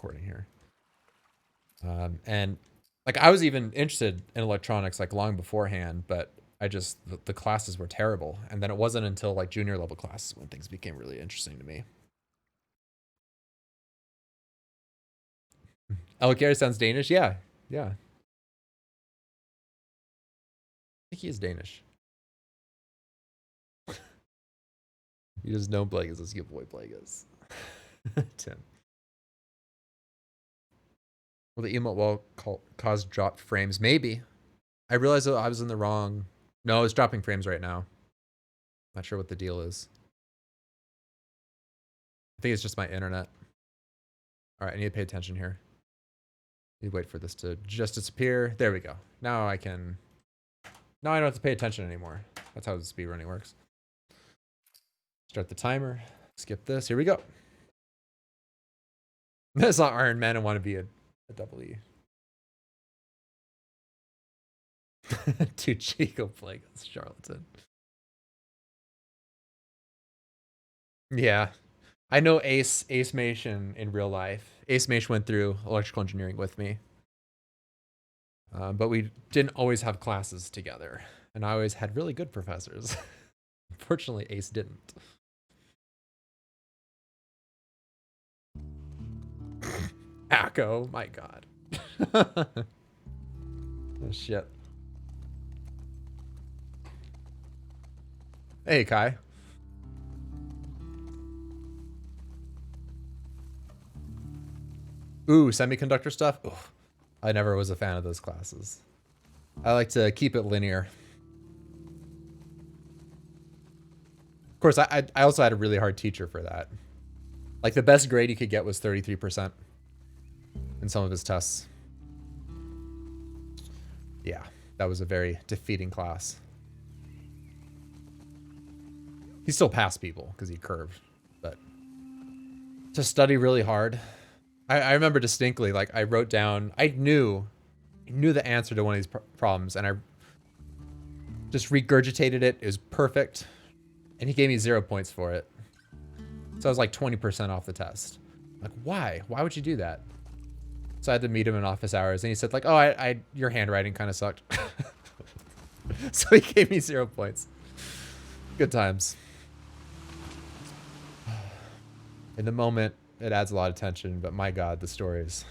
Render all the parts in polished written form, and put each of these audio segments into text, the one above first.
recording here. And like I was even interested in electronics like long beforehand, but I just the classes were terrible. And then it wasn't until like junior level classes when things became really interesting to me. Ellie sounds Danish. Yeah, yeah. I think he is Danish. You just know Plagueis. Let's give away Plagueis. Tim. Will the emote wall cause dropped frames? Maybe. I realized I was in the wrong. No, it's dropping frames right now. Not sure what the deal is. I think it's just my internet. All right, I need to pay attention here. I need to wait for this to just disappear. There we go. Now I can. Now I don't have to pay attention anymore. That's how the speedrunning works. Start the timer. Skip this. Here we go. That's not Iron Man. I want to be a double E. Too Chico Plagueis, charlatan. Yeah. I know Ace Mation in real life. Ace Mation went through electrical engineering with me. But we didn't always have classes together. And I always had really good professors. Unfortunately, Ace didn't. Acco, my god. Oh, shit. Hey, Kai. Ooh, semiconductor stuff? Ooh, I never was a fan of those classes. I like to keep it linear. Of course, I also had a really hard teacher for that. Like, the best grade he could get was 33% in some of his tests. Yeah, that was a very defeating class. He still passed people because he curved, but to study really hard. I remember distinctly, like I wrote down, I knew the answer to one of these problems, and I just regurgitated it. It was perfect, and he gave me 0 points for it. So I was like 20% off the test. Like, why? Why would you do that? So I had to meet him in office hours, and he said like, oh, your handwriting kind of sucked. So he gave me 0 points. Good times. In the moment, it adds a lot of tension, but my god, the story is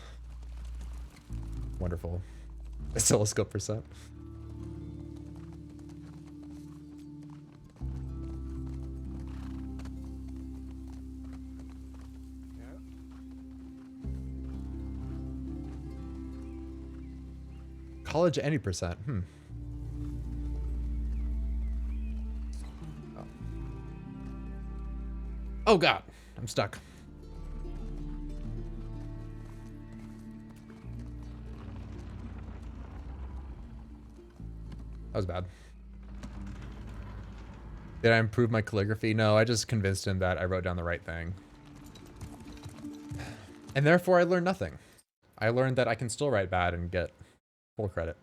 wonderful. Oscilloscope percent. College any percent. Oh god, I'm stuck. That was bad. Did I improve my calligraphy? No, I just convinced him that I wrote down the right thing. And therefore I learned nothing. I learned that I can still write bad and get full credit.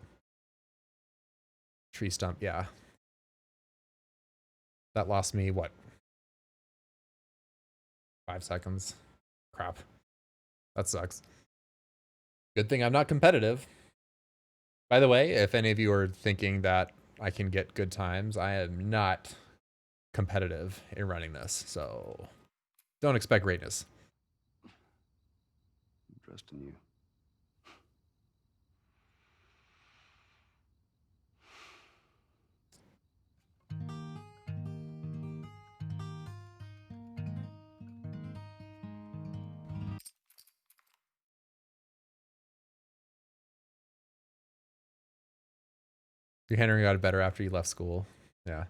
Tree stump, yeah. That lost me, what? 5 seconds. Crap. That sucks. Good thing I'm not competitive. By the way, if any of you are thinking that I can get good times, I am not competitive in running this, so don't expect greatness. I'm trusting you. Your handwriting got better after you left school. Yeah.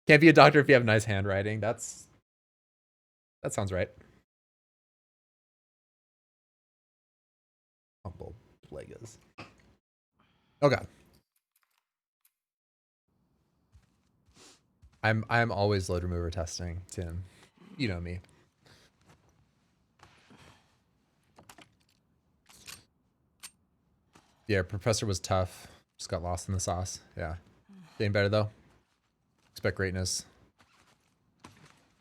Can't be a doctor if you have nice handwriting. That sounds right. Humble Plagueis. Oh god. I'm always load remover testing, Tim. You know me. Yeah, professor was tough. Just got lost in the sauce. Yeah. Getting better though. Expect greatness.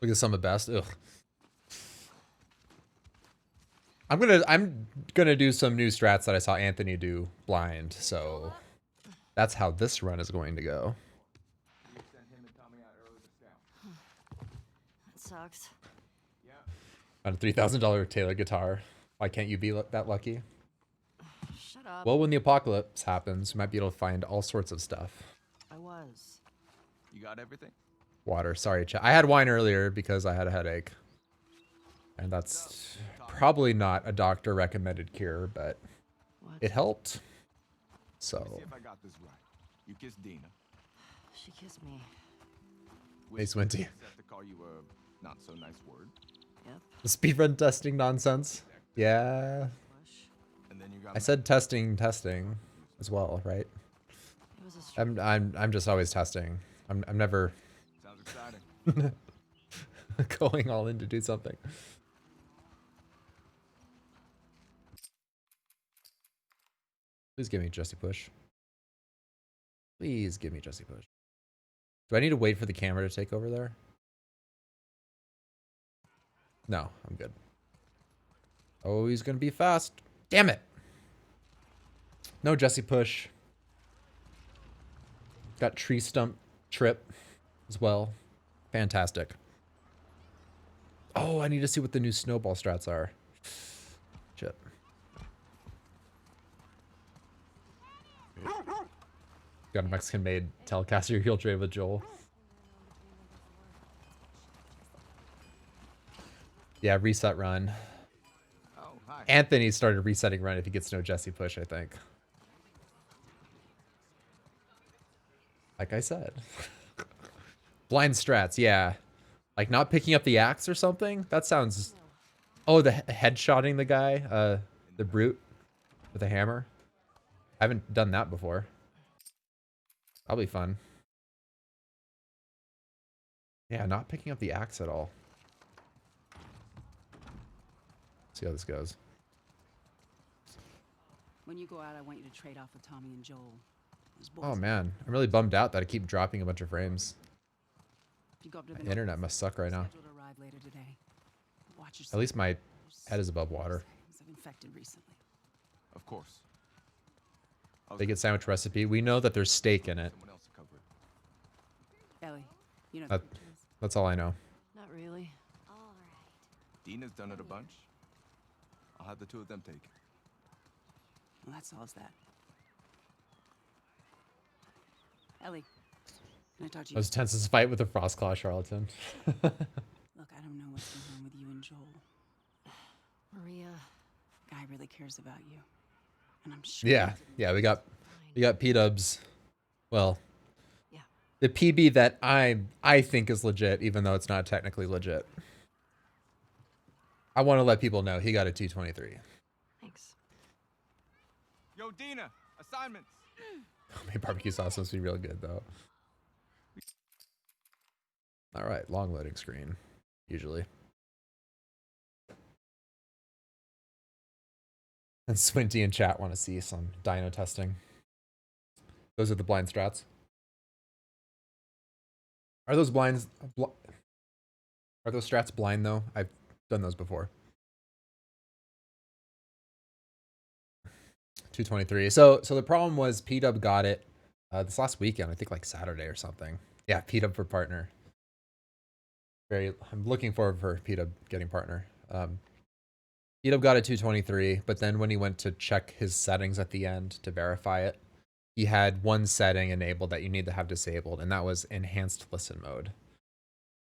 Look at some of best. Ugh. I'm gonna do some new strats that I saw Anthony do blind, so that's how this run is going to go. That sucks. On a $3,000 Taylor guitar. Why can't you be that lucky? Shut up. Well, when the apocalypse happens, you might be able to find all sorts of stuff. I was. You got everything? Water. Sorry, chat. I had wine earlier because I had a headache. And that's probably not a doctor recommended cure, but What? it helped. Let me So, see if I got this right. You kissed Dina. She kissed me. hey, Swinty. Except to call you a not so nice word. Yep. The speedrun testing nonsense. Yeah. Push. And then you got I said testing as well, right? It was a str- I'm just always testing. I'm never sounds exciting. going all in to do something. Please give me Jesse Push. Please give me Jesse Push. Do I need to wait for the camera to take over there? No, I'm good. Oh, he's gonna be fast. Damn it. No Jesse Push. Got tree stump trip as well. Fantastic. Oh, I need to see what the new snowball strats are. Shit. Got a Mexican-made Telecaster heel trade with Joel. Yeah, reset run. Oh, hi. Anthony started resetting run if he gets no Jesse Push, I think. Like I said. Blind strats, yeah. Like not picking up the axe or something? That sounds... Oh, the headshotting the guy, the brute with a hammer. I haven't done that before. That'll be fun. Yeah, not picking up the axe at all. See how this goes. When you go out, I want you to trade off with Tommy and Joel. Those boys Oh man, I'm really bummed out that I keep dropping a bunch of frames. If you go up to the My internet must suck right now. scheduled to arrive later today. Watch yourself. At least my head is above water. Have infected recently. Of course. I was Bacon sandwich recipe. We know that there's steak in it. someone else to cover it. Ellie, you know That, that's all I know. Not really. All right. Dina's done it a bunch. I'll have the two of them take it. well, that solves that. Ellie, can I talk to you? I was tense as a fight with a Frostclaw charlatan. Look, I don't know what's going on with you and Joel. Maria. Guy really cares about you, and I'm sure. Yeah, we got P-dubs. Well, Yeah. the PB that I think is legit, even though it's not technically legit. I want to let people know he got a 223. Thanks. Yo, Dina, assignments. My barbecue sauce must be real good though. All right, long loading screen, usually. And Swinty and chat want to see some dyno testing. Those are the blind strats. Are those blinds? Are those strats blind though? I've done those before. 223. So the problem was P-Dub got it this last weekend. I think like Saturday or something. Yeah, P-Dub for partner. I'm looking forward for P-Dub getting partner. P-Dub got a 223, but then when he went to check his settings at the end to verify it, he had one setting enabled that you need to have disabled, and that was enhanced listen mode.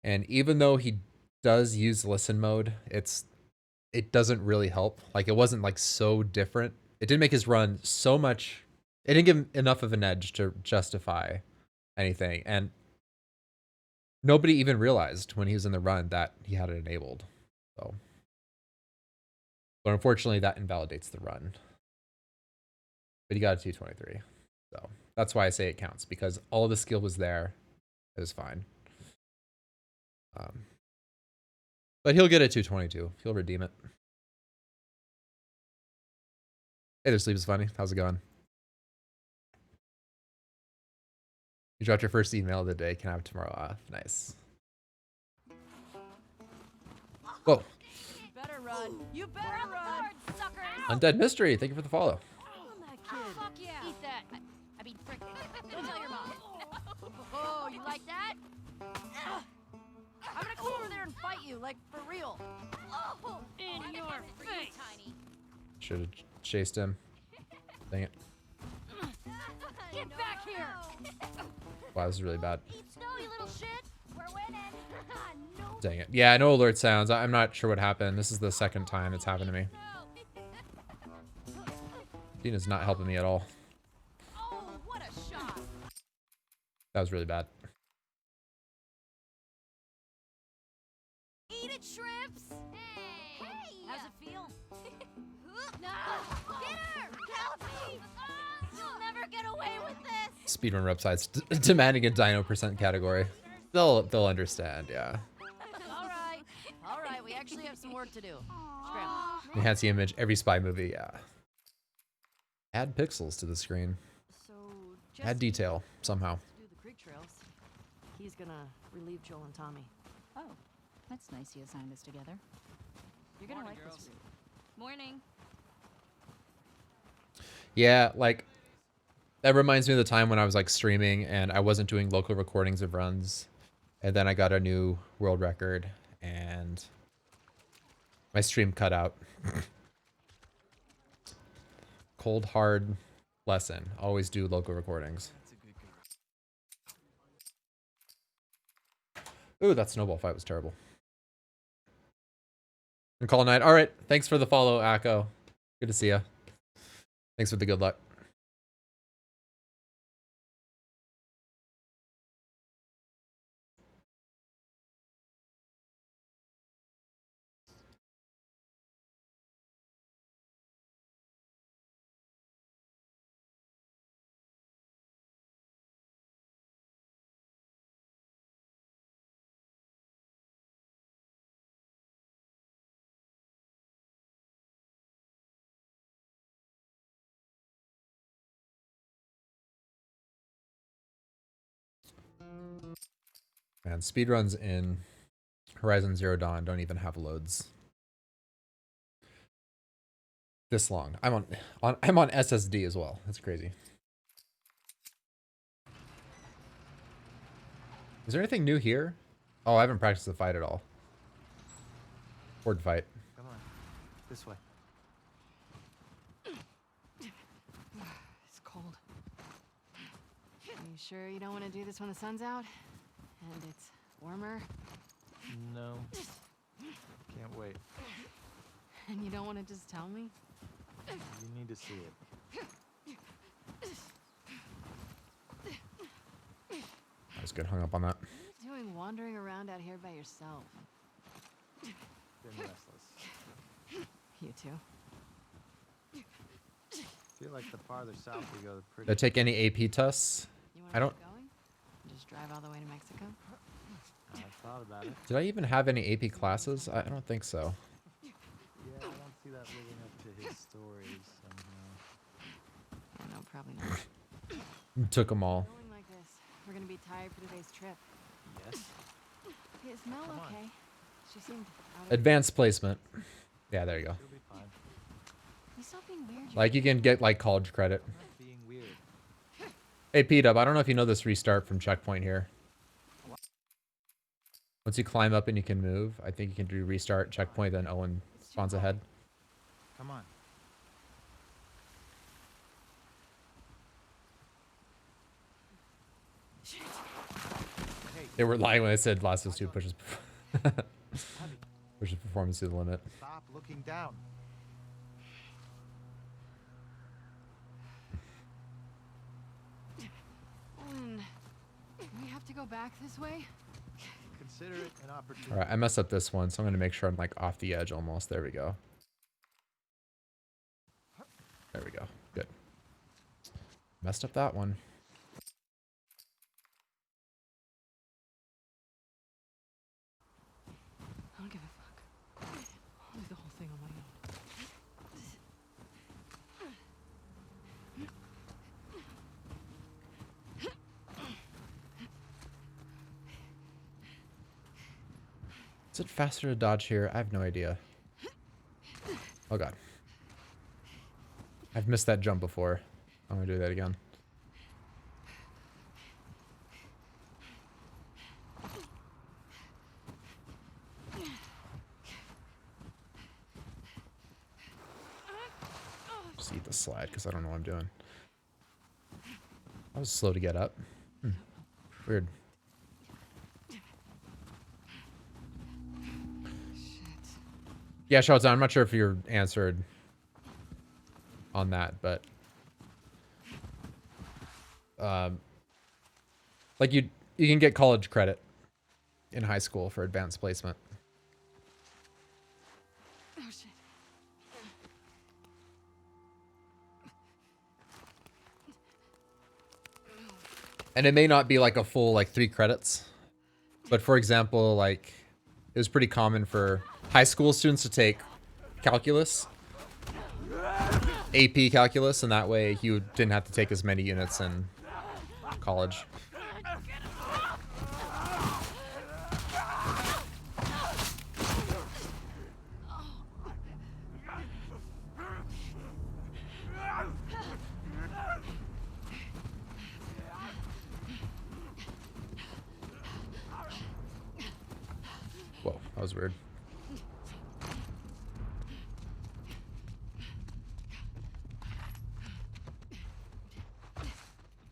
And even though he does use listen mode, it doesn't really help. Like it wasn't like so different. It didn't make his run so much. It didn't give him enough of an edge to justify anything. And nobody even realized when he was in the run that he had it enabled. So, but unfortunately, that invalidates the run. But he got a 223. So that's why I say it counts, because all the skill was there. It was fine. But he'll get a 222. He'll redeem it. Hey there, Sleep is Funny. How's it going? You dropped your first email of the day. Can I have it tomorrow off? Nice. Whoa. Better run. You better run, sucker. Undead Mystery, thank you for the follow. Fuck yeah. Eat that. I mean, frick. Don't tell your mom. Oh, you like that? I'm gonna come over there and fight you, like, for real. Oh, in your face. Tiny. Should have chased him. Dang it. Get back here. Wow, this is really bad. Eat snow, you little shit. We're winning. No. Dang it. Yeah, no alert sounds. I'm not sure what happened. This is the second time it's happened to me. Tina's not helping me at all. Oh, what a shot. That was really bad. Eat it, shrimps. Hey. How's it feel? No. Get her. Help me. You'll never get away with this. Speedrun websites demanding a dino % category. They'll understand, yeah. All right. We actually have some work to do. Scram. Enhance the image, every spy movie, yeah. Add pixels to the screen. So, just Add detail, somehow. do the creek trails. He's gonna relieve Joel and Tommy. Oh, that's nice you assigned us together. You're gonna like this route. Morning. Yeah, like, that reminds me of the time when I was like streaming and I wasn't doing local recordings of runs. And then I got a new world record and my stream cut out. Cold, hard lesson. Always do local recordings. Ooh, that snowball fight was terrible. And call night. All right. Thanks for the follow, Akko. Good to see ya. Thanks for the good luck. Man, speedruns in Horizon Zero Dawn don't even have loads this long. I'm on SSD as well. That's crazy. Is there anything new here? Oh, I haven't practiced the fight at all. Horde fight. Come on, this way. It's cold. Are you sure you don't want to do this when the sun's out? And it's warmer? No. Can't wait. And you don't want to just tell me? You need to see it. I was good hung up on that. What are you doing wandering around out here by yourself? Been restless. You too. Feel like the farther south we go, the Did I prettier. take any AP tests? You want I to don't- keep going? Just drive all the way to Mexico? I've thought about it. Did I even have any AP classes? I don't think so. Yeah, I don't see that living up to his stories somehow. Oh, no, probably not. Took them all. Going like this, we're gonna be tired for today's trip. Yes? Hey, smell Come on. okay? She seemed out of Advanced placement. Yeah, there you go. You'll be fine. You stop being weird. Like you can get like college credit. I'm not being weird. Hey, P-Dub, I don't know if you know this restart from checkpoint here. Once you climb up and you can move, I think you can do restart, checkpoint, then Owen spawns ahead. Come on. Hey, They were lying when I said Last of Us 2 pushes Abby, pushes performance to the limit. stop looking down. We have to go back this way? Consider it an opportunity. All right, I messed up this one, so I'm gonna make sure I'm like off the edge almost. There we go. There we go. Good. Messed up that one. I don't give a fuck. I'll do the whole thing on my own. Is it faster to dodge here? I have no idea. Oh god. I've missed that jump before. I'm gonna do that again. Just eat the slide because I don't know what I'm doing. I was slow to get up. Weird. Yeah, Charlotte, I'm not sure if you're answered on that, but like you can get college credit in high school for advanced placement. Oh shit. And it may not be like a full like 3 credits, but for example, like it was pretty common for high school students to take calculus, AP calculus, and that way you didn't have to take as many units in college. Whoa, that was weird.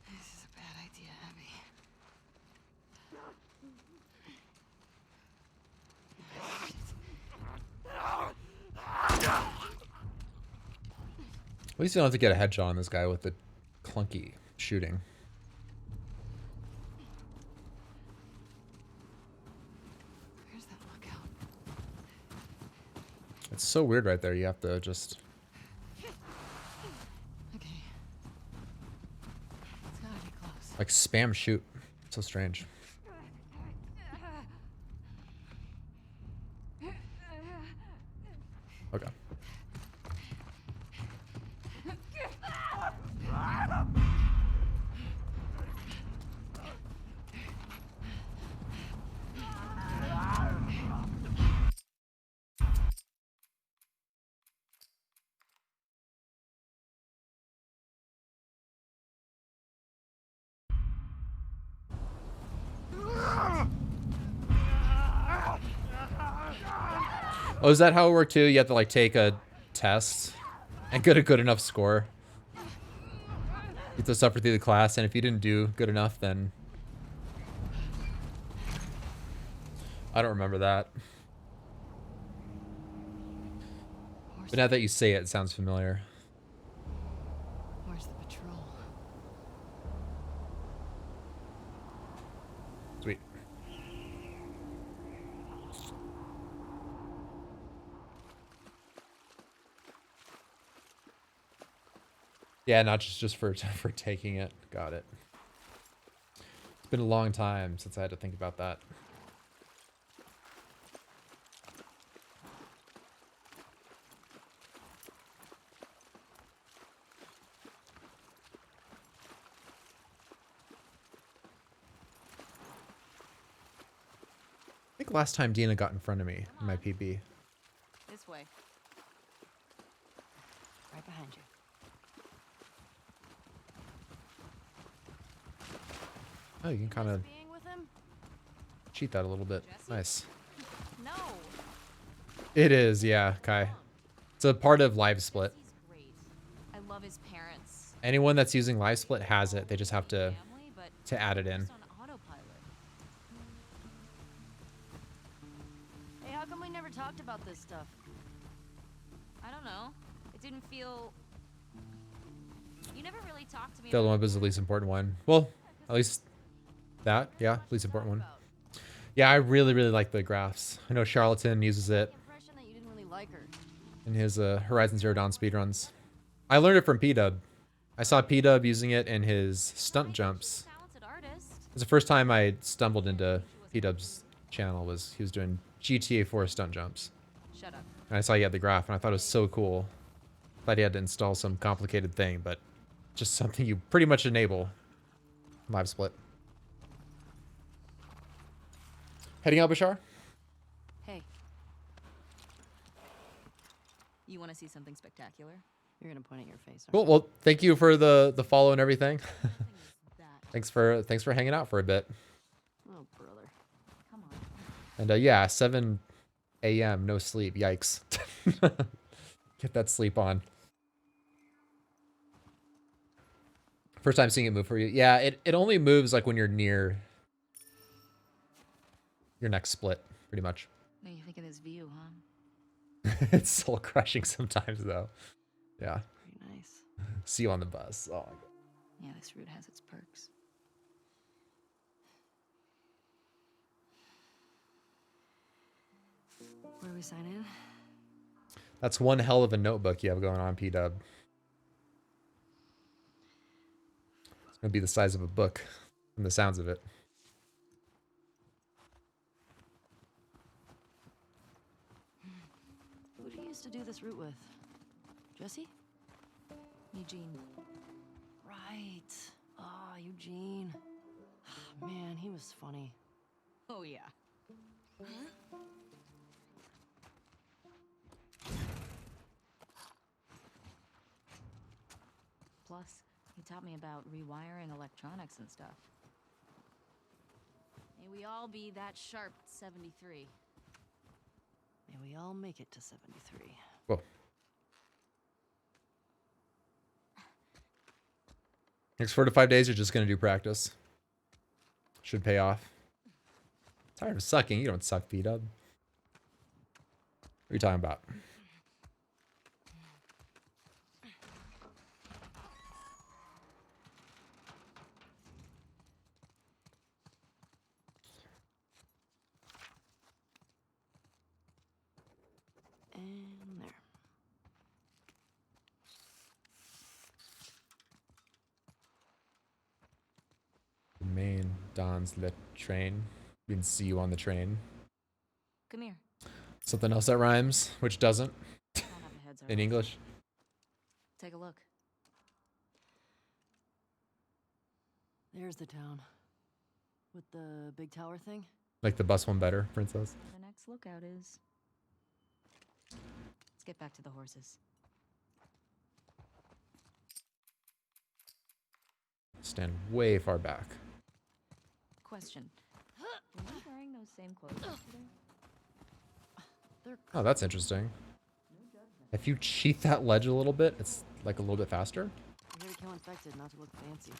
This is a bad idea, Abby. At least you don't have to get a headshot on this guy with the clunky shooting. Where's that lookout? It's so weird right there. You have to just... Okay. It's gotta be close. like spam shoot. So strange. Okay. Oh, is that how it worked too? You have to like take a test and get a good enough score. You have to suffer through the class, and if you didn't do good enough, then I don't remember that. But now that you say it, it sounds familiar. Where's the patrol? Sweet. Yeah, not just for taking it. Got it. It's been a long time since I had to think about that. I think last time Dina got in front of me in my PB. This way. Right behind you. Oh, you can kind of Being with him? cheat that a little bit. Nice. No. It is, yeah, Kai. It's a part of Live Split. He's great. I love his parents. Anyone that's using Live Split has it. They just have to Family, but add it in. just on autopilot. Hey, how come we never talked about this stuff? I don't know. It didn't feel... You never really talked to me The other about one was the least important one. Well, at least that, yeah, least important one. Yeah, I really like the graphs. I know Charlatan uses it The impression that you didn't really like her. in his Horizon Zero Dawn speedruns. I learned it from P-Dub. I saw P-Dub using it in his stunt jumps. talented artist. It was the first time I stumbled into P-Dub's channel. Was he was doing GTA 4 stunt jumps. Shut up. And I saw he had the graph, and I thought it was so cool. Thought he had to install some complicated thing, but just something you pretty much enable. Live Split. Heading out, Bashar? Hey. You want to see something spectacular? You're gonna point at your face. Cool. Well, thank you for the follow and everything. Nothing is that. Thanks for hanging out for a bit. Oh, brother. Come on. And yeah, 7 a.m. no sleep. Yikes. Get that sleep on. First time seeing it move for you. Yeah, it only moves like when you're near your next split, pretty much. What do you think of this view, huh? It's soul crushing sometimes though. Yeah. Pretty nice. See you on the bus. Oh my god. Yeah, this route has its perks. Where do we sign in? That's one hell of a notebook you have going on, P-Dub. It's gonna be the size of a book from the sounds of it. Who did you used to do this route with? Jesse? Eugene. Right. Ah, Eugene. Man, he was funny. Oh, yeah. Plus, he taught me about rewiring electronics and stuff. May we all be that sharp at 73. May we all make it to 73. Whoa. Next 4 to 5 days, you're just gonna do practice. Should pay off. Tired of sucking. You don't suck, P-Dub. What are you talking about? And there. Main Don's le train. We can see you on the train. Come here. Something else that rhymes, which doesn't I don't have a heads in English. Take a look. There's the town. With the big tower thing. Like the bus one better, princess. The next lookout is... Let's get back to the horses. Stand way far back. Question. Were you wearing those same clothes yesterday? They're Oh, that's interesting. If you cheat that ledge a little bit, it's like a little bit faster. We're here to kill infected, not to look fancy.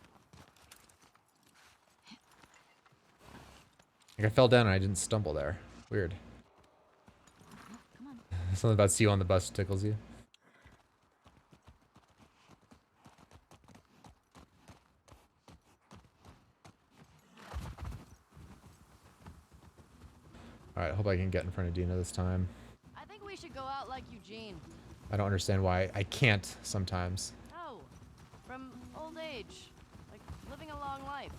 Like I fell down and I didn't stumble there. Weird. Come on. Something about see you on the bus tickles you. Alright, hope I can get in front of Dina this time. I think we should go out like Eugene. I don't understand why I can't sometimes. Oh, from old age. Like living a long life.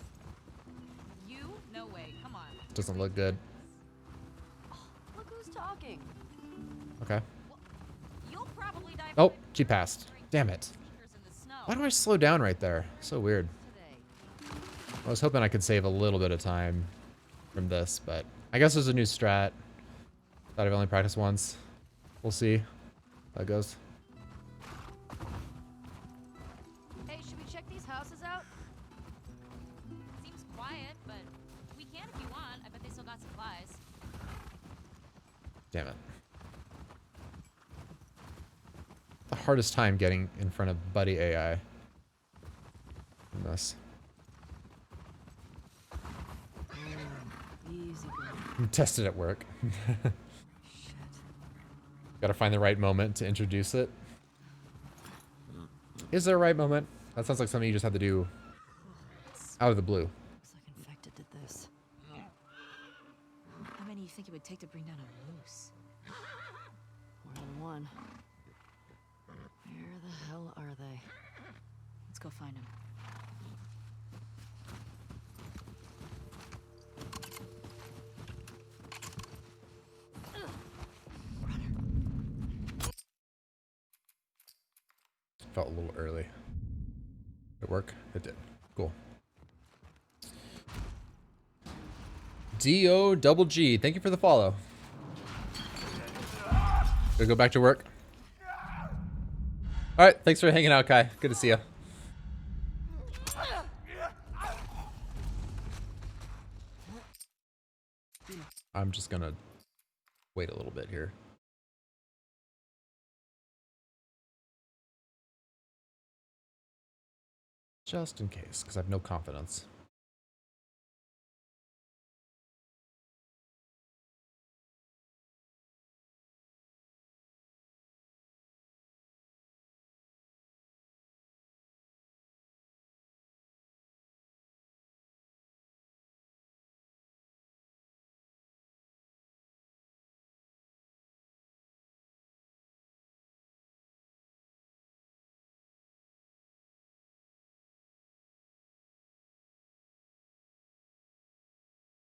You? No way. Come on. Doesn't look good. Look who's talking. Okay. You'll probably die. Oh, she passed. Damn it. In the snow. Why do I slow down right there? So weird. Today. I was hoping I could save a little bit of time from this, but I guess there's a new strat that I've only practiced once. We'll see how that goes. Hey, should we check these houses out? Seems quiet, but we can if you want. I bet they still got supplies. Damn it. The hardest time getting in front of Buddy AI in this. Easy girl. Tested at work. Shit. Gotta find the right moment to introduce it. Is there a right moment? That sounds like something you just have to do out of the blue. Looks like infected did this. How many do you think it would take to bring down a moose? More than one. Where the hell are they? Let's go find him. Felt a little early. Did it work? It did. Cool. D-O-double-G. Thank you for the follow. Gonna go back to work. All right, thanks for hanging out, Kai. Good to see you. I'm just gonna wait a little bit here. Just in case, because I have no confidence.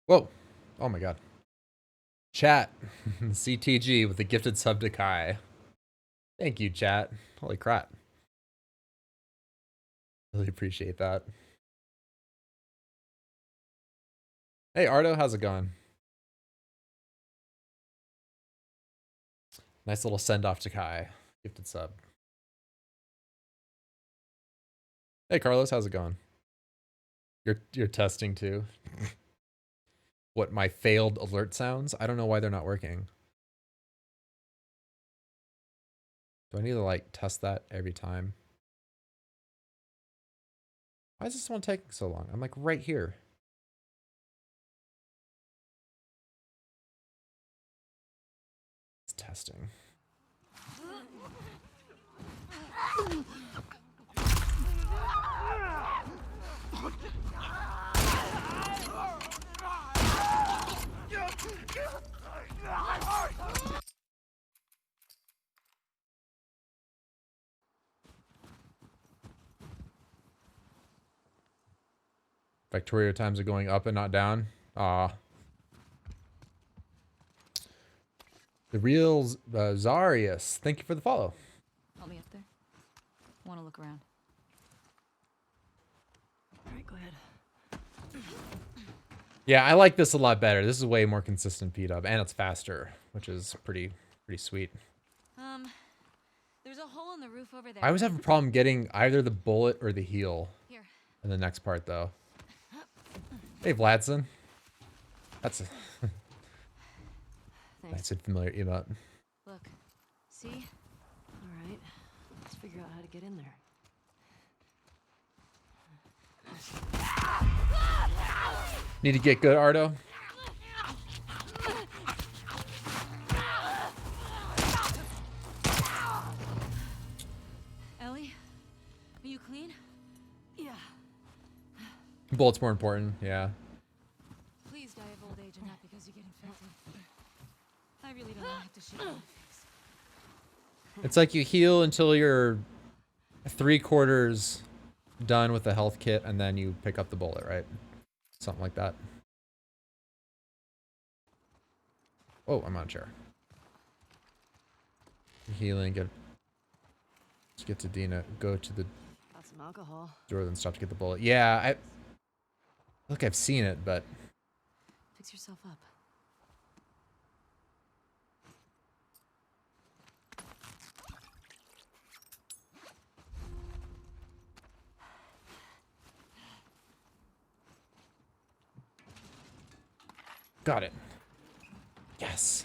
Whoa. Oh my god. Chat. CTG with the gifted sub to Kai. Thank you, chat. Holy crap. Really appreciate that. Hey, Ardo, how's it going? Nice little send off to Kai. Gifted sub. Hey, Carlos, how's it going? You're testing too. What my failed alert sounds? I don't know why they're not working. Do I need to like test that every time? Why is this one taking so long? I'm like right here. It's testing. Victoria times are going up and not down. Ah. The real Zarius. Thank you for the follow. Help me up there. Want to look around. All right, go ahead. Yeah, I like this a lot better. This is way more consistent beat up, and it's faster, which is pretty sweet. There's a hole in the roof over there. I always have a problem getting either the bullet or the heal Here. in the next part, though. Hey, Vladson. That's a Thanks. nice and familiar emote. Look. See? All right. Let's figure out how to get in there. Need to get good, Ardo. Ellie? Are you clean? Yeah. Bullet's more important, yeah. Please die of old age and not because you get infected. I really don't want to have to shoot you in the face. It's like you heal until you're 3/4 done with the health kit, and then you pick up the bullet, right? Something like that. Oh, I'm on a chair. Healing, let's get to Dina. Go to the Got some alcohol. door, then stop to get the bullet. Yeah, look, I've seen it, but Fix yourself up. got it. Yes.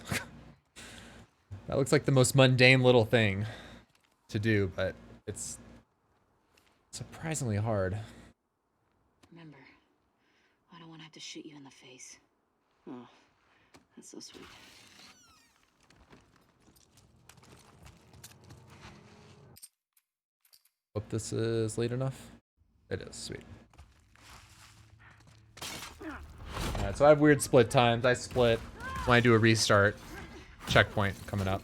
That looks like the most mundane little thing to do, but it's surprisingly hard. Remember, I don't want to have to shoot you in the face. Oh, that's so sweet. Hope this is late enough. It is, sweet. Alright, so I have weird split times. I split when I do a restart. Checkpoint coming up.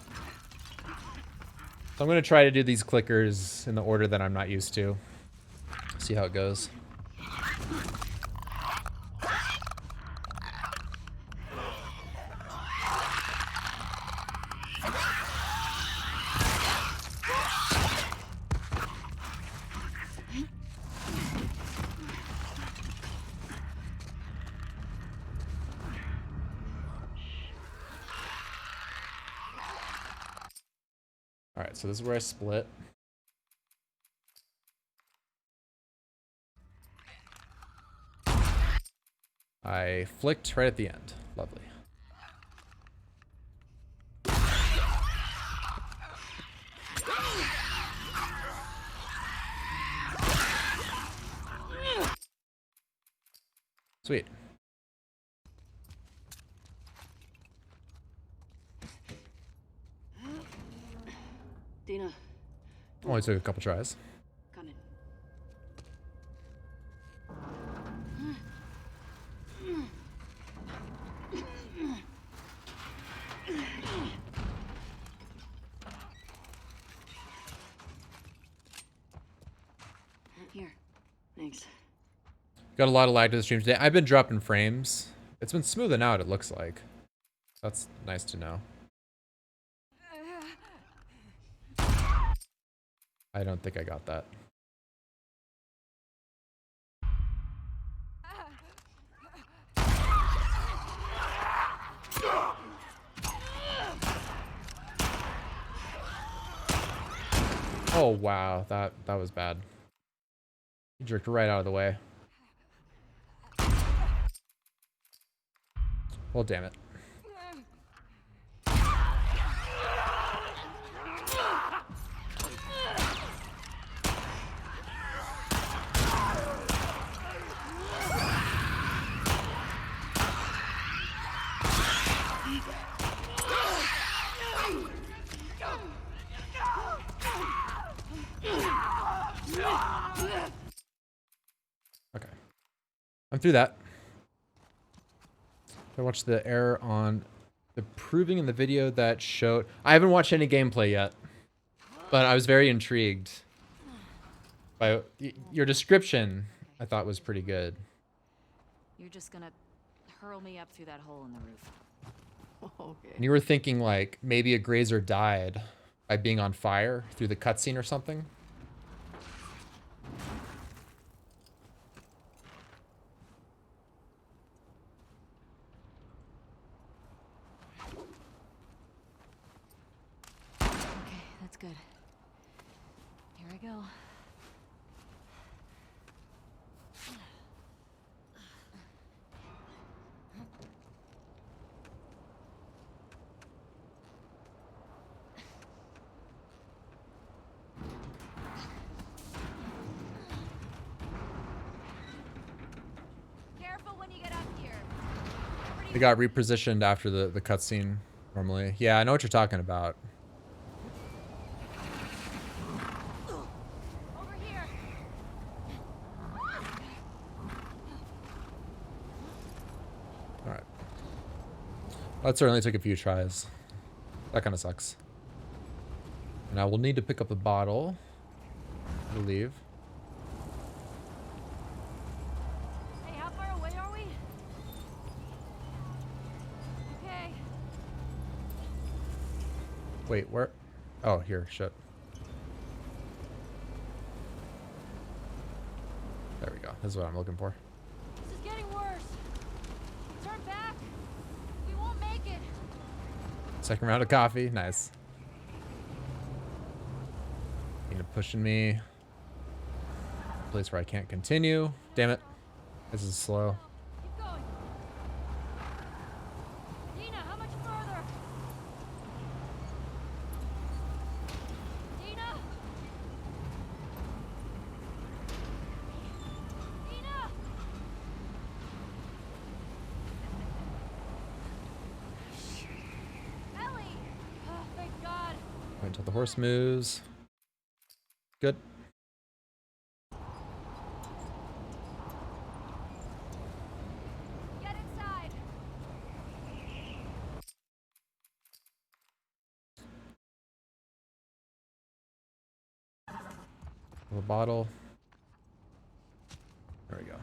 So I'm going to try to do these clickers in the order that I'm not used to. See how it goes. Alright, so this is where I split. I flicked right at the end. Lovely. Sweet. Dina, Only took a couple tries. coming. Here. Thanks. Got a lot of lag to the stream today. I've been dropping frames. It's been smoothing out, it looks like. That's nice to know. I don't think I got that. Oh wow, that was bad. He jerked right out of the way. Well, damn it. Okay. I'm through that. I watched the error on the proving in the video that showed... I haven't watched any gameplay yet, but I was very intrigued by your description. I thought was pretty good. You're just gonna hurl me up through that hole in the roof. Okay. And you were thinking like maybe a grazer died by being on fire through the cutscene or something. Okay, that's good. Here I go. Careful when you get up here. They got repositioned after the cutscene normally. Yeah, I know what you're talking about. Over here. All right. That certainly took a few tries. That kind of sucks. And I will need to pick up a bottle, I believe. Hey, how far away are we? Okay. Wait, where? Oh, here, shit. There we go. This is what I'm looking for. This is getting worse. Turn back. We won't make it. Second round of coffee. Nice. Pushing me. Place where I can't continue. Damn it. This is slow. Keep going. Dina, how much further? Dina? Dina? Ellie! Oh, thank God. Wait until the horse moves. Good. Get inside. A bottle. There we go.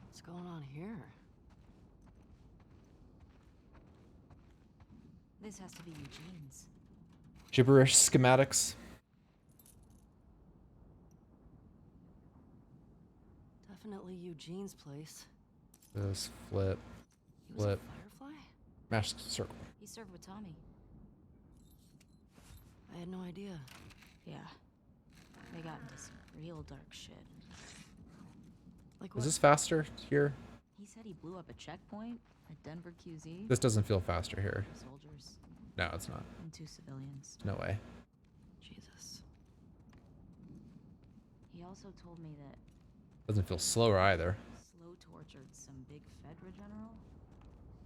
What's going on here? This has to be Eugene's. Gibberish schematics. Definitely Eugene's place. This flip. He was Flip. a firefly? Mash circle. He served with Tommy. I had no idea. Yeah. They got into some real dark shit. Like Is what? this faster here? He said he blew up a checkpoint at Denver QZ. This doesn't feel faster here. Soldiers No, it's not. and 2 civilians. No way. Jesus. He also told me that Doesn't feel slower either. Slow tortured some big Fedra general.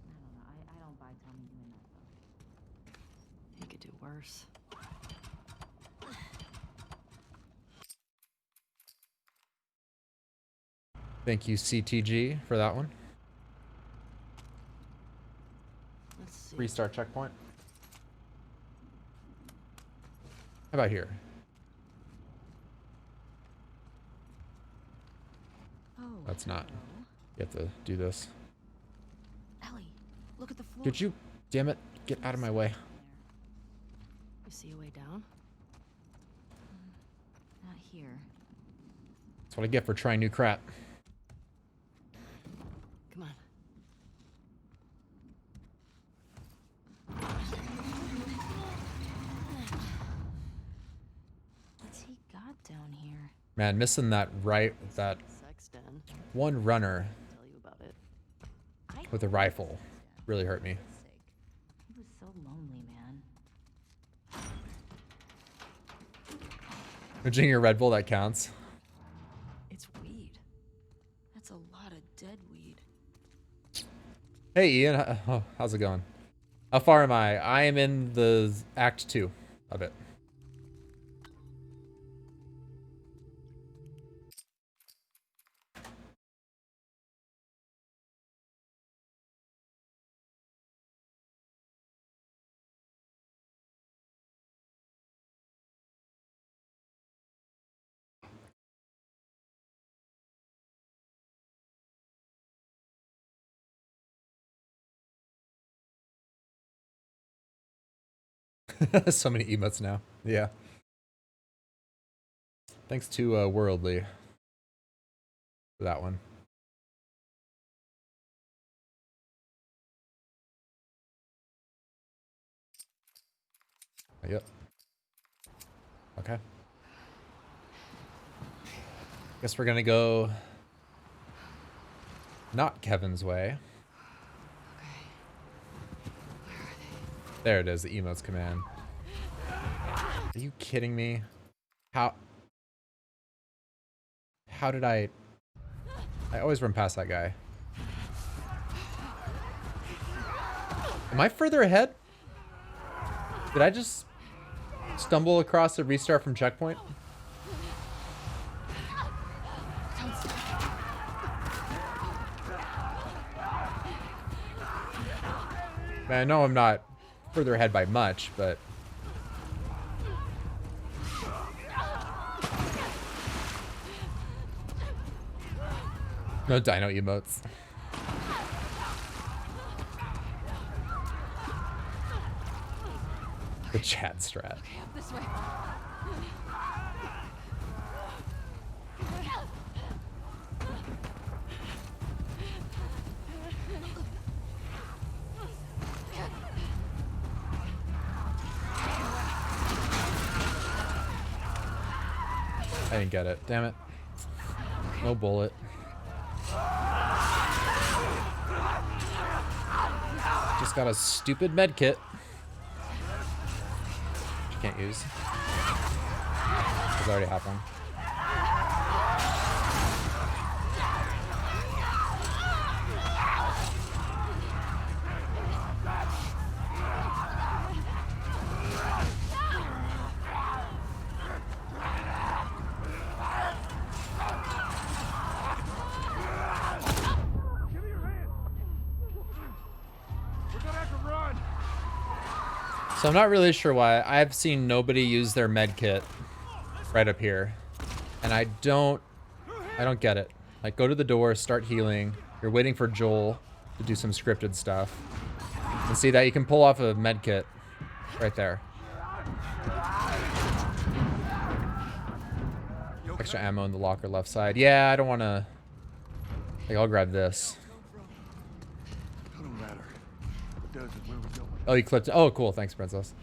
I don't know. I don't buy Tommy doing that though. He could do worse. Thank you, CTG, for that one. Let's see. Restart checkpoint. How about here? Oh. That's not. hello. You have to do this. Ellie, look at the floor. Could you, damn it, get out of my way. You see a way down? Not here. That's what I get for trying new crap. Come on. What's he got down here? Man, missing that that Sex den. one runner Tell you about it. I with a rifle really hurt me. He was so lonely, man. Drinking a Red Bull, that counts. It's weed. That's a lot of dead weed. Hey Ian, oh, how's it going? How far am I? I am in the Act 2 of it. So many emotes now. Yeah. Thanks to Worldly for that one. Yep. Okay. Guess we're gonna go not Kevin's way. There it is, the emotes command. Are you kidding me? How did I always run past that guy. Am I further ahead? Did I just stumble across a restart from checkpoint? Man, I know I'm not further ahead by much, but no dino emotes. The chat strat. Okay, up this way. I didn't get it. Damn it. No bullet. Just got a stupid med kit. Which you can't use. It's already happened. So I'm not really sure why. I've seen nobody use their med kit right up here. And I don't get it. Like, go to the door, start healing. You're waiting for Joel to do some scripted stuff. And see that you can pull off a med kit right there. Extra ammo in the locker left side. Yeah, I don't want to... Like, I'll grab this. It don't matter. What does is where we going. Oh, you clipped it. Oh, cool. Thanks, Princess.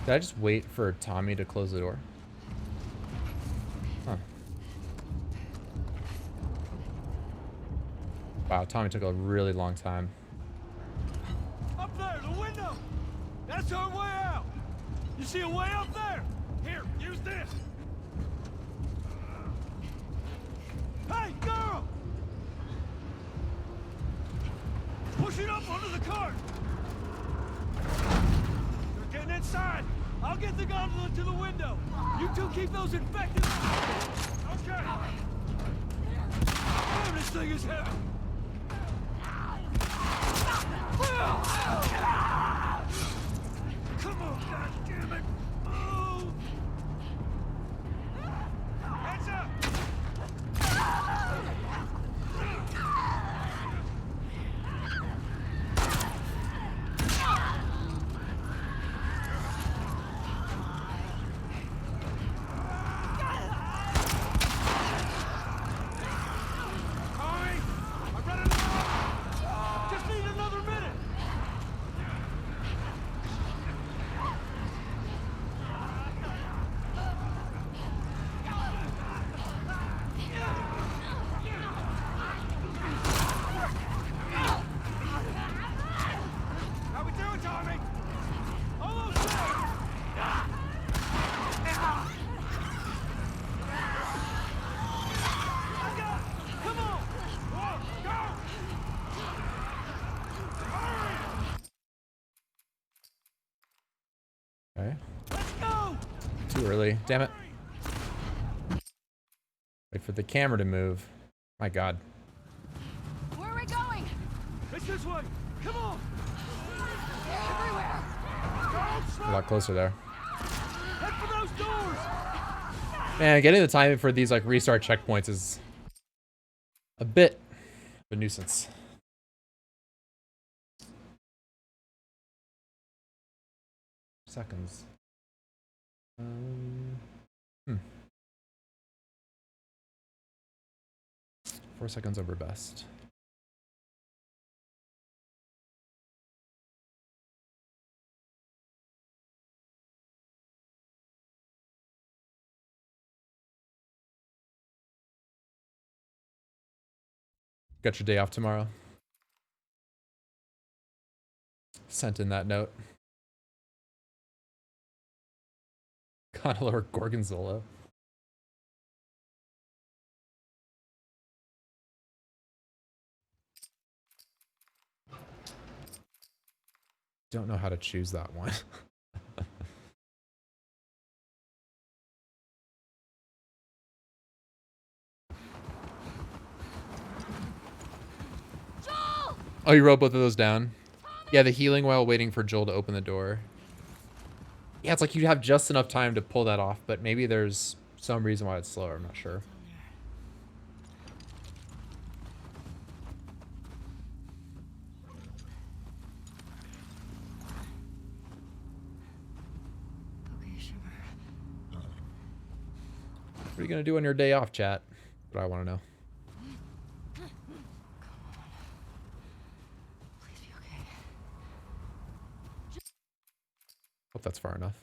Did I just wait for Tommy to close the door? Huh. Wow, Tommy took a really long time. Up there, the window! That's our way out! You see a way up there? Here, use this! Hey, girl! Push it up under the cart! They're getting inside! I'll get the gondola to the window! You two keep those infected... Okay! Damn, this thing is heavy! Come on, goddammit! Move! Heads up! Tommy! I'm running out! Just need another minute! How we doing, Tommy? Almost there! Come on! Whoa, go! Okay. Let's go! Too early. Damn it. Wait for the camera to move. My god. Where are we going? It's this way! Come on! Everywhere. A lot closer there. Head for those doors! Man, getting the timing for these like restart checkpoints is a bit of a nuisance. Seconds. Hmm. 4 seconds over best. Got your day off tomorrow. Sent in that note. Gondola or Gorgonzola. Don't know how to choose that one. Joel! Oh, you wrote both of those down? Yeah, the healing while waiting for Joel to open the door. Yeah, it's like you have just enough time to pull that off, but maybe there's some reason why it's slower. I'm not sure. Okay, Shimmer. What are you gonna do on your day off, chat? What I want to know. Please be okay. Hope that's far enough.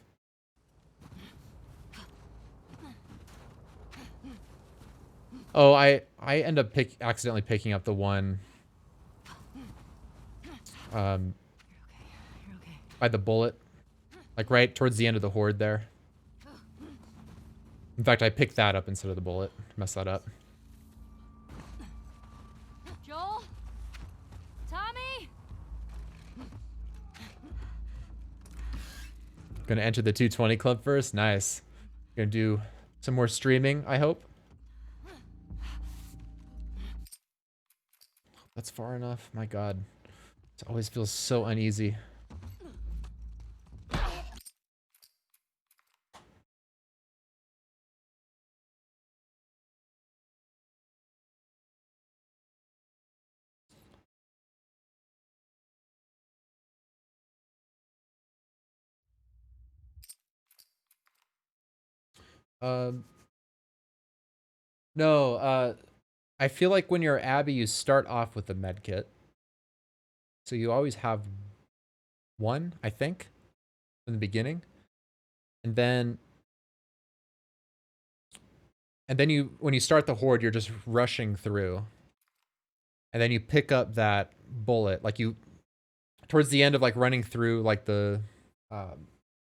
Oh, I end up accidentally picking up the one You're okay. You're okay. by the bullet, like right towards the end of the horde there. In fact, I picked that up instead of the bullet. Messed that up. Joel? Tommy? Gonna enter the 220 club first. Nice. Gonna do some more streaming, I hope. That's far enough. My god. It always feels so uneasy. No, I feel like when you're Abby, you start off with a med kit. So you always have one, I think, in the beginning. And then when you start the horde, you're just rushing through. And then you pick up that bullet, like towards the end of like running through like the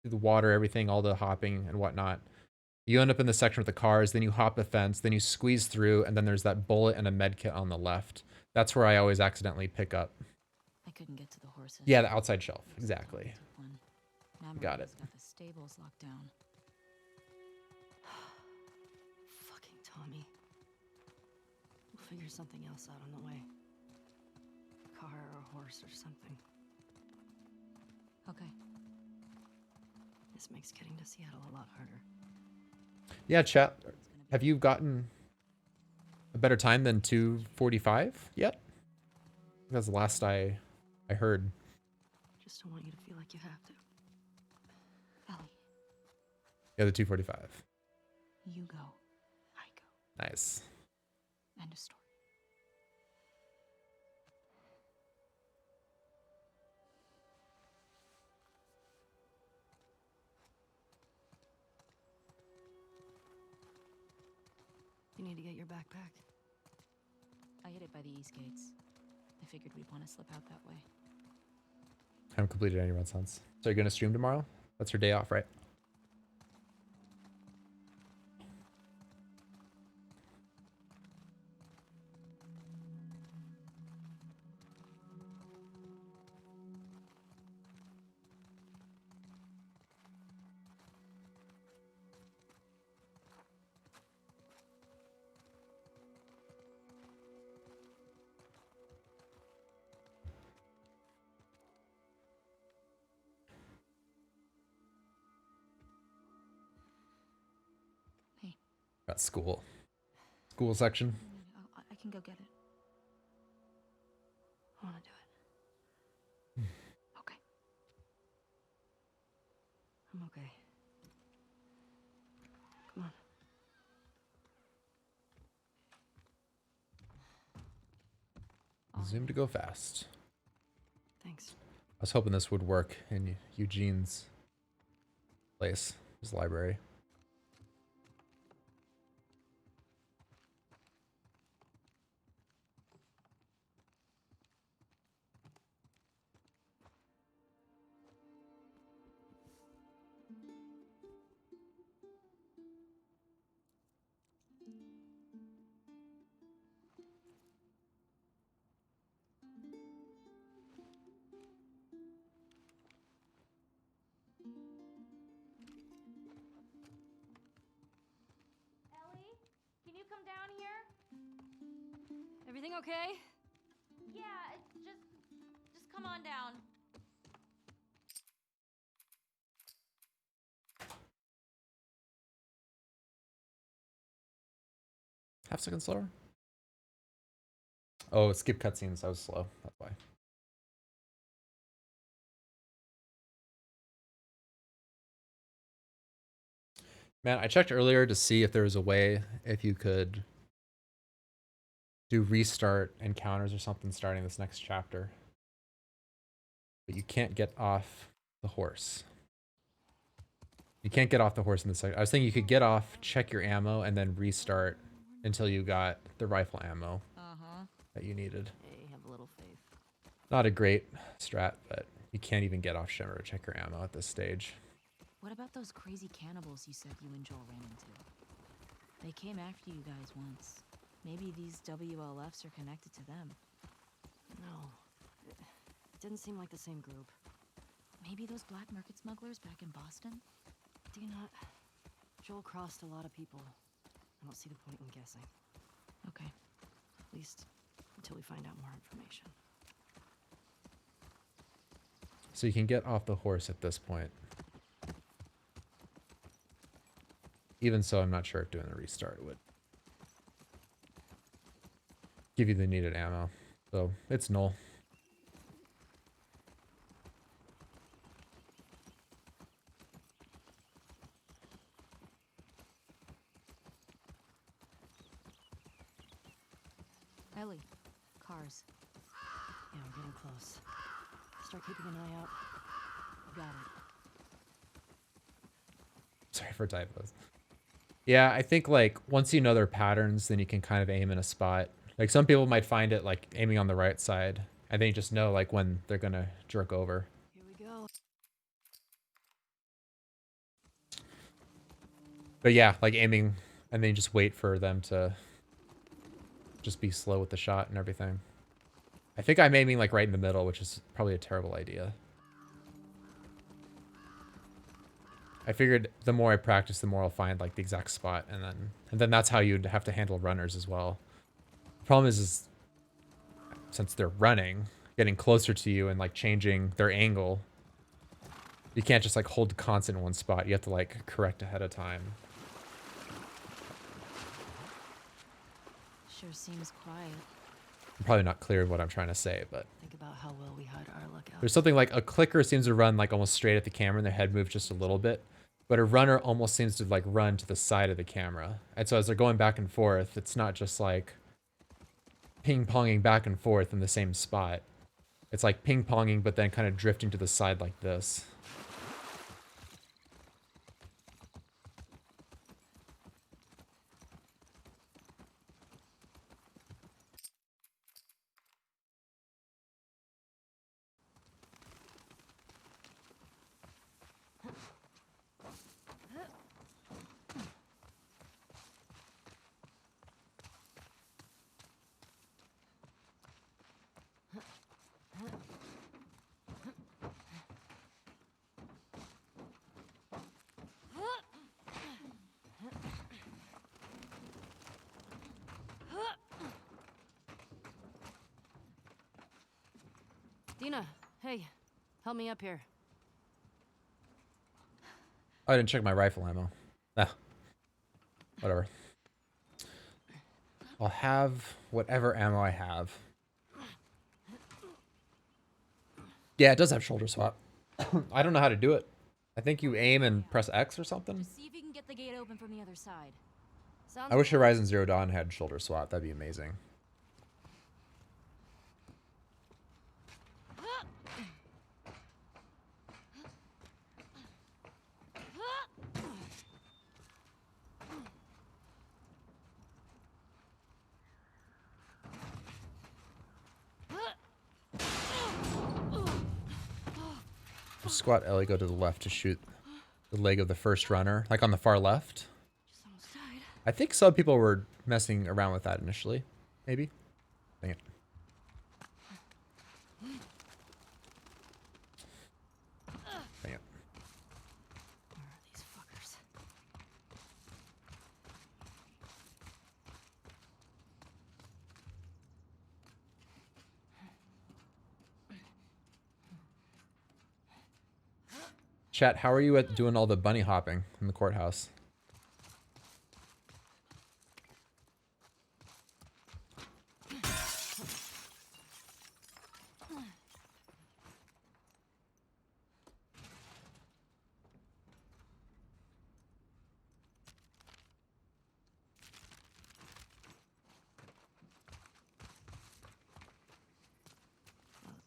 water, everything, all the hopping and whatnot. You end up in the section with the cars, then you hop the fence, then you squeeze through, and then there's that bullet and a med kit on the left. That's where I always accidentally pick up. I couldn't get to the horses. Yeah, the outside shelf. Exactly. Got it. Got the stables locked down. Fucking Tommy. We'll figure something else out on the way. Car or a horse or something. Okay. This makes getting to Seattle a lot harder. Yeah, chat. Have you gotten a better time than 2:45 yet? That's the last I heard. Just don't want you to feel like you have to. Ellie, Yeah, the 2:45. you go. I go. Nice. End of story. You need to get your backpack. I hid it by the east gates. I figured we'd want to slip out that way. Haven't completed any run since. So you're gonna stream tomorrow? That's your day off, right? Hey. Got school. School section. I can go get it. I want to do it. Okay. I'm okay. Come on. Zoom to go fast. Thanks. I was hoping this would work in Eugene's place, his library. Ellie, can you come down here? Everything okay? Yeah, it's just come on down. Half second slower? Oh, skip cutscenes. I was slow. That's why. Man, I checked earlier to see if there was a way if you could do restart encounters or something starting this next chapter. But you can't get off the horse. You can't get off the horse in this section. I was thinking you could get off, check your ammo, and then restart until you got the rifle ammo that you needed. Hey, have a little faith. Not a great strat, but you can't even get off Shimmer to check your ammo at this stage. What about those crazy cannibals you said you and Joel ran into? They came after you guys once. Maybe these WLFs are connected to them. No. It didn't seem like the same group. Maybe those black market smugglers back in Boston? Do you not? Joel crossed a lot of people. I don't see the point in guessing. Okay. At least until we find out more information. So you can get off the horse at this point. Even so, I'm not sure if doing the restart would give you the needed ammo. So it's null. Ellie, cars. Yeah, we're getting close. Start keeping an eye out. Got it. Sorry for typos. Yeah, I think like once you know their patterns, then you can kind of aim in a spot. Like some people might find it like aiming on the right side, and then you just know like when they're gonna jerk over. Here we go. But yeah, like aiming, and then you just wait for them to just be slow with the shot and everything. I think I'm aiming like right in the middle, which is probably a terrible idea. I figured the more I practice, the more I'll find like the exact spot, and then that's how you'd have to handle runners as well. The problem is since they're running, getting closer to you and like changing their angle, you can't just like hold constant in one spot. You have to like correct ahead of time. Sure seems quiet. I'm probably not clear what I'm trying to say, but Think about how well we hide our lookout. there's something like a clicker seems to run like almost straight at the camera and their head moves just a little bit, but a runner almost seems to like run to the side of the camera. And so as they're going back and forth, it's not just like ping-ponging back and forth in the same spot. It's like ping-ponging, but then kind of drifting to the side like this. Dina, hey, help me up here. I didn't check my rifle ammo. Ah, whatever. I'll have whatever ammo I have. Yeah, it does have shoulder swap. I don't know how to do it. I think you aim and press X or something. Just see if you can get the gate open from the other side. Sounds I wish Horizon Zero Dawn had shoulder swap. That'd be amazing. Squat Ellie, go to the left to shoot the leg of the first runner, like on the far left. just almost died. I think some people were messing around with that initially. Maybe. Dang it. Dang it. Where are these fuckers? Chat, how are you at doing all the bunny hopping in the courthouse?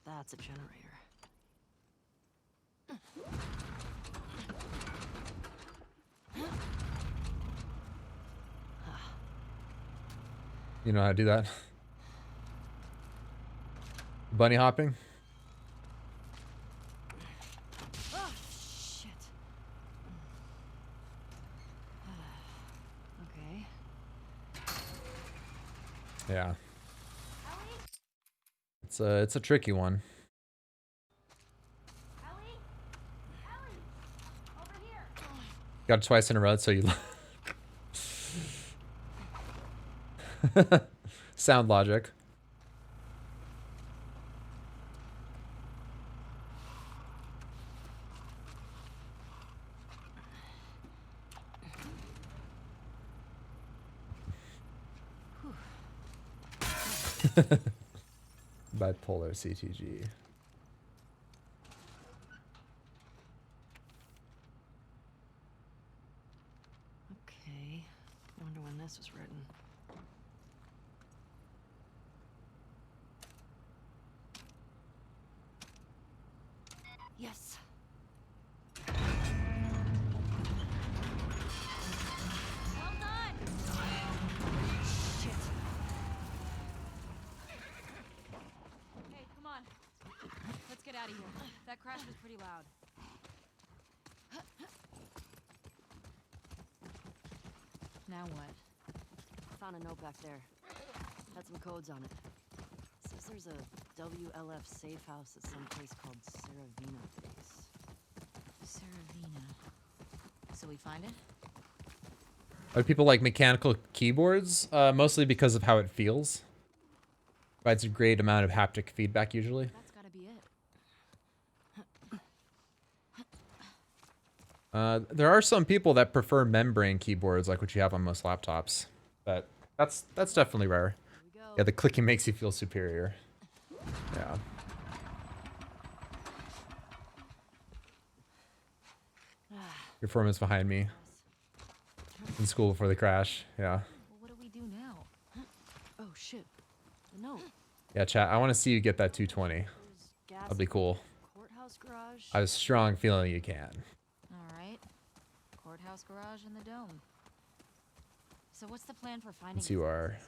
Oh, that's a generator. You know how to do that? Bunny hopping? Oh, shit. Okay. Yeah. It's a tricky one. Ellie? Ellie! Over here! Got it twice in a row, so you sound logic. Bipolar CTG. Okay. I wonder when this was written. Yes. crash was pretty loud. Now what? Found a note back there. Had some codes on it. Says there's a WLF safe house at some place called Saravina Base. Saravina. So we find it? Are people like mechanical keyboards? Mostly because of how it feels. Provides a great amount of haptic feedback usually. That's gotta be it. There are some people that prefer membrane keyboards like what you have on most laptops. But that's definitely rare. Here we go. Yeah, the clicking makes you feel superior. Yeah. Your form is behind me. In school before the crash. Yeah. Well, what do we do now? Oh shit. The note. Yeah, chat. I want to see you get that 220. There's gas That'd be in the cool. Courthouse garage. I have a strong feeling you can. Alright. Courthouse garage in the dome. So what's the plan for finding Since you it? are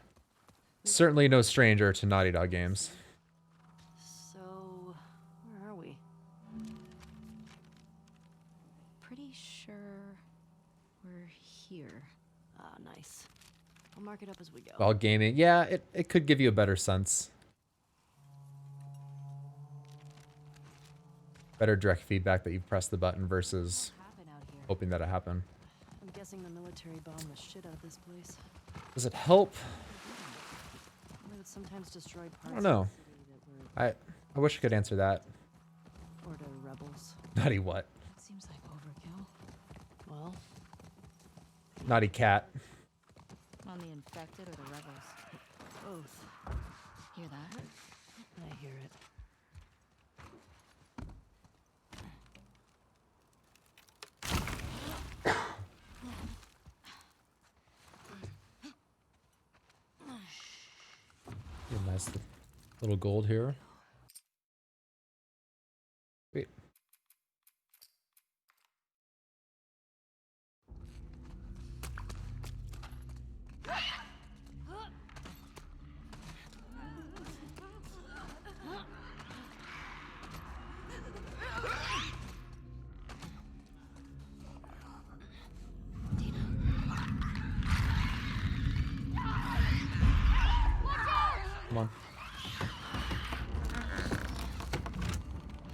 certainly no stranger to Naughty Dog games. So, where are we? Pretty sure we're here. Ah, nice. I'll mark it up as we go. While gaming, yeah, it could give you a better sense. Better direct feedback that you press the button versus What happened out here? hoping that it happened. I'm guessing the military bombed the shit out of this place. Does it help? They would sometimes destroy parts don't know. of the city that were I wish I could answer that. or to rebels. Naughty what? Seems like overkill. Well, Naughty cat. On the infected or the rebels? both. Hear that? I hear it. A nice little gold here. Wait. Come on.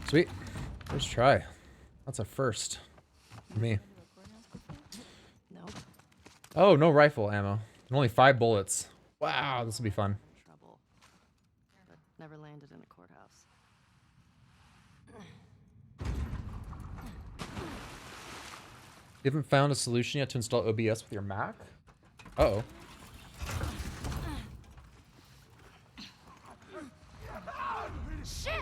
Sweet. First try. That's a first for me. Nope. Oh, no rifle ammo. And only 5 bullets. Wow, this will be fun. Trouble. But never landed in a courthouse. You haven't found a solution yet to install OBS with your Mac? Uh-oh. Shit!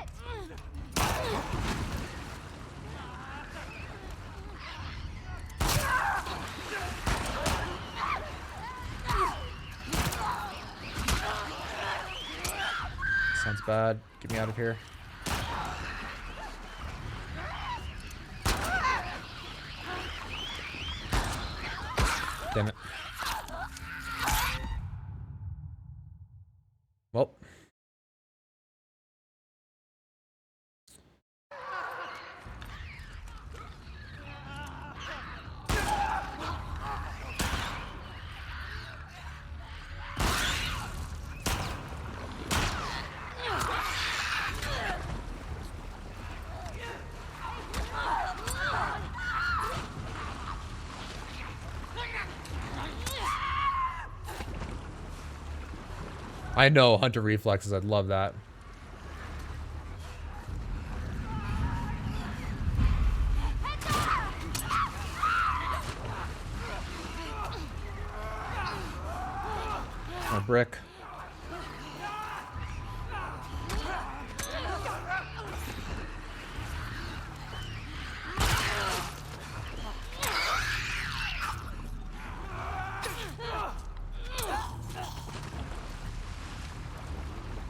Sounds bad. Get me out of here. Damn it. Well. I know hunter reflexes. I'd love that. A brick.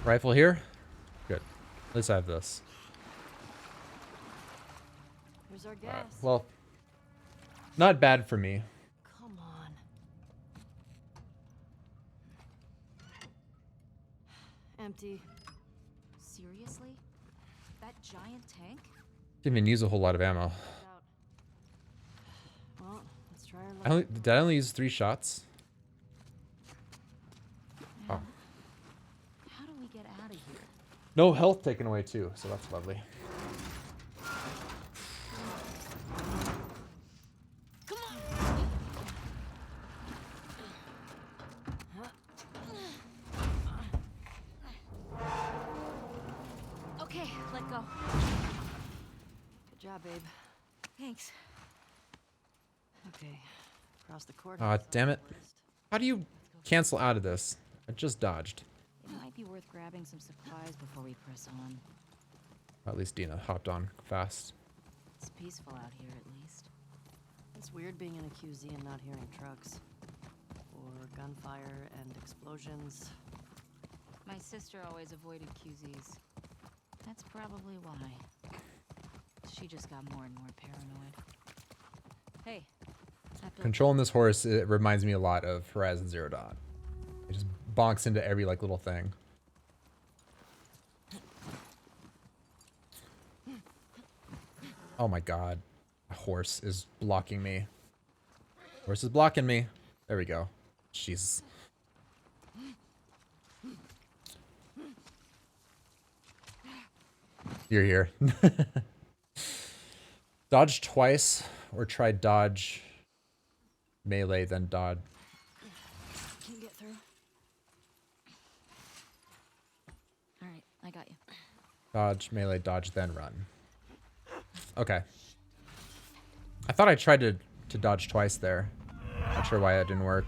Rifle here? Good. At least I have this. Here's our gas. Alright, well, not bad for me. Come on. Empty. Seriously? That giant tank? Didn't even use a whole lot of ammo. Out. Well, let's try our luck. Did I only use 3 shots? Oh. How do we get out of here? No health taken away too, so that's lovely. Okay, let go. Good job, babe. Thanks. Okay, across the court. Aw, damn it. How do you cancel out of this? I just dodged. It might be worth grabbing some supplies before we press on. At least Dina hopped on fast. It's peaceful out here, at least. It's weird being in a QZ and not hearing trucks. Or gunfire and explosions. My sister always avoided QZs. That's probably why. She just got more and more paranoid. Hey, that building. Controlling this horse, it reminds me a lot of Horizon Zero Dawn. It just bonks into every like little thing. Oh my god. A horse is blocking me. Horse is blocking me. There we go. Jesus. You're here. Dodge twice or try dodge melee then dodge. Can you get through? Alright, I got you. Dodge melee dodge then run. Okay. I thought I tried to dodge twice there. Not sure why that didn't work.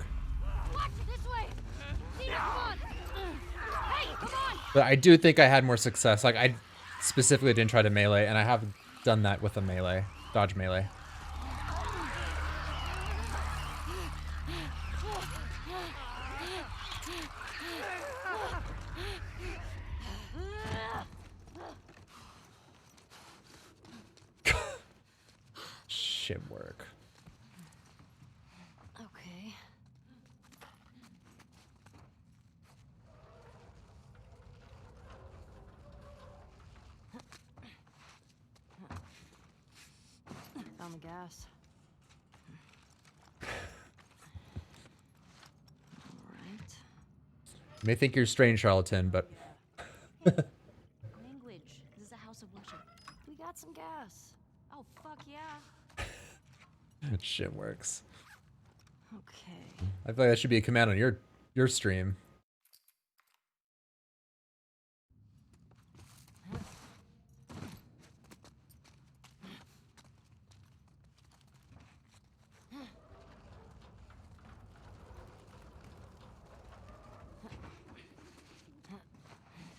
Watch this way. Tina, come on. Hey, come on. But I do think I had more success. Like I specifically didn't try to melee, and I have done that with a melee. Dodge melee. Shit work. Okay. Found the gas. Alright. You may think you're strange, charlatan, but Language. This is a house of worship. We got some gas. Oh, fuck yeah. shit works. Okay. I feel like that should be a command on your stream.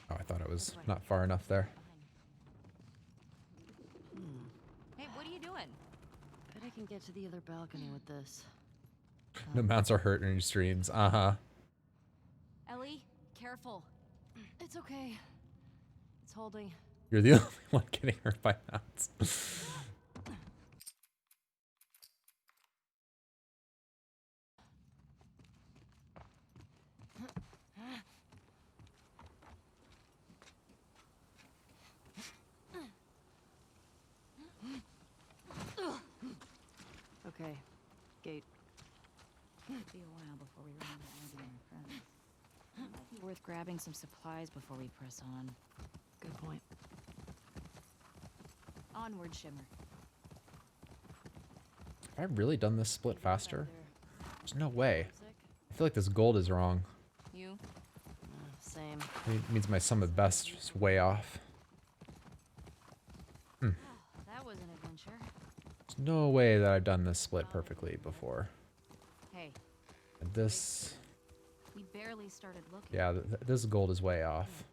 Oh, I thought it was not far enough there. Hey, what are you doing? Bet I can get to the other balcony with this. No mounts are hurt in your streams. Uh-huh. Ellie, careful. It's okay. It's holding. You're the only one getting hurt by mounts. Okay. Gate. It'll be a while before we run into Andy and her friends. It might be worth grabbing some supplies before we press on. Good point. Onward, Shimmer. Have I really done this split faster? There's no way. Sick? I feel like this gold is wrong. You? Same. It means my sum of best is way off. That was an adventure. There's no way that I've done this split perfectly before. Hey, And this, we barely started looking. yeah, this gold is way off.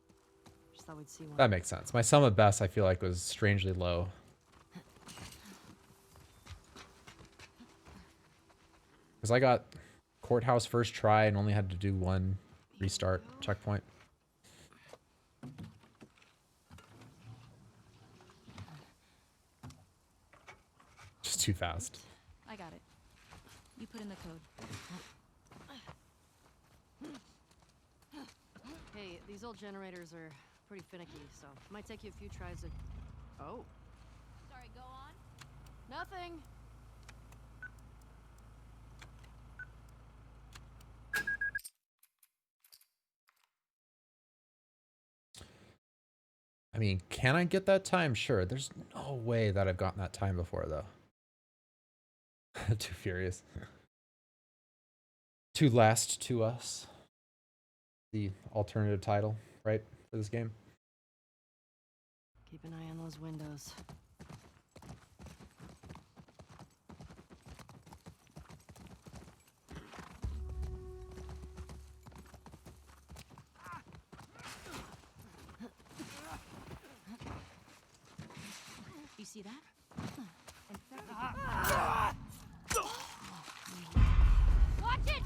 Just thought we'd see one. That makes sense. My sum of best, I feel like, was strangely low. Because I got courthouse first try and only had to do one restart checkpoint. Just too fast. I got it. You put in the code. Hey, these old generators are pretty finicky, so it might take you a few tries to... Oh. Sorry Nothing. I mean, can I get that time? Sure. There's no way that I've gotten that time before, though. Too furious. To last to us. The alternative title, right, for this game. Keep an eye on those windows. You see that? Watch it!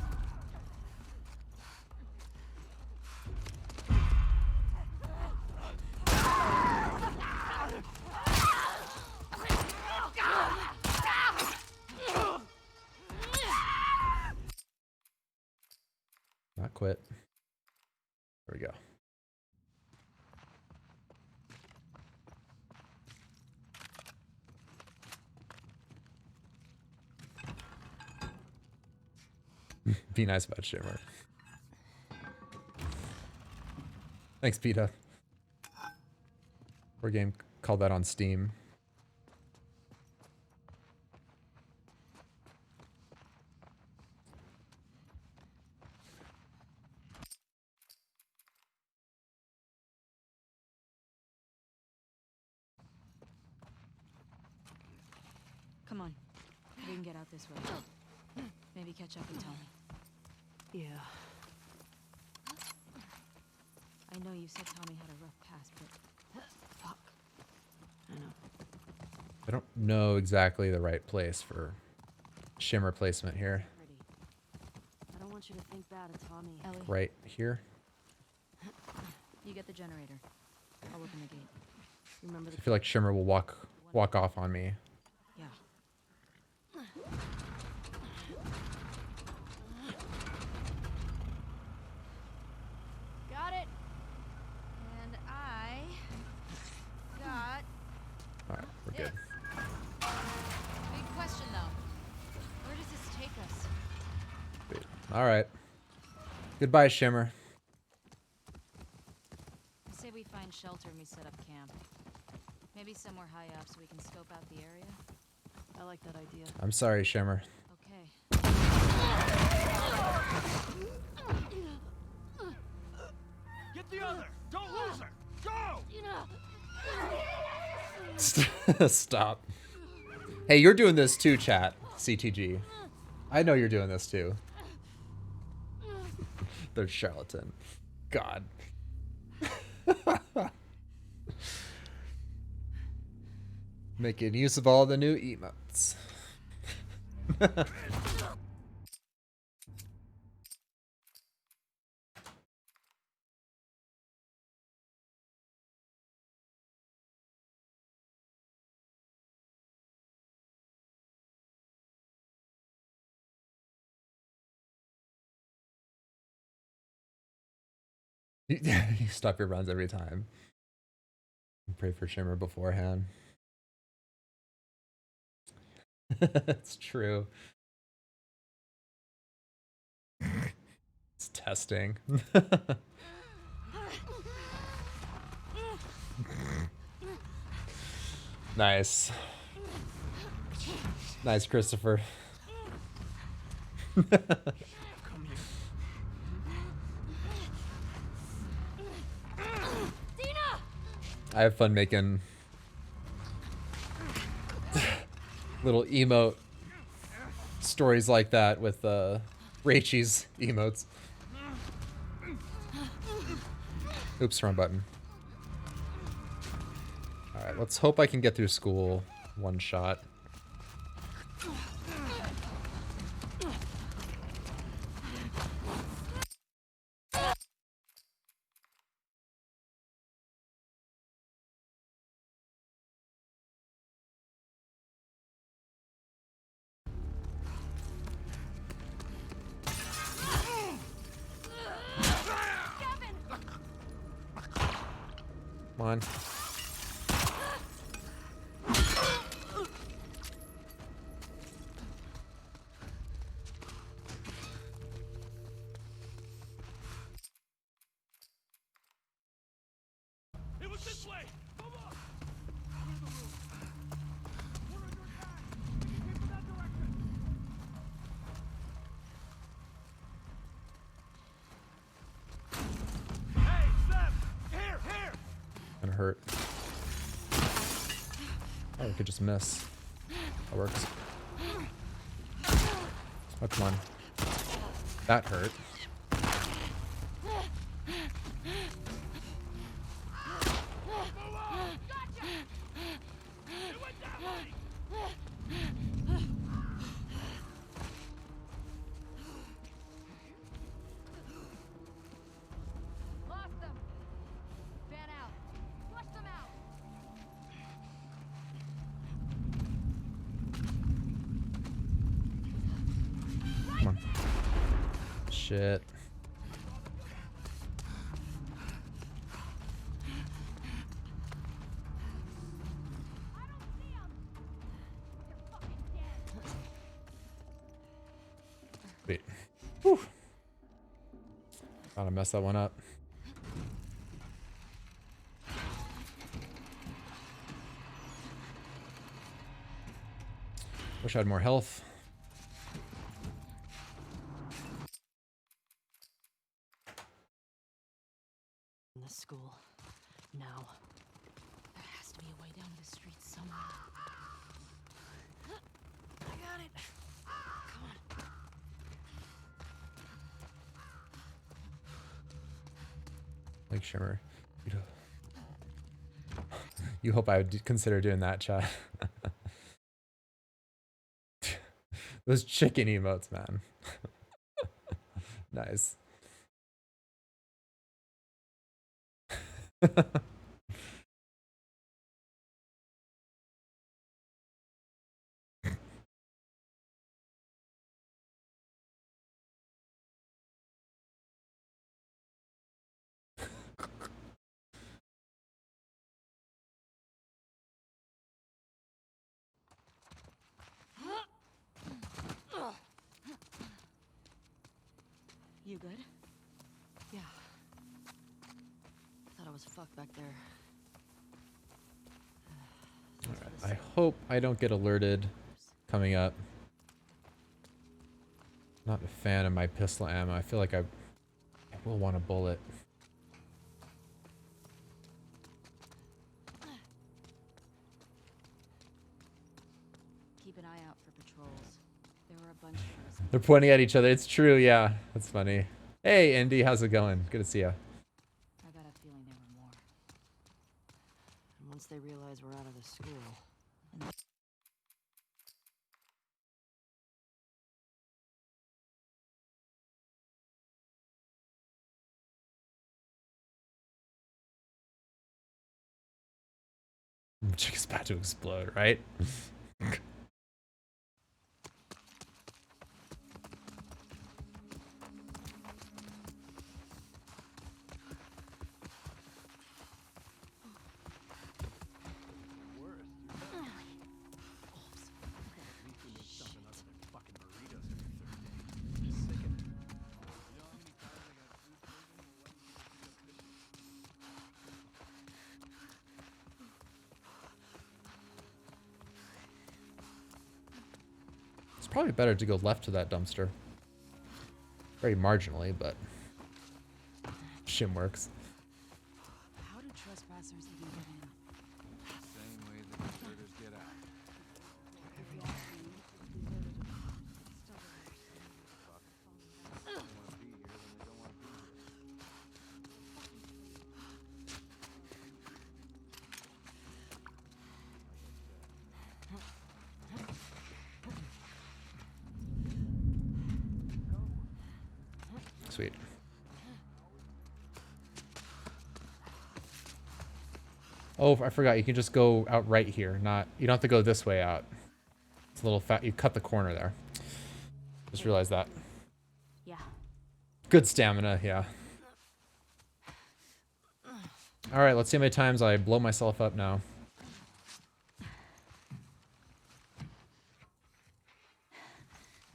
Not quit. There we go. Be nice about Shimmer. Thanks, PETA. Our game called that on Steam. Come on. We can get out this way. Maybe catch up with Tommy. Yeah. I know you said Tommy had a rough past, but... Fuck. I know. I don't know exactly the right place for Shimmer placement here. Pretty. I don't want you to think bad of Tommy. Ellie, Right here. you get the generator. I'll open the gate. Remember the I feel like Shimmer will walk off on me. Yeah. Got it. And I got All right, we're good. Big question, though. Where does this take us? Sweet. All right. Goodbye, Shimmer. I say we find shelter and we set up camp. Maybe somewhere high up so we can scope out the area. I like that idea. I'm sorry, Shimmer. Okay. Get the other! Don't lose her! Go! Stop. Hey, you're doing this too, chat. CTG. I know you're doing this too. They're charlatan. God. Making use of all the new emotes. You stop your runs every time. Pray for Shimmer beforehand. It's true. It's testing. Nice. Nice, Christopher. I have fun making little emote stories like that with Raichi's emotes. Oops, wrong button. Alright, let's hope I can get through school one shot. Come on. hurt. Oh, we could just miss. That works. Oh, come on. That hurt. Lost them. Fan out. Flush them out. Come on. Shit. Wait. Whew. Gotta mess that one up. Wish I had more health. In the school. Now. There has to be a way down to the street somewhere. I got it. Come on. Like Shimmer. You hope I would consider doing that, chat. Those chicken emotes, man. Nice. You good? Yeah. Thought I was fucked back there. Alright, I hope I don't get alerted coming up. Not a fan of my pistol ammo. I feel like I will want a bullet. Keep an eye out for patrols. There were a bunch of us. They're pointing at each other. It's true, yeah. That's funny. Hey, Indy, how's it going? Good to see you. I got a feeling there were more. And once they realize we're out of the school. Chick's about to explode, right? It's probably better to go left to that dumpster. Very marginally, but shim works. How do trespassers even get in? Same way the deserters get out. They don't want to be here, then they don't want to be here. Sweet. Oh, I forgot. You can just go out right here. Not, you don't have to go this way out. It's a little fat. You cut the corner there. Just realized that. Yeah. Good stamina, yeah. All right, let's see how many times I blow myself up now.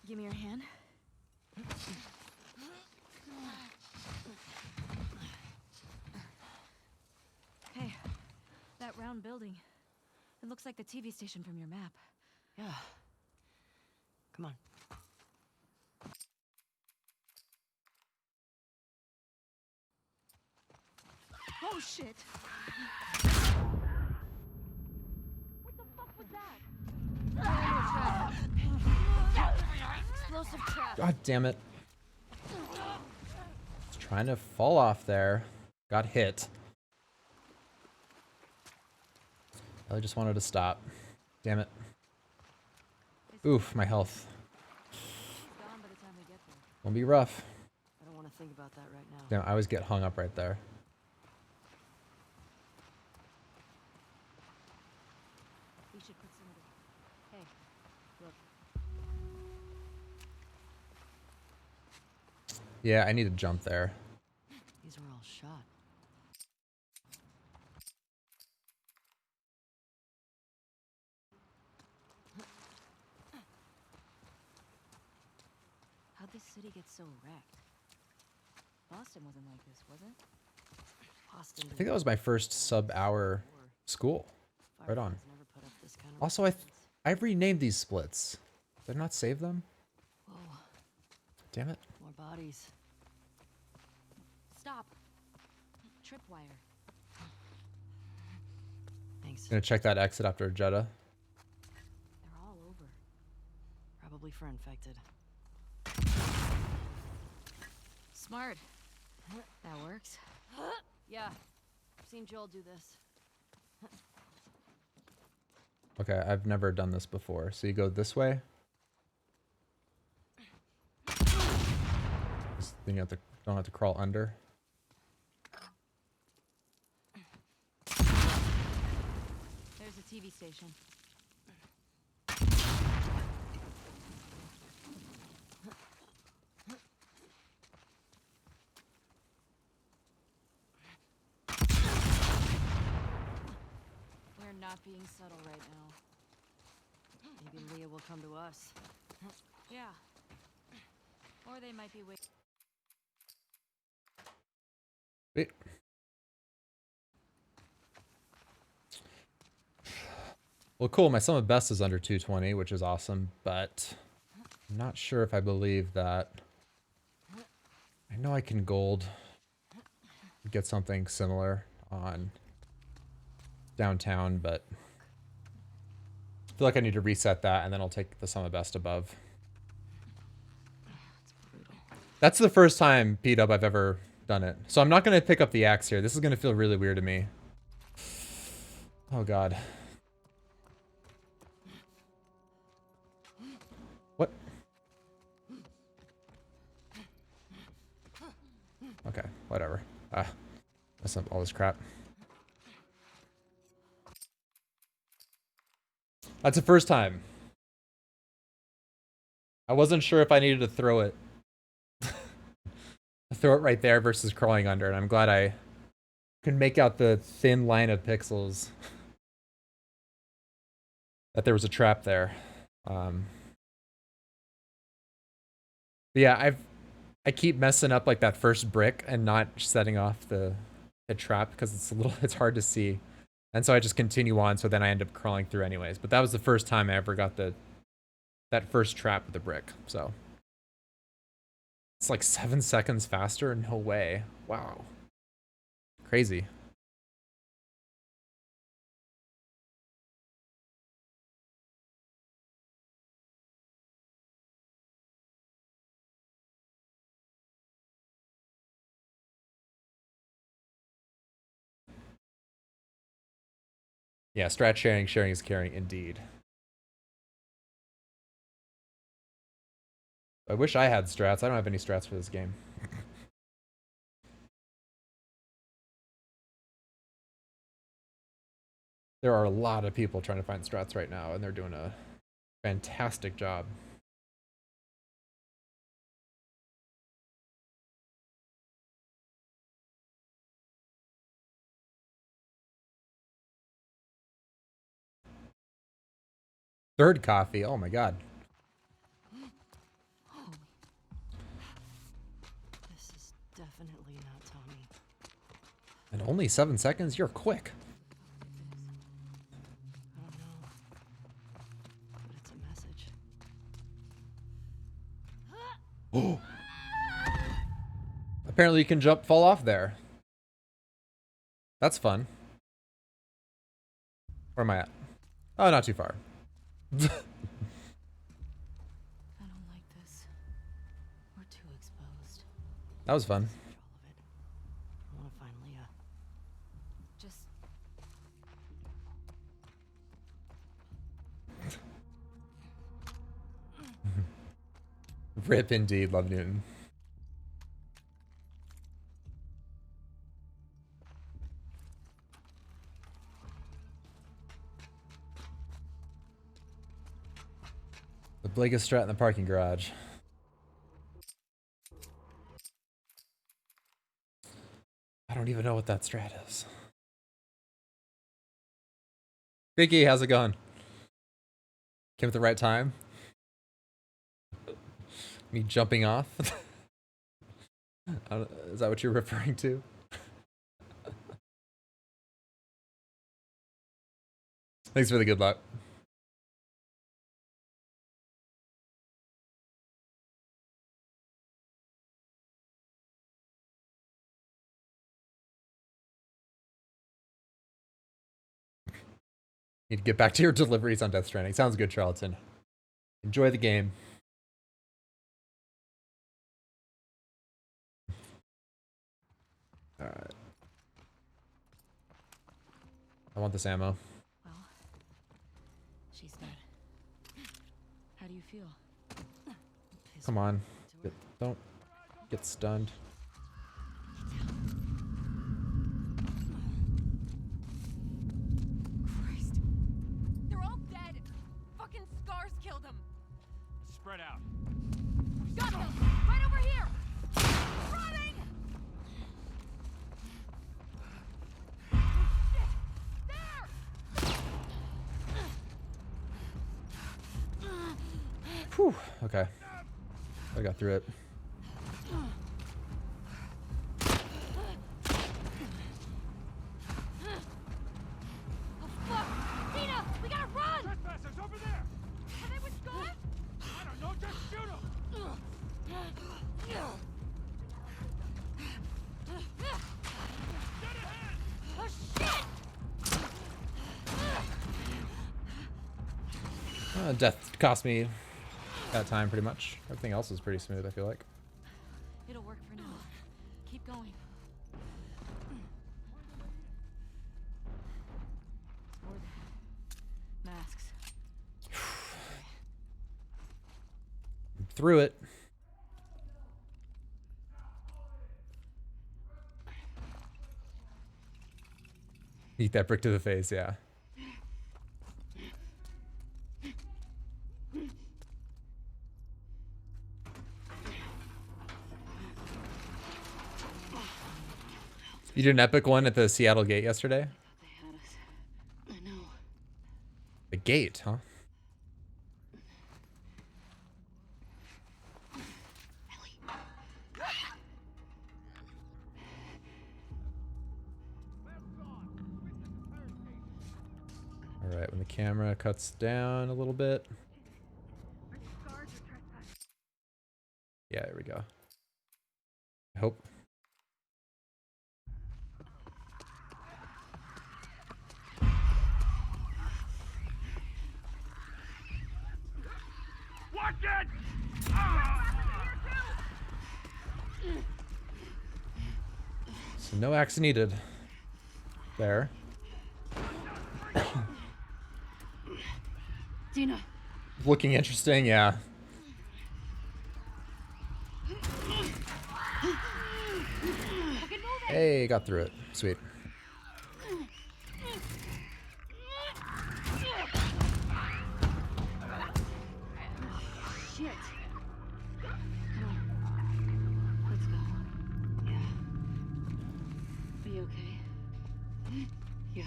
Give me your hand. Hey, that round building. It looks like the TV station from your map. Yeah. Come on. Oh shit! Explosive trap. God damn it. It's trying to fall off there. Got hit. I just wanted to stop. Damn it. Oof, my health. Gone by the time we get there. Won't be rough. I don't want to think about that right now. Damn, I always get hung up right there. We should put some of the... Hey, look. Yeah, I need to jump there. These are all shot. How'd this city get so wrecked? Boston wasn't like this, was it? Boston. I think that was my first sub-hour school. Right on. Never put up this kind of Also, I've renamed these splits. Did I not save them? Whoa, Damn it. more bodies. Stop. Tripwire. Thanks. Gonna check that exit after Jetta. They're all over. Probably for infected. Smart. That works. Yeah. I've seen Joel do this. Okay, I've never done this before. So you go this way. Then you don't have to crawl under. There's a TV station. We're not being subtle right now. Maybe Leah will come to us. Yeah. Or they might be waiting. Wait. Well, cool. My sum of best is under 220, which is awesome, but I'm not sure if I believe that. I know I can gold get something similar on downtown, but I feel like I need to reset that, and then I'll take the sum of best above. That's the first time P-Dub I've ever done it. So I'm not going to pick up the axe here. This is going to feel really weird to me. Oh, God. What? Okay, whatever. That's not all this crap. That's the first time. I wasn't sure if I needed to throw it. Throw it right there versus crawling under, and I'm glad I can make out the thin line of pixels that there was a trap there. But yeah, I keep messing up like that first brick and not setting off the trap because it's hard to see, and so I just continue on. So then I end up crawling through anyways. But that was the first time I ever got that first trap with the brick. So. It's like 7 seconds faster? No way. Wow. Crazy. Yeah, strat sharing is caring indeed. I wish I had strats. I don't have any strats for this game. There are a lot of people trying to find strats right now, and they're doing a fantastic job. Third coffee. Oh my God. This is definitely not Tommy. And only 7 seconds? You're quick. I don't know. But it's a message. Oh. Apparently you can fall off there. That's fun. Where am I at? Oh, not too far. I don't like this. We're too exposed. That was fun. All of it. I want to find Leah. Just Rip indeed, Love Newton. The Blakest strat in the parking garage. I don't even know what that strat is. Vicky, how's it going? Came at the right time. Me jumping off. Is that what you're referring to? Thanks for the good luck. Need to get back to your deliveries on Death Stranding. Sounds good, Charlton. Enjoy the game. Alright. I want this ammo. well. She's dead. How do you feel? Come on. Don't get stunned. Christ. They're all dead. Fucking scars killed them. Spread out. Got them. Right over here. Running. Whew. Okay. I got through it. Oh fuck! Tina, we gotta run. Trespassers over there! Are they with Scott? I don't know, just shoot them! Oh shit! Death cost me that time pretty much. Everything else is pretty smooth, I feel like. It'll work for now. Keep going. Masks. Through it. Eat that brick to the face, yeah. You did an epic one at the Seattle gate yesterday? They had us. I know. The gate, huh? Alright, when the camera cuts down a little bit. Yeah, there we go. I hope. Watch it! So no axe needed. There. Dina. Looking interesting, yeah. Hey, got through it. Sweet. Shit. Come on. Let's go. Yeah. Are you okay? Yeah.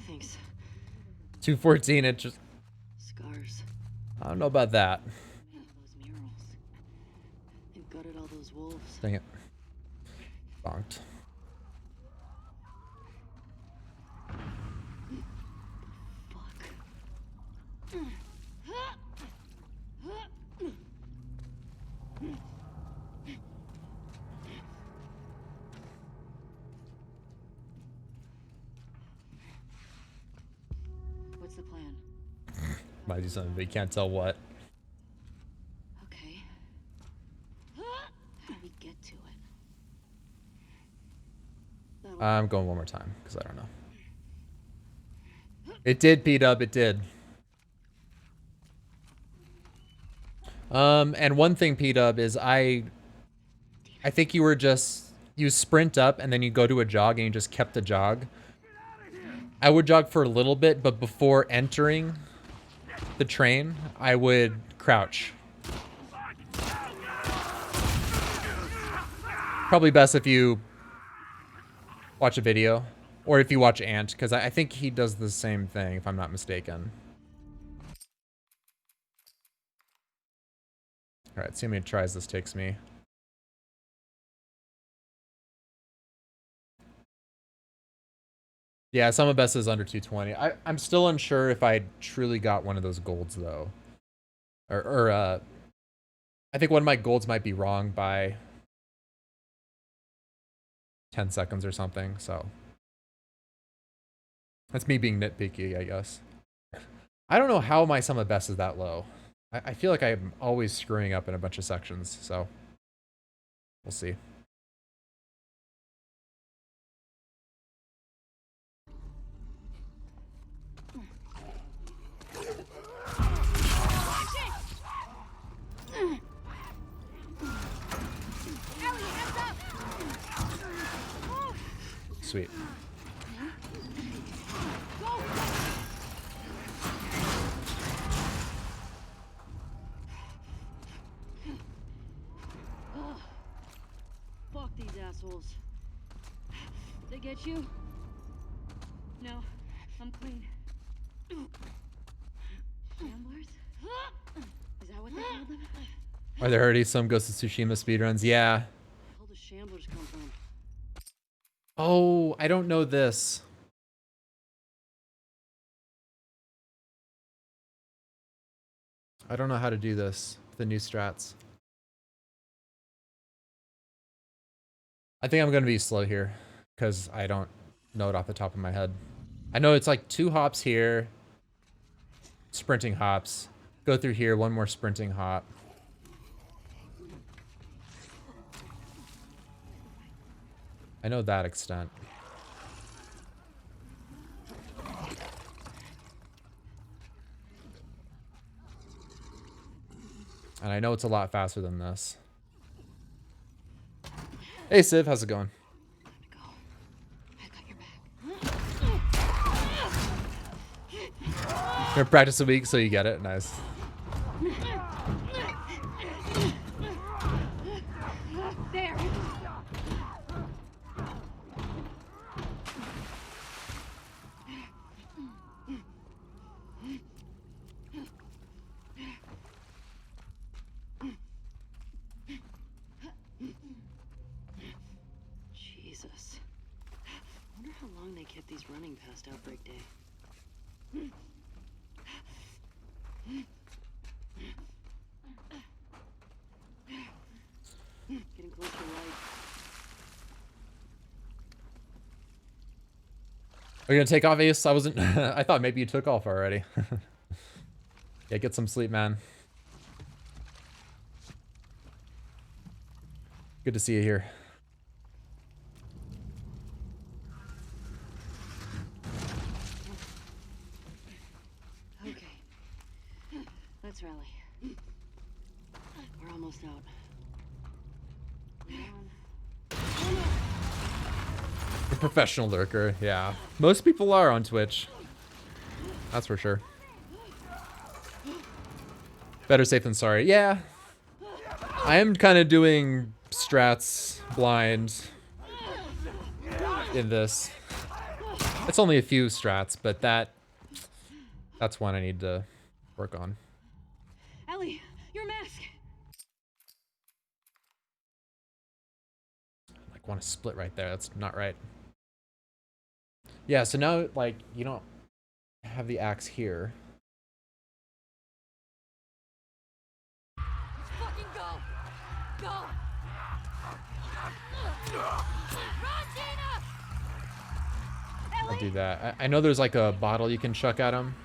Thanks. 214, it just... Scars. I don't know about that. All those murals. They've gutted all those wolves. Dang it. Bonked. Fuck. Might do something, but you can't tell what. Okay. How do we get to it? I'm going one more time because I don't know. It did, P-Dub. It did. And one thing, P-Dub, is I think you sprint up and then you go to a jog and you just kept a jog. I would jog for a little bit, but before entering the train, I would crouch. Probably best if you watch a video or if you watch Ant, because I think he does the same thing, if I'm not mistaken. All right, see how many tries this takes me. Yeah, some of best is under 220. I'm still unsure if I truly got one of those golds though. I think one of my golds might be wrong by 10 seconds or something, so. That's me being nitpicky, I guess. I don't know how my sum of best is that low. I feel like I'm always screwing up in a bunch of sections, so we'll see. Sweet. Fuck these assholes. They get you? No, I'm clean. Shamblers? Is that what they call them? Are there already some Ghost of Tsushima speedruns? Yeah. Where the hell do shamblers come from? Oh, I don't know this. I don't know how to do this, the new strats. I think I'm going to be slow here because I don't know it off the top of my head. I know it's like 2 hops here, sprinting hops, go through here, 1 more sprinting hop. I know that extent. And I know it's a lot faster than this. Hey, Civ, how's it going? I got your back. You're gonna practice a week so you get it? Nice. There. Jesus. Wonder how long they kept these running past Outbreak Day. Getting close to light. Are you gonna take off, Ace? I wasn't. I thought maybe you took off already. Yeah, get some sleep, man. Good to see you here. Okay. Let's rally. We're almost out. A professional lurker, yeah. Most people are on Twitch. That's for sure. Better safe than sorry. Yeah. I am kind of doing strats blind in this. It's only a few strats, but that's one I need to work on. Ellie, your mask. Like, want to split right there. That's not right. Yeah, so now, like, you don't have the axe here. Fucking go! Go! Run, Tina! I'll do that. I know there's like a bottle you can chuck at him.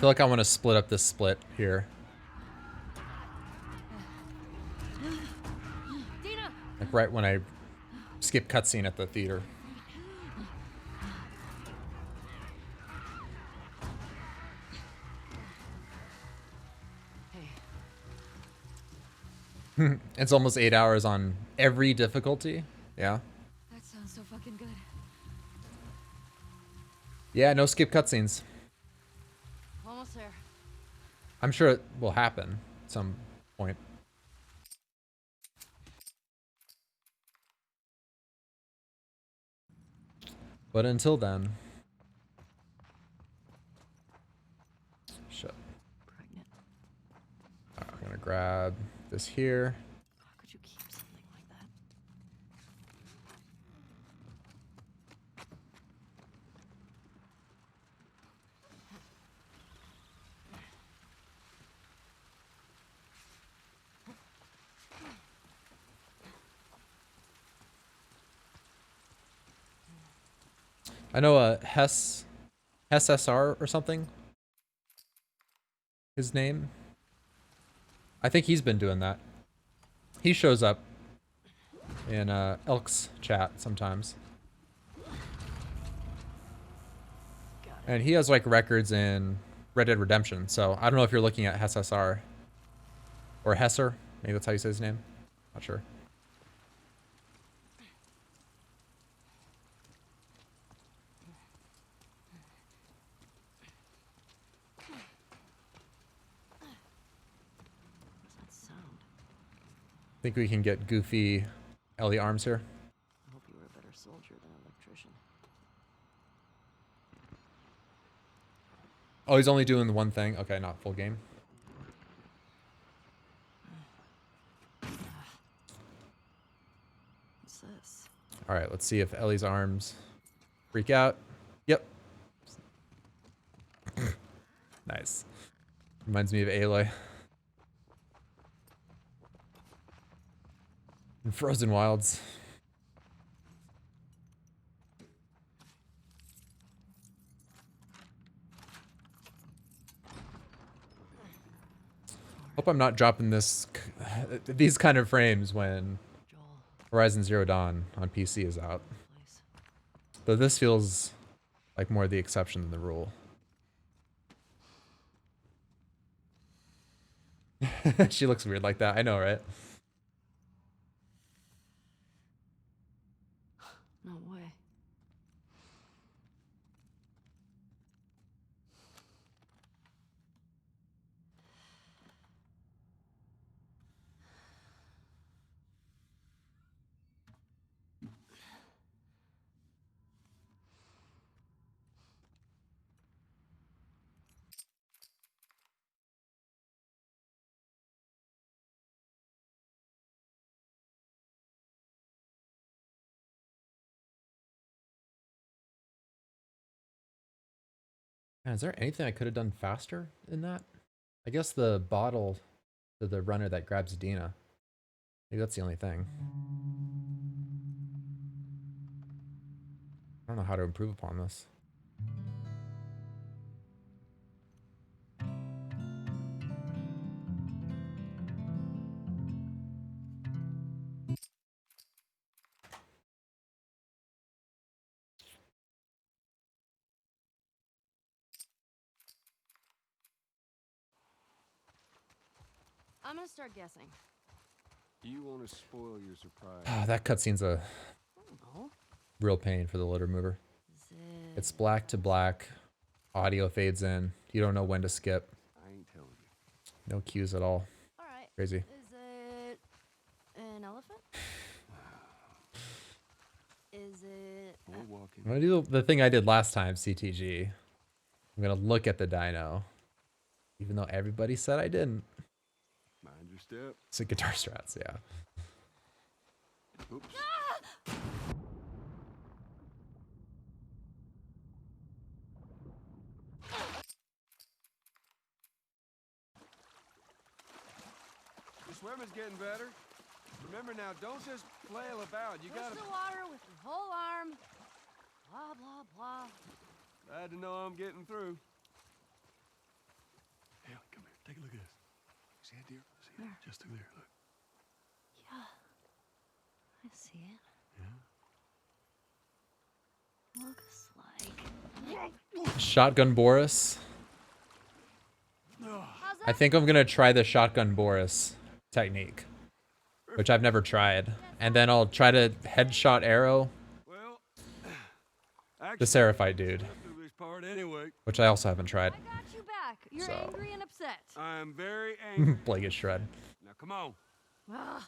feel like I want to split up this split here. Dina! Like right when I skip cutscene at the theater. Hey, It's almost 8 hours on every difficulty. Yeah. That sounds so fucking good. Yeah, no skip cutscenes. almost there. I'm sure it will happen at some point. But until then. Shit. Pregnant. I'm gonna grab this here. How could you keep something like that? I know Hess SR or something. His name. I think he's been doing that. He shows up in Elk's chat sometimes. And he has like records in Red Dead Redemption. So I don't know if you're looking at Hess SR or Hesser. Maybe that's how you say his name. Not sure. What does that sound? Think we can get goofy Ellie arms here. I hope you were a better soldier than an electrician. Oh, he's only doing the one thing. Okay, not full game. What's this? All right, let's see if Ellie's arms freak out. Yep. Nice. Reminds me of Aloy. In Frozen Wilds. Hope I'm not dropping these kind of frames when Joel, Horizon Zero Dawn on PC is out. place. Though this feels like more the exception than the rule. She looks weird like that. I know, right? No way. Man, is there anything I could have done faster in that? I guess the bottle to the runner that grabs Dina. Maybe that's the only thing. I don't know how to improve upon this. I'm gonna start guessing. You want to spoil your surprise. Ah, that cutscene's a I don't know. real pain for the loader mover. Is it... It's black to black. Audio fades in. You don't know when to skip. I ain't telling you. No cues at all. Alright. Crazy. Is it... an elephant? Is it... We're walking. I'm gonna do the thing I did last time, CTG. I'm gonna look at the dino. Even though everybody said I didn't. Mind your step. It's a guitar strats, yeah. Oops. Your swimming's getting better. Remember now, don't just flail about. You Push gotta... the water with your whole arm. Blah, blah, blah. Glad to know I'm getting through. See it, dear? See it? Just through there. Look. Yeah. I see it. Yeah. Looks like... Shotgun Boris. I think I'm gonna try the shotgun Boris technique, which I've never tried, and then I'll try to headshot arrow Well, the actually, Seraphite dude, through this part anyway. which I also haven't tried. I got you back. You're So. angry and upset. I'm very angry. Plague shred. Now, come on. Ugh.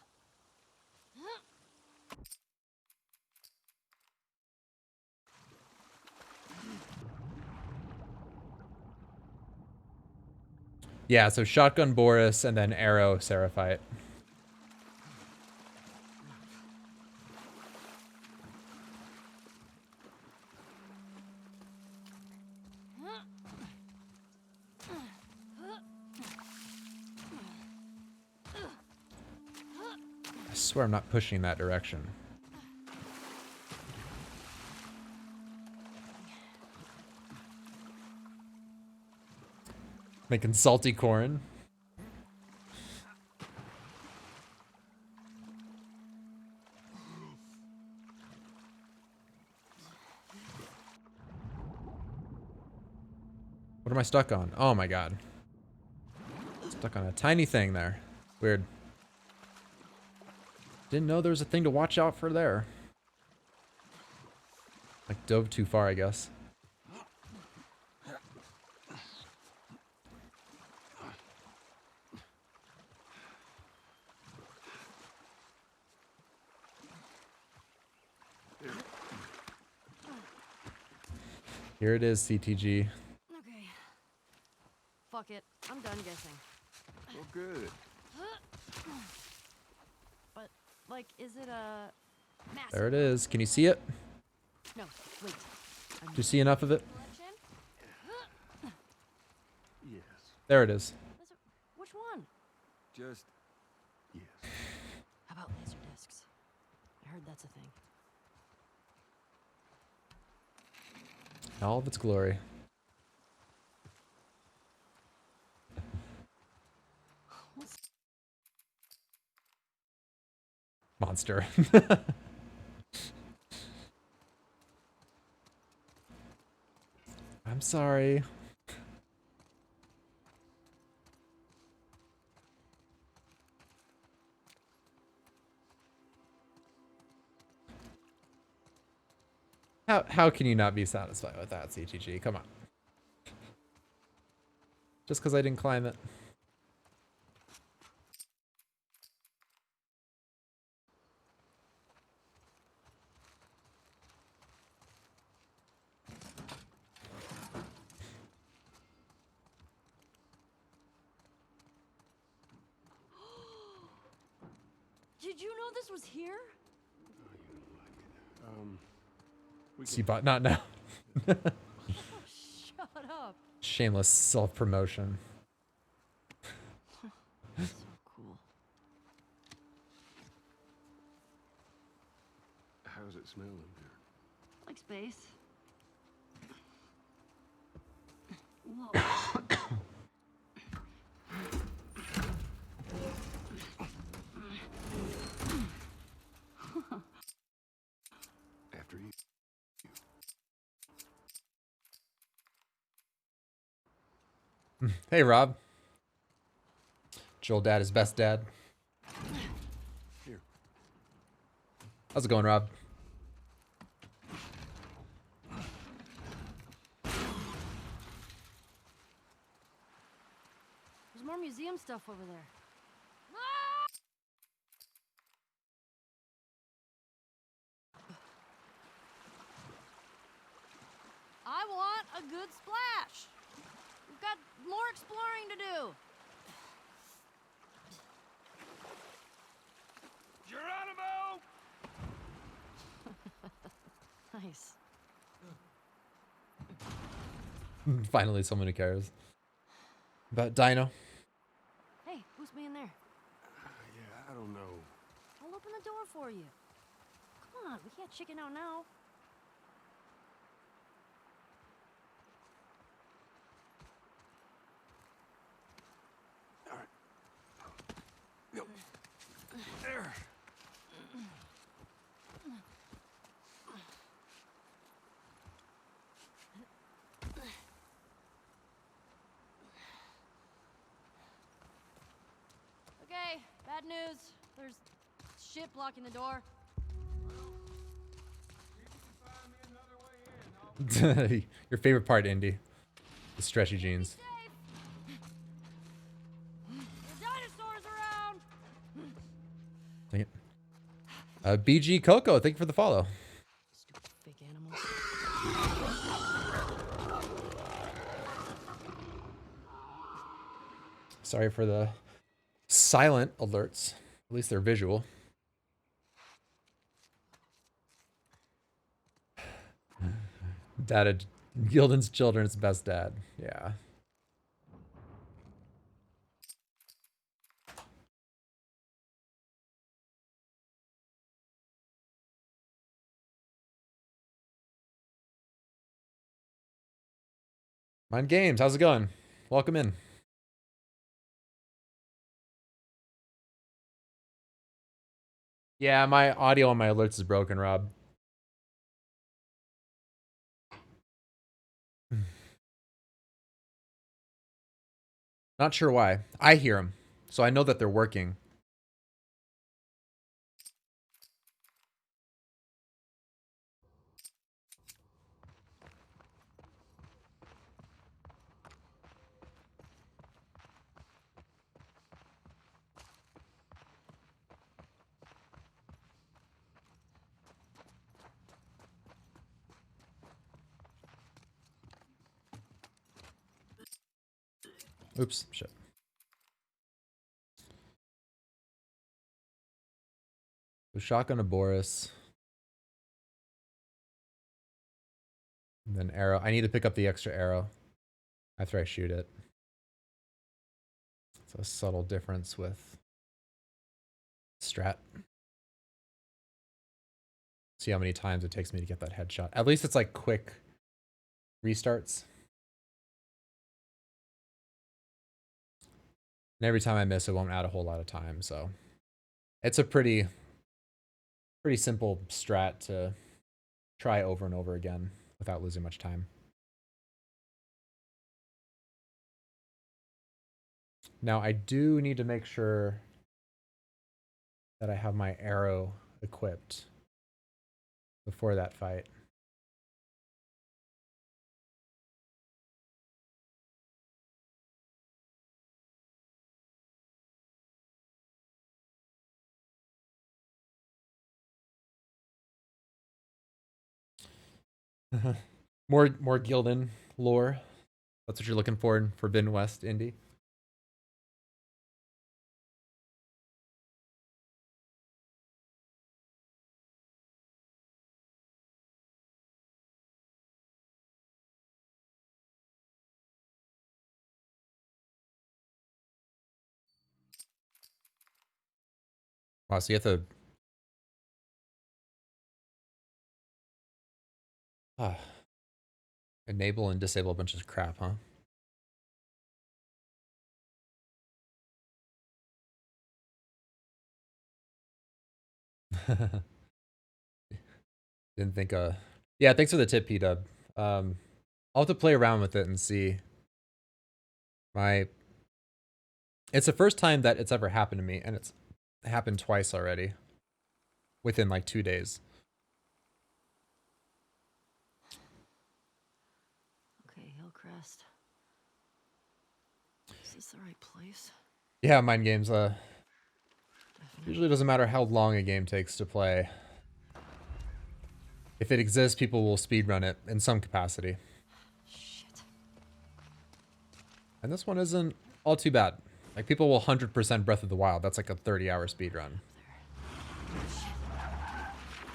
Yeah, so shotgun Boris and then arrow Seraphite. I swear I'm not pushing that direction. Making salty corn. What am I stuck on? Oh my god. Stuck on a tiny thing there. Weird. Didn't know there was a thing to watch out for there. Like dove too far, I guess. Here it is, CTG. Okay. Fuck it. I'm done guessing. Well, good. But, like, is it a massive There it is. Can you see it? No, wait. Do you see enough of it? Collection? Yes. There it is. Which one? Just yes. How about laser discs? I heard that's a thing. In all of its glory. Monster. I'm sorry. How can you not be satisfied with that, CTG? Come on. Just because I didn't climb it. Did you know this was here? We See, but not now. Shut up. Shameless self-promotion. So cool. How's it smelling, dear? Like space. Whoa. After you. Hey, Rob. Joel dad is best dad. Here. How's it going, Rob? There's more museum stuff over there. I want a good splash. We've got more exploring to do. Geronimo! Nice. Finally, someone who cares about Dino. Hey, who's being there? Yeah, I don't know. I'll open the door for you. Come on, we can't chicken out now. Bad news. There's shit blocking the door. Your favorite part, Indy. The stretchy jeans. The dinosaurs around. Dang it. BG Coco, thank you for the follow. Stupid fake animals. Sorry for the silent alerts. At least they're visual. Dad, Gildan's children's best dad. Yeah. Mind Games, how's it going? Welcome in. Yeah, my audio on my alerts is broken, Rob. Not sure why. I hear them, so I know that they're working. Oops, shit. So shotgun to Boris. And then arrow. I need to pick up the extra arrow after I shoot it. It's a subtle difference with strat. See how many times it takes me to get that headshot. At least it's like quick restarts. And every time I miss, it won't add a whole lot of time. So it's a pretty simple strat to try over and over again without losing much time. Now I do need to make sure that I have my arrow equipped before that fight. more Gildan lore. That's what you're looking for in Forbidden West, Indy. Wow, so you have to enable and disable a bunch of crap, huh? Didn't think yeah, thanks for the tip, P-Dub. I'll have to play around with it and see. It's the first time that it's ever happened to me, and it's happened twice already within like 2 days. Okay, Hillcrest. Is this the right place? Yeah, Mind Games, Definitely. usually doesn't matter how long a game takes to play. If it exists, people will speedrun it in some capacity. Shit. And this one isn't all too bad. Like, people will 100% Breath of the Wild. That's like a 30-hour speedrun.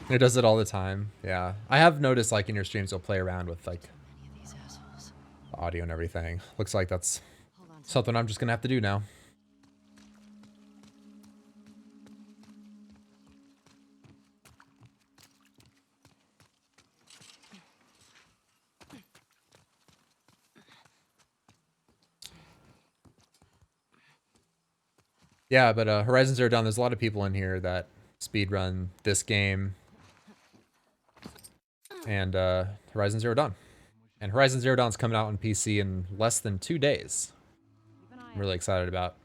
It does it all the time. Yeah. I have noticed, like, in your streams, you'll play around with, like, Many of these assholes. audio and everything. Looks like that's Hold on. something I'm just gonna have to do now. Yeah, but Horizon Zero Dawn, there's a lot of people in here that speedrun this game and Horizon Zero Dawn. And Horizon Zero Dawn's coming out on PC in less than 2 days. Keep an eye I'm really excited about.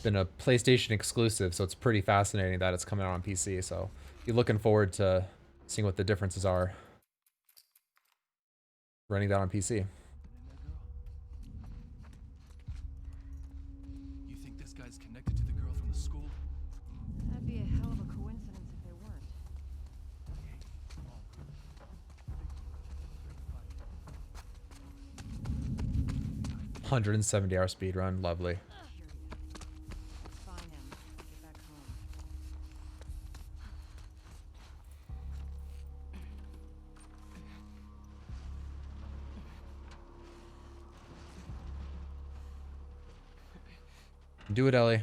been a PlayStation exclusive, so it's pretty fascinating that it's coming out on PC. So you're looking forward to seeing what the differences are running that on PC. You think this guy's connected to the girl from the school? That'd be a hell of a coincidence if they weren't. 170-hour speed run, lovely. Find him. Get back home. Do it, Ellie.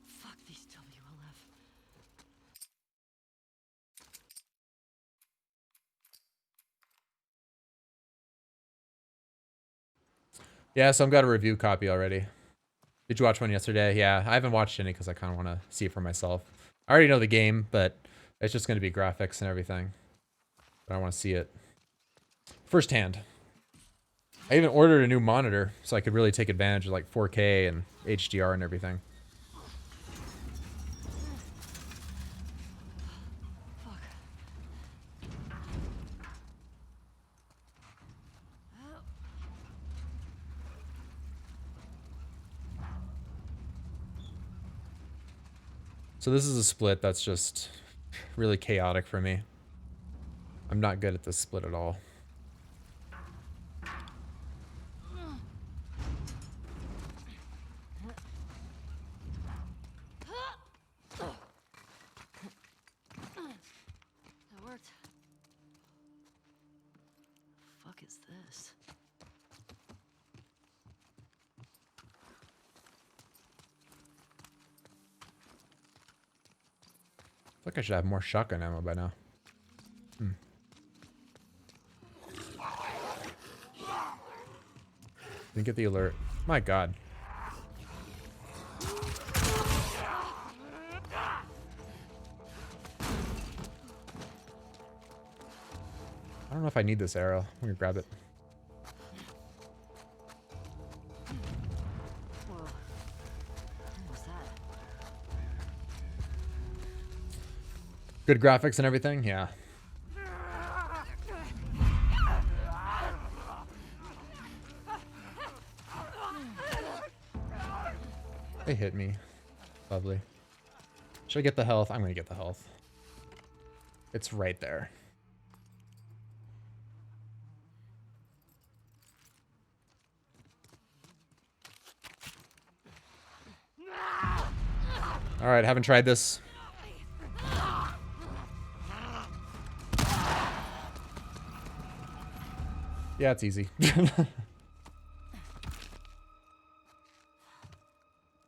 Fuck these WLF. Yeah, so I've got a review copy already. Did you watch one yesterday? Yeah, I haven't watched any because I kind of want to see it for myself. I already know the game, but it's just going to be graphics and everything. But I want to see it firsthand. I even ordered a new monitor so I could really take advantage of like 4K and HDR and everything. So this is a split that's just really chaotic for me. I'm not good at this split at all. That worked. Fuck is this? I feel like I should have more shotgun ammo by now. Didn't get the alert. My God. I don't know if I need this arrow. I'm gonna grab it. Whoa. What was that? Good graphics and everything? Yeah. They hit me. Lovely. Should I get the health? I'm gonna get the health. It's right there. Alright, haven't tried this. Yeah, it's easy.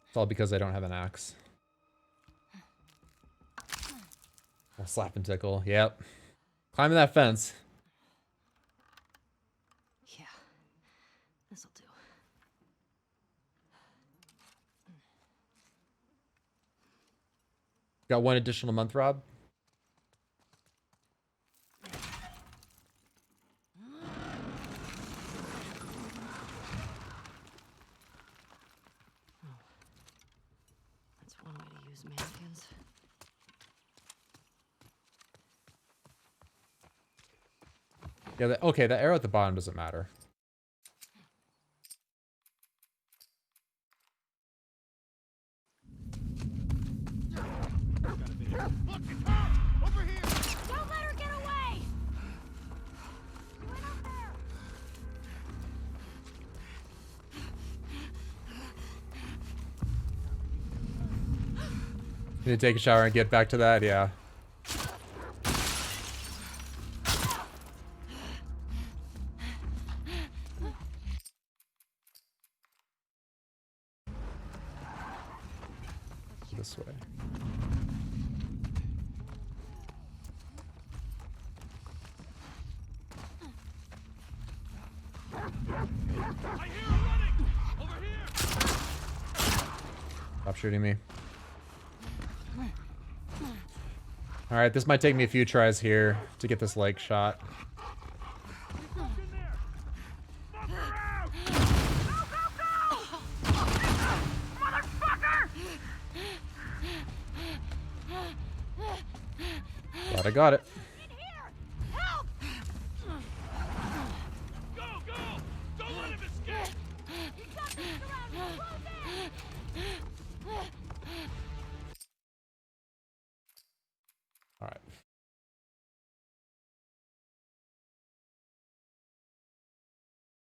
It's all because I don't have an axe. I'll slap and tickle. Yep. Climbing that fence. Yeah. This'll do. Got one additional month, Rob? That's one way to use mannequins. Yeah, okay, the arrow at the bottom doesn't matter. Over here! Don't let her get away! She went up there! Need to take a shower and get back to that? Yeah. This way. I hear her running! Over here! Stop shooting me. Alright, this might take me a few tries here to get this leg shot. Glad I got it. In here! Help! Go, go! Don't let him escape! He's got me surrounded! Close in! All right.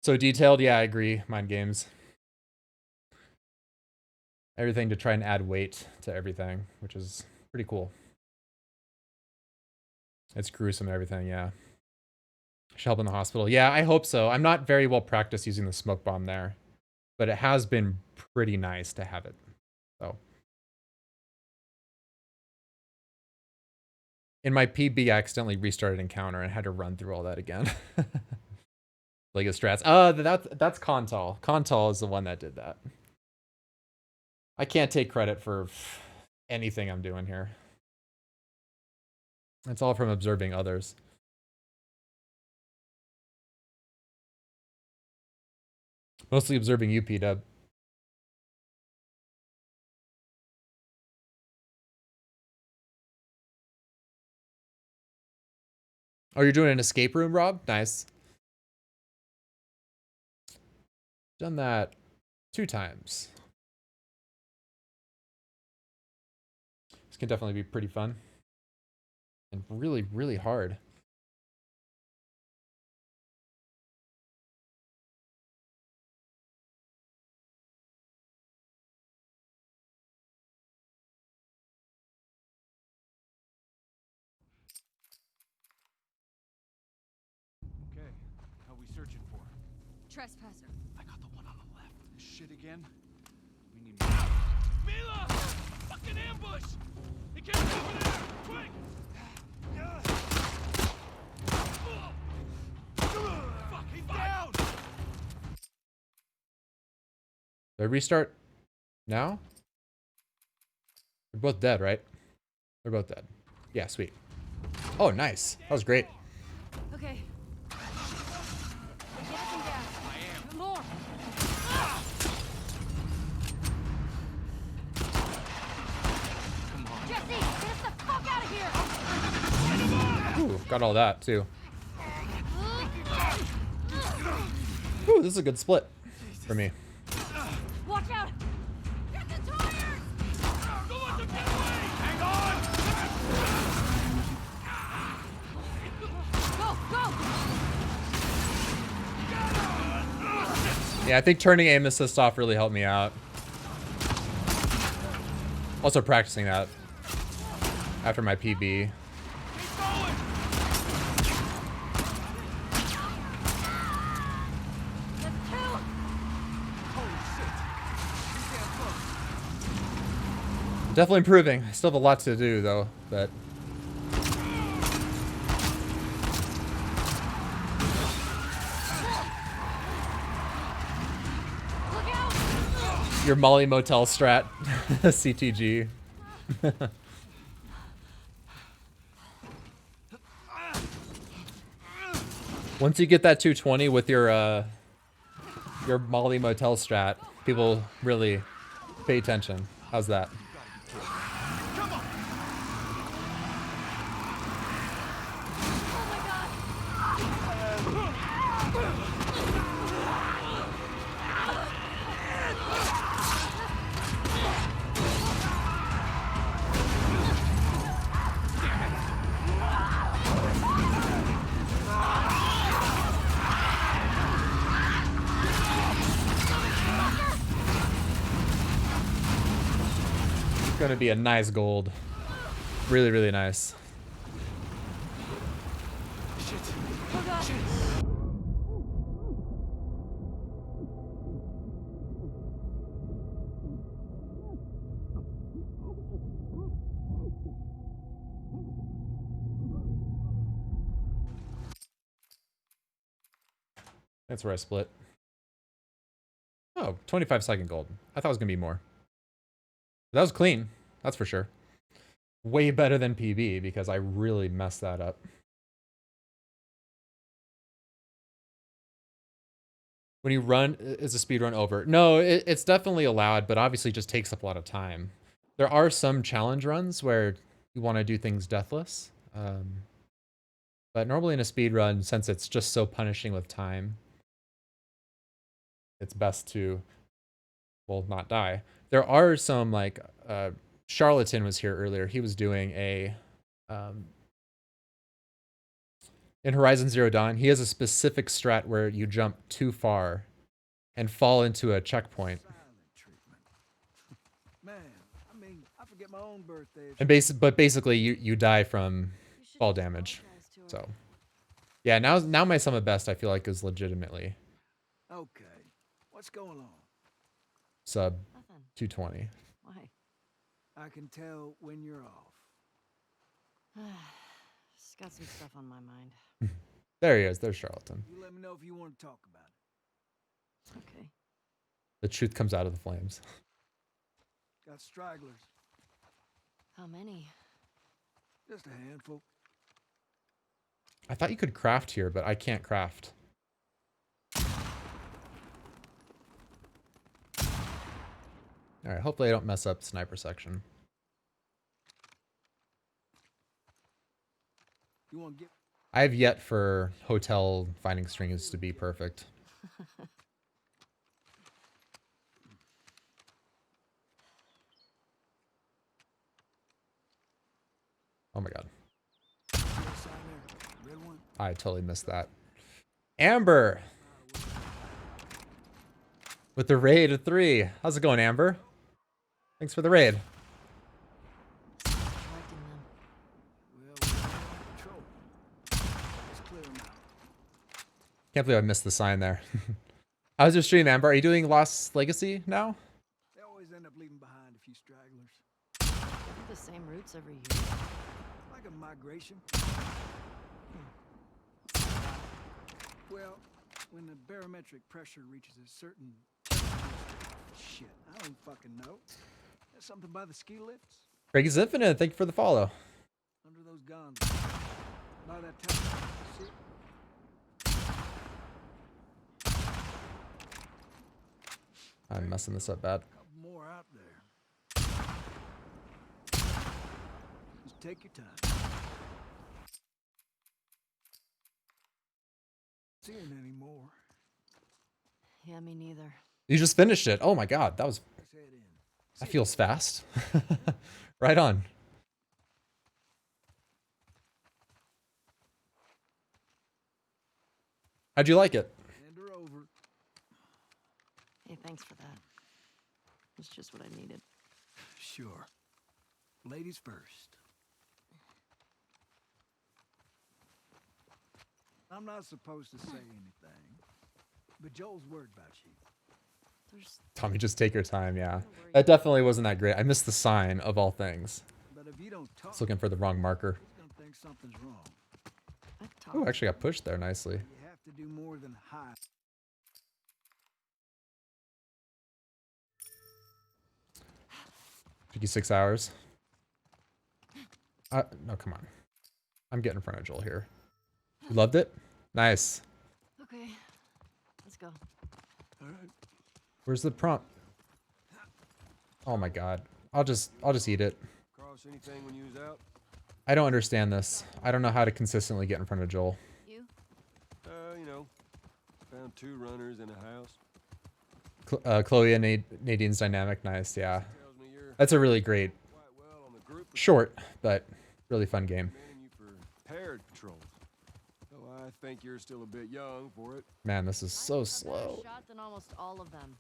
So detailed, yeah, I agree. Mind games. Everything to try and add weight to everything, which is pretty cool. It's gruesome and everything, yeah. Should help in the hospital. Yeah, I hope so. I'm not very well practiced using the smoke bomb there, but it has been pretty nice to have it. So in my PB, I accidentally restarted encounter and had to run through all that again. Lego strats. That's Contal. Contal is the one that did that. I can't take credit for anything I'm doing here. It's all from observing others. Mostly observing you, P-Dub. Oh, you're doing an escape room, Rob? Nice. Done that 2 times. This can definitely be pretty fun. And really, really hard. Okay, how we searching for? Trespasser. I got the one on the left. Shit again? We need Mila! Fucking ambush! He can't over there! Quick! Fuck, he's down! Do I restart now? They're both dead, right? They're both dead. Yeah, sweet. Oh, nice. That was great. Okay. Get us some gas. I am. More. Come on. Jesse, get us the fuck out of here! Ooh, got all that too. Ooh, this is a good split for me. Watch out! Get the tires! Don't let them get away! Hang on! Go, go! Yeah, I think turning aim assist off really helped me out. Also practicing that after my PB. Keep going! That's 2! Holy shit! He's damn close. Definitely improving. Still have a lot to do though, but Look out! your Molly Motel strat, CTG. Once you get that 220 with your Molly Motel strat, people really pay attention. How's that? Come on! Oh my god! It's gonna be a nice gold. Really, really nice. Shit! Oh god! That's where I split. Oh, 25-second gold. I thought it was gonna be more. That was clean, that's for sure. Way better than PB because I really messed that up. When you run, is a speed run over? No, it's definitely allowed, but obviously just takes up a lot of time. There are some challenge runs where you want to do things deathless. But normally in a speed run, since it's just so punishing with time, it's best to, well, not die. There are some like Charlatan was here earlier. He was doing a in Horizon Zero Dawn. He has a specific strat where you jump too far and fall into a checkpoint. Silent treatment. Man, I mean, I forget my own birthday. And basically you die from You should fall just damage. apologize to her. So yeah, now my sum of best I feel like is legitimately Okay, what's going on? sub Nothing. 220. Why? I can tell when you're off. Just got some stuff on my mind. There he is. There's Charlatan. You let me know if you want to talk about it. Okay. The truth comes out of the flames. Got stragglers. How many? Just a handful. I thought you could craft here, but I can't craft. All right, hopefully I don't mess up sniper section. You want to get... I have yet for hotel finding strings to be perfect. Oh my god. Sign there. Red one. I totally missed that. Amber! With the raid of 3. How's it going, Amber? Thanks for the raid. Collecting them. Well, we're on patrol. Let's clear them out. Can't believe I missed the sign there. How's your stream, Amber? Are you doing Lost Legacy now? They always end up leaving behind a few stragglers. Do the same routes every year. Like a migration. Well, when the barometric pressure reaches a certain... Shit, I don't fucking know. There's something by the ski lifts? Greg is Infinite, thank you for the follow. Under those gondolas. By that tower. See it? I'm messing this up bad. Couple more out there. Just take your time. Seeing anymore. Yeah, me neither. You just finished it. Oh my god, that was Let's head in. that feels fast. Right on. How'd you like it? Hand her over. Hey, thanks for that. It's just what I needed. Sure. Ladies first. I'm not supposed to say anything, but Joel's worried about you. There's Tommy, just take your time, yeah. worry. That definitely wasn't that great. I missed the sign of all things. But if you don't talk, Just looking for the wrong marker. he's gonna think something's wrong. I've talked. Oh, actually got pushed there nicely. You have to do more than hide. 56 hours. No, come on. I'm getting in front of Joel here. You loved it? Nice. Okay, let's go. All right. Where's the prompt? Oh my god. I'll just eat it. Cross anything when you was out? I don't understand this. I don't know how to consistently get in front of Joel. You? You know, found 2 runners in a house. Chloe and Nadine's dynamic, nice, yeah. Tells me you're That's a really great, quite well on the group. short, but really fun game. Recommending you for paired patrols. Though I think you're still a bit young for it. Man, this is I'm so a better slow. shot than almost all of them.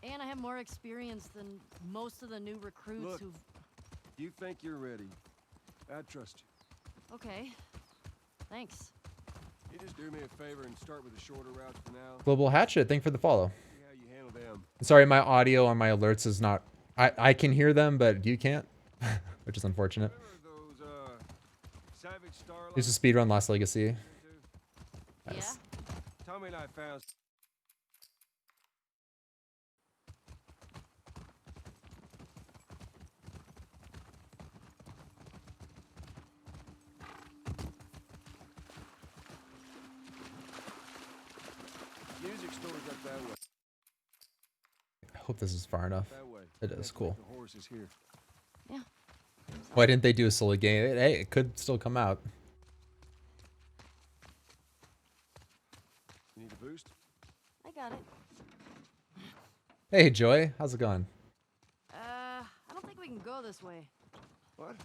And I have more experience than most of the new recruits Look. who've... You think you're ready? I trust you. Okay. Thanks. You just do me a favor and start with the shorter routes for now. Global Hatchet, thank you for the follow. See how you handle them. Sorry, my audio on my alerts is not... I can hear them, but you can't, which is unfortunate. Remember those Savage Starlight? Here's a speedrun Lost Legacy. Nice. Yeah? Tommy and I found. Music stores up that way. I hope this is far enough. That way. It is, Let's cool. leave the horses here. Why didn't they do a Sully game? Hey, it could still come out. You need a boost? I got it. Hey, Joy. How's it going? I don't think we can go this way. What?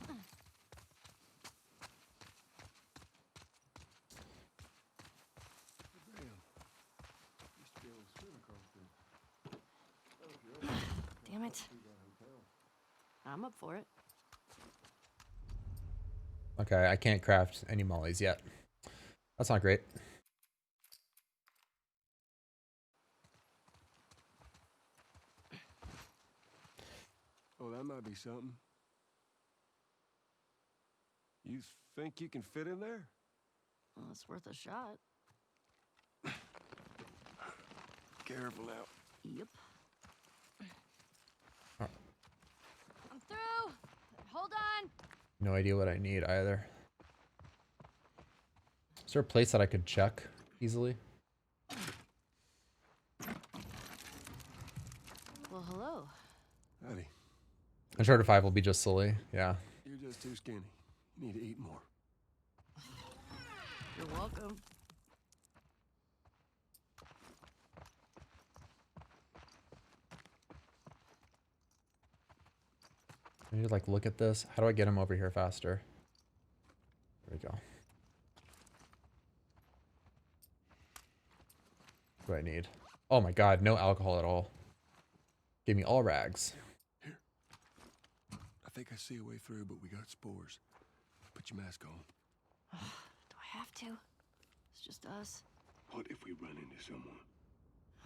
Damn it. I'm up for it. Okay, I can't craft any mollies yet. That's not great. Oh, that might be something. You think you can fit in there? Well, it's worth a shot. Careful now. Yep. I'm through. Hold on. No idea what I need either. Is there a place that I could check easily? Well, hello. Howdy. Uncharted 5 will be just Sully. Yeah. You're just too skinny. You need to eat more. You're welcome. I need to like look at this. How do I get him over here faster? There we go. What do I need? Oh my god, no alcohol at all. Give me all rags. Here. I think I see a way through, but we got spores. Put your mask on. Do I have to? It's just us. What if we run into someone?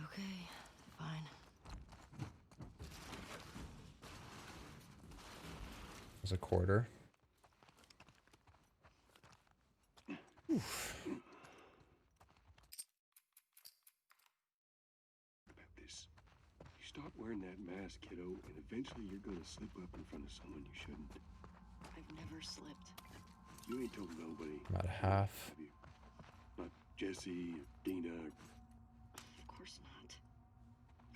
Okay, fine. There's a quarter. Oof. About this. You start wearing that mask, kiddo, and eventually you're gonna slip up in front of someone you shouldn't. I've never slipped. You ain't told nobody. About a half. Have you? Not Jesse, or Dina. Of course not.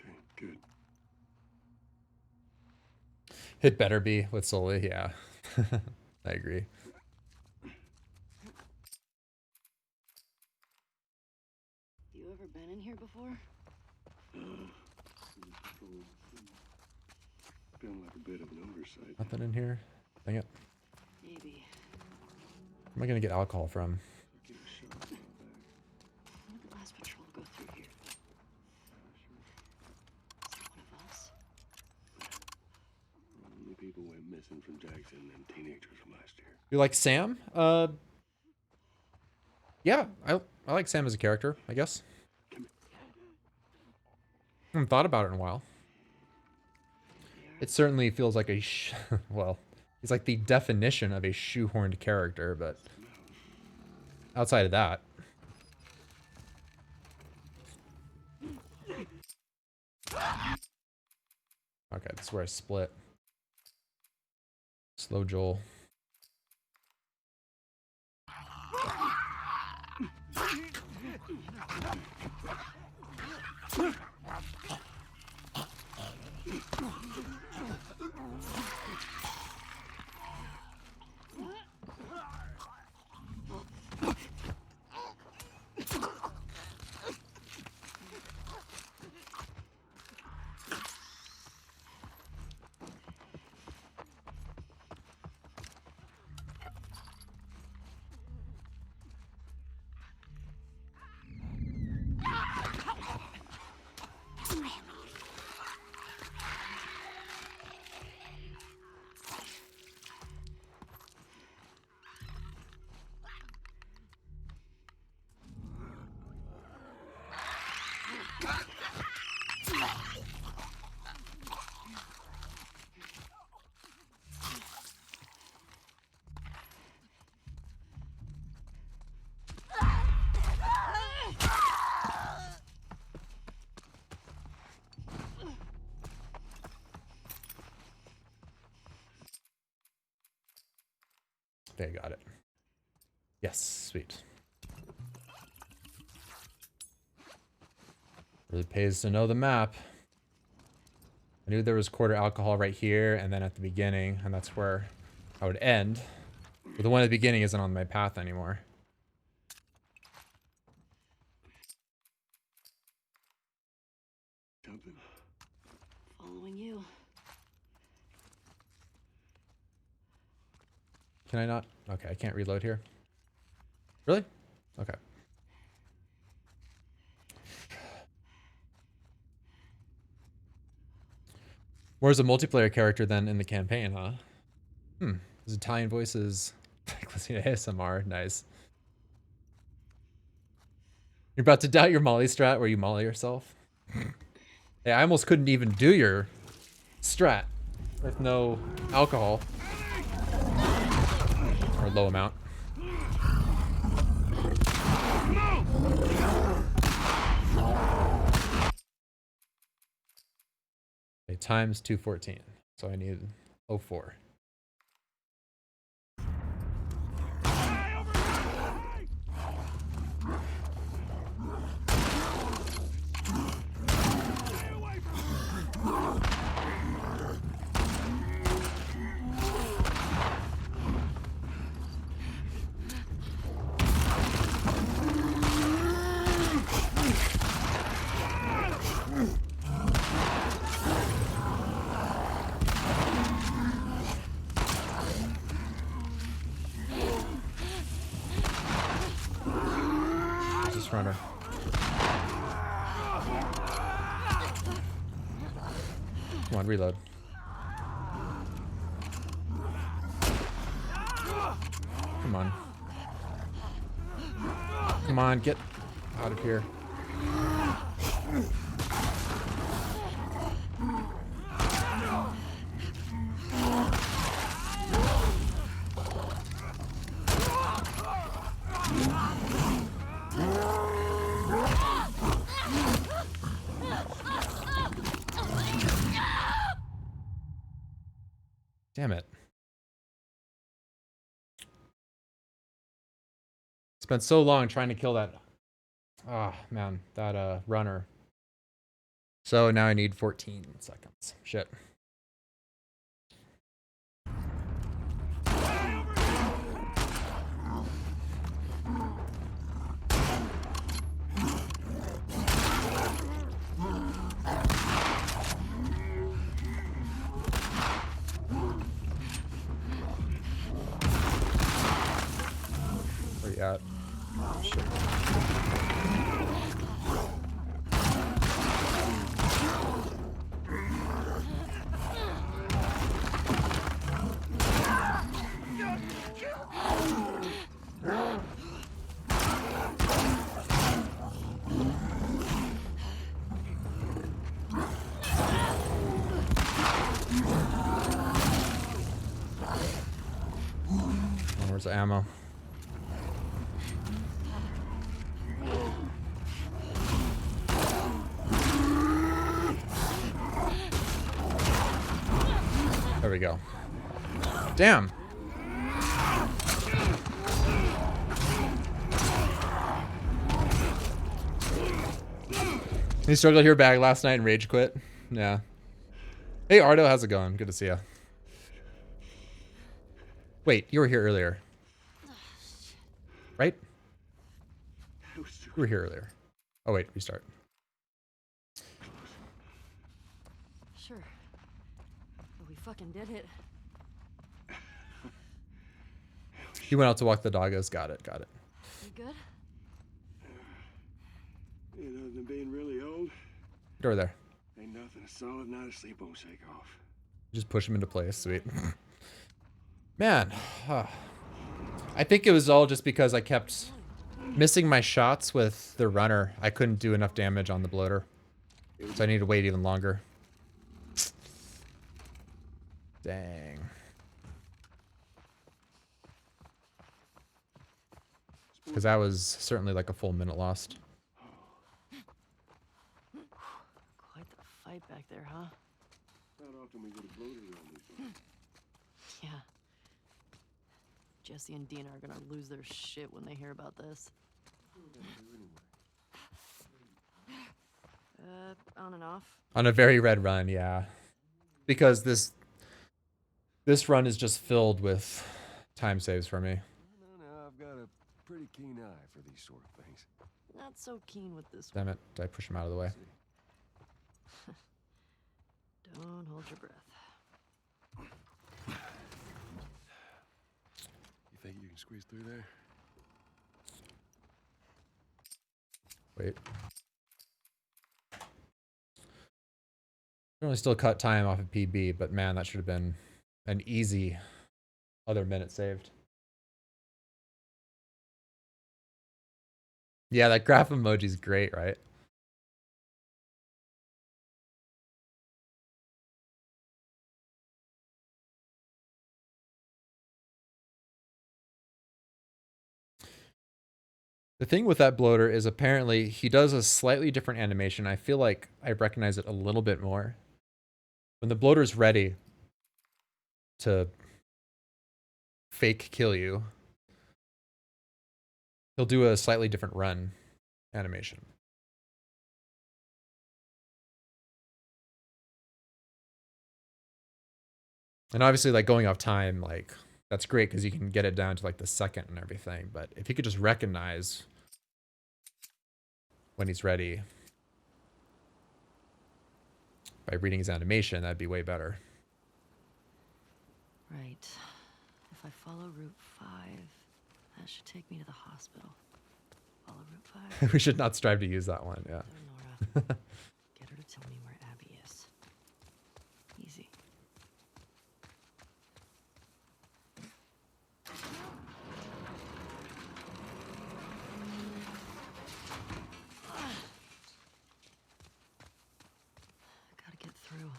Okay, good. It better be with Sully, yeah. I agree. You ever been in here before? Feeling like a bit of an oversight. Nothing in here. Dang it. Maybe. Where am I gonna get alcohol from? Get a shot in my back. When did the last patrol go through here? Is that one of us? Only people went missing from Jackson and them teenagers from last year. You like Sam? Yeah, I like Sam as a character, I guess. I haven't thought about it in a while. It certainly feels like a well, he's like the definition of a shoehorned character, but outside of that. Okay, this is where I split. Slow Joel. Okay, got it. Yes, sweet. Really pays to know the map. I knew there was quarter alcohol right here and then at the beginning, and that's where I would end. But the one at the beginning isn't on my path anymore. Something. Following you. Can I not? Okay, I can't reload here. Really? Okay. More as a multiplayer character than in the campaign, huh? His Italian voice is like listening to ASMR. Nice. You're about to doubt your Molly strat where you Molly yourself? Hey, I almost couldn't even do your strat with no alcohol. Or low amount. Okay, times 214. So I need 04. Just runner. Come on, reload. Come on. Come on, get out of here. Damn it. Spent so long trying to kill that. Ah, man, that runner. So now I need 14 seconds. Shit. Where you at? Shit. Oh, where's the ammo? There we go. Damn. You struggled here back last night and rage quit? Yeah. Hey Ardo, how's it going? Good to see you. Wait, you were here earlier. Right? You were here earlier. Oh wait, restart. Sure. But we fucking did it. He went out to walk the doggos. Got it, got it. You good? You know, than being really old, Get over there. ain't nothing a solid night of sleep won't shake off. Just push him into place. Sweet. Man. I think it was all just because I kept missing my shots with the runner. I couldn't do enough damage on the bloater. So I need to wait even longer. Dang. Because that was certainly like a full minute lost. Quite the fight back there, huh? Not often we get a bloater around these parts. Yeah. Jesse and Dina are gonna lose their shit when they hear about this. On and off. On a very red run, yeah. Because this This run is just filled with time saves for me. No, I've got a pretty keen eye for these sort of things. Not so keen with this Damn it. Did I push him out of the way? one. Don't hold your breath. You think you can squeeze through there? Wait. Only still cut time off of PB, but man, that should have been an easy other minute saved. Yeah, that graph emoji's great, right? The thing with that bloater is apparently he does a slightly different animation. I feel like I recognize it a little bit more. When the bloater's ready to fake kill you, he'll do a slightly different run animation. And obviously, like, going off time, like, that's great because you can get it down to like the second and everything. But if he could just recognize when he's ready by reading his animation, that'd be way better. Right. If I follow Route 5, that should take me to the hospital. Follow Route 5. We should not strive to use that one, yeah. There, Nora. Get her to tell me where Abby is. Easy. Gotta get through.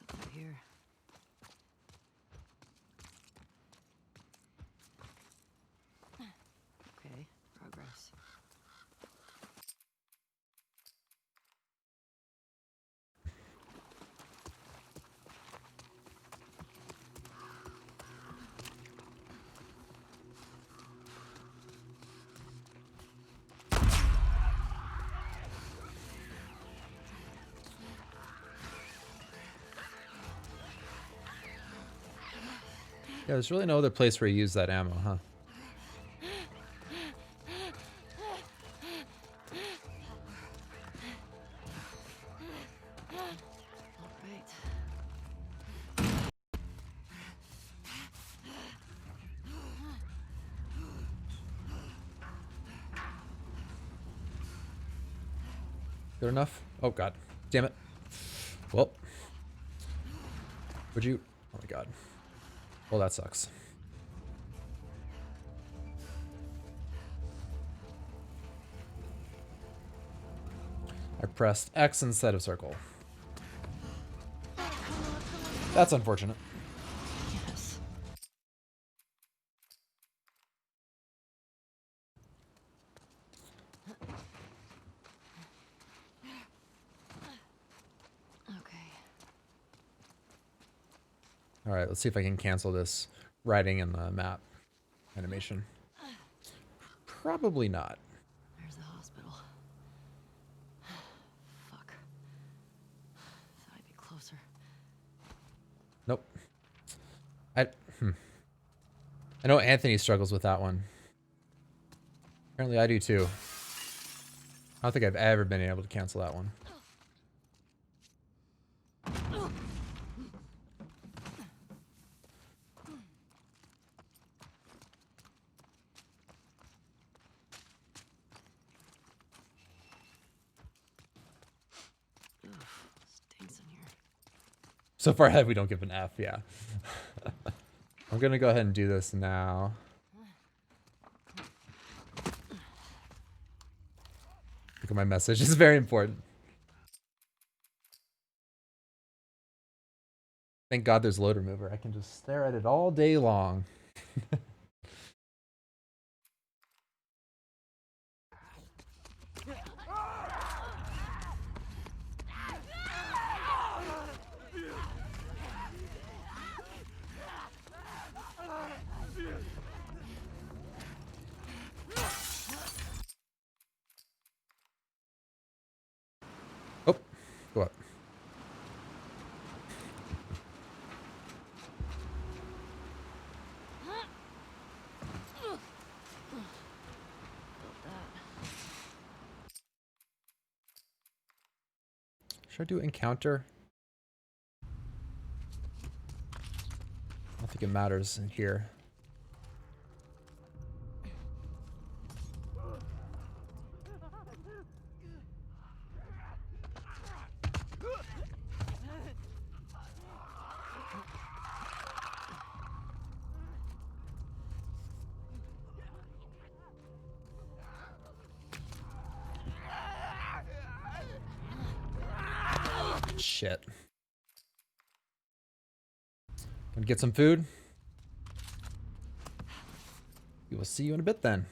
Go through here. Okay, progress. Yeah, there's really no other place where you use that ammo, huh? Good enough? Oh god. Damn it. Well. Would you? Oh my god. Well, that sucks. I pressed X instead of circle. That's unfortunate. Yes. Okay. All right, let's see if I can cancel this writing in the map animation. Probably not. There's the hospital. Fuck. Thought I'd be closer. Nope. I know Anthony struggles with that one. Apparently I do too. I don't think I've ever been able to cancel that one. Stinks in here. So far ahead, we don't give an F, yeah. I'm gonna go ahead and do this now. Look at my message, it's very important. Thank God there's load remover. I can just stare at it all day long. Oh, go up. Should I do encounter? I don't think it matters in here. Shit. Gonna get some food. We will see you in a bit then.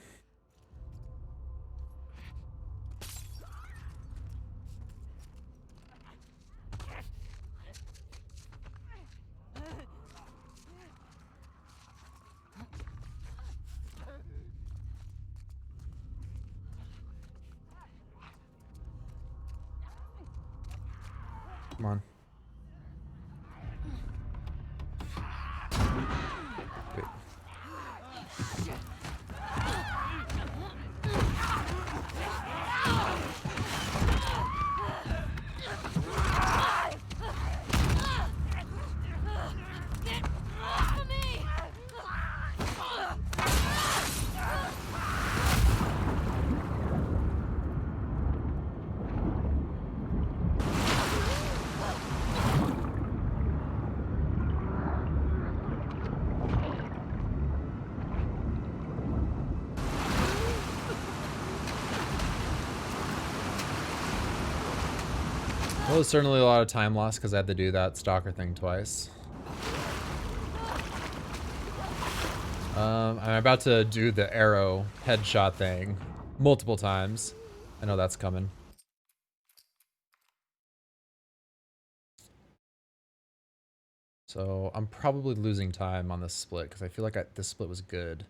Come on. Wait. Well, there's certainly a lot of time lost because I had to do that stalker thing twice. I'm about to do the arrow headshot thing multiple times. I know that's coming. So I'm probably losing time on this split because I feel like this split was good.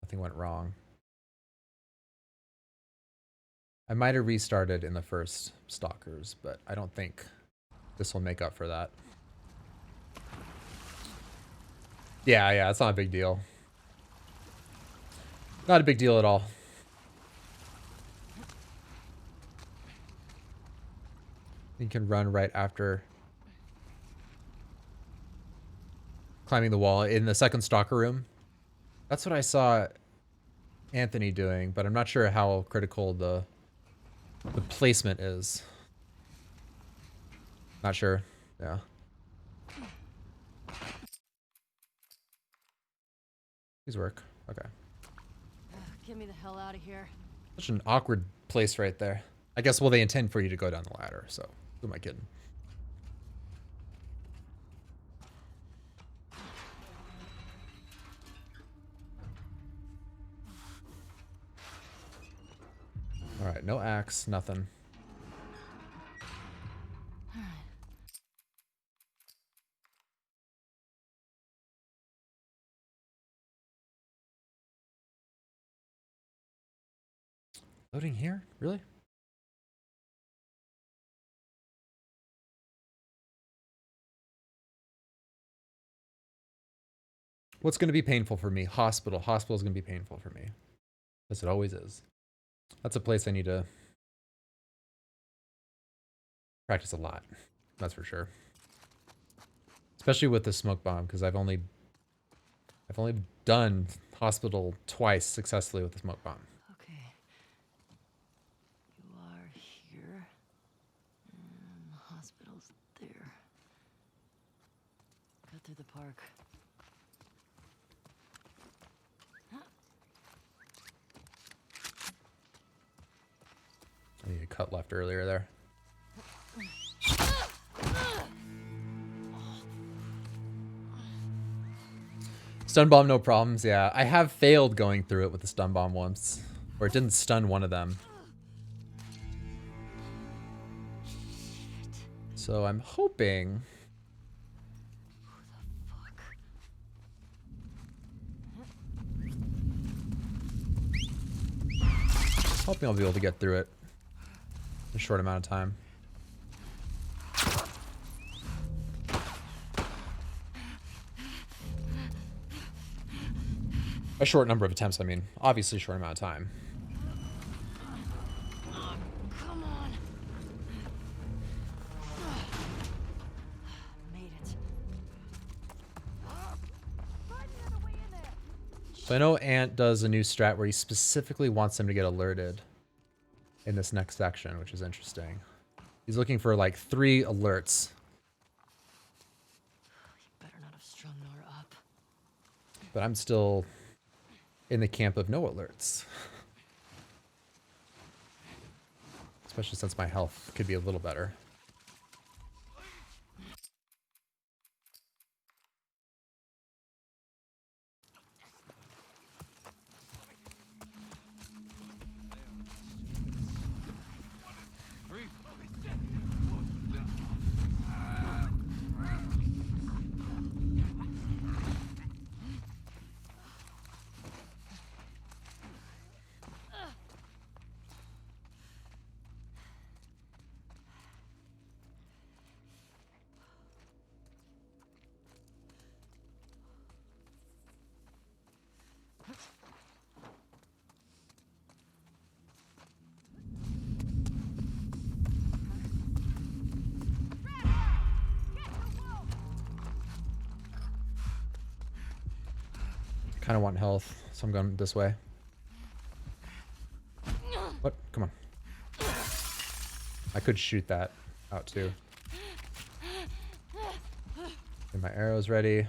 Nothing went wrong. I might have restarted in the first stalkers, but I don't think this will make up for that. Yeah, it's not a big deal. Not a big deal at all. You can run right after climbing the wall in the second stalker room. That's what I saw Anthony doing, but I'm not sure how critical the placement is. Not sure. Yeah. These work. Okay. Get me the hell out of here. Such an awkward place right there. I guess, well, they intend for you to go down the ladder, so who am I kidding? All right, no axe, nothing. Loading here? Really? What's going to be painful for me? Hospital. Hospital is going to be painful for me. As it always is. That's a place I need to practice a lot. That's for sure. Especially with the smoke bomb, because I've only done hospital twice successfully with the smoke bomb. Okay. You are here. And the hospital's there. Cut through the park. I need to cut left earlier there. Stun bomb, no problems. Yeah, I have failed going through it with the stun bomb once, or it didn't stun one of them. So I'm hoping. Hoping I'll be able to get through it in a short amount of time. A short number of attempts, I mean. Obviously a short amount of time. Come on. So I know Ant does a new strat where he specifically wants him to get alerted in this next section, which is interesting. He's looking for like 3 alerts. You better not have strung Nora up. But I'm still in the camp of no alerts. Especially since my health could be a little better. Kind of want health, so I'm going this way. What? Come on. I could shoot that out too. Get my arrows ready.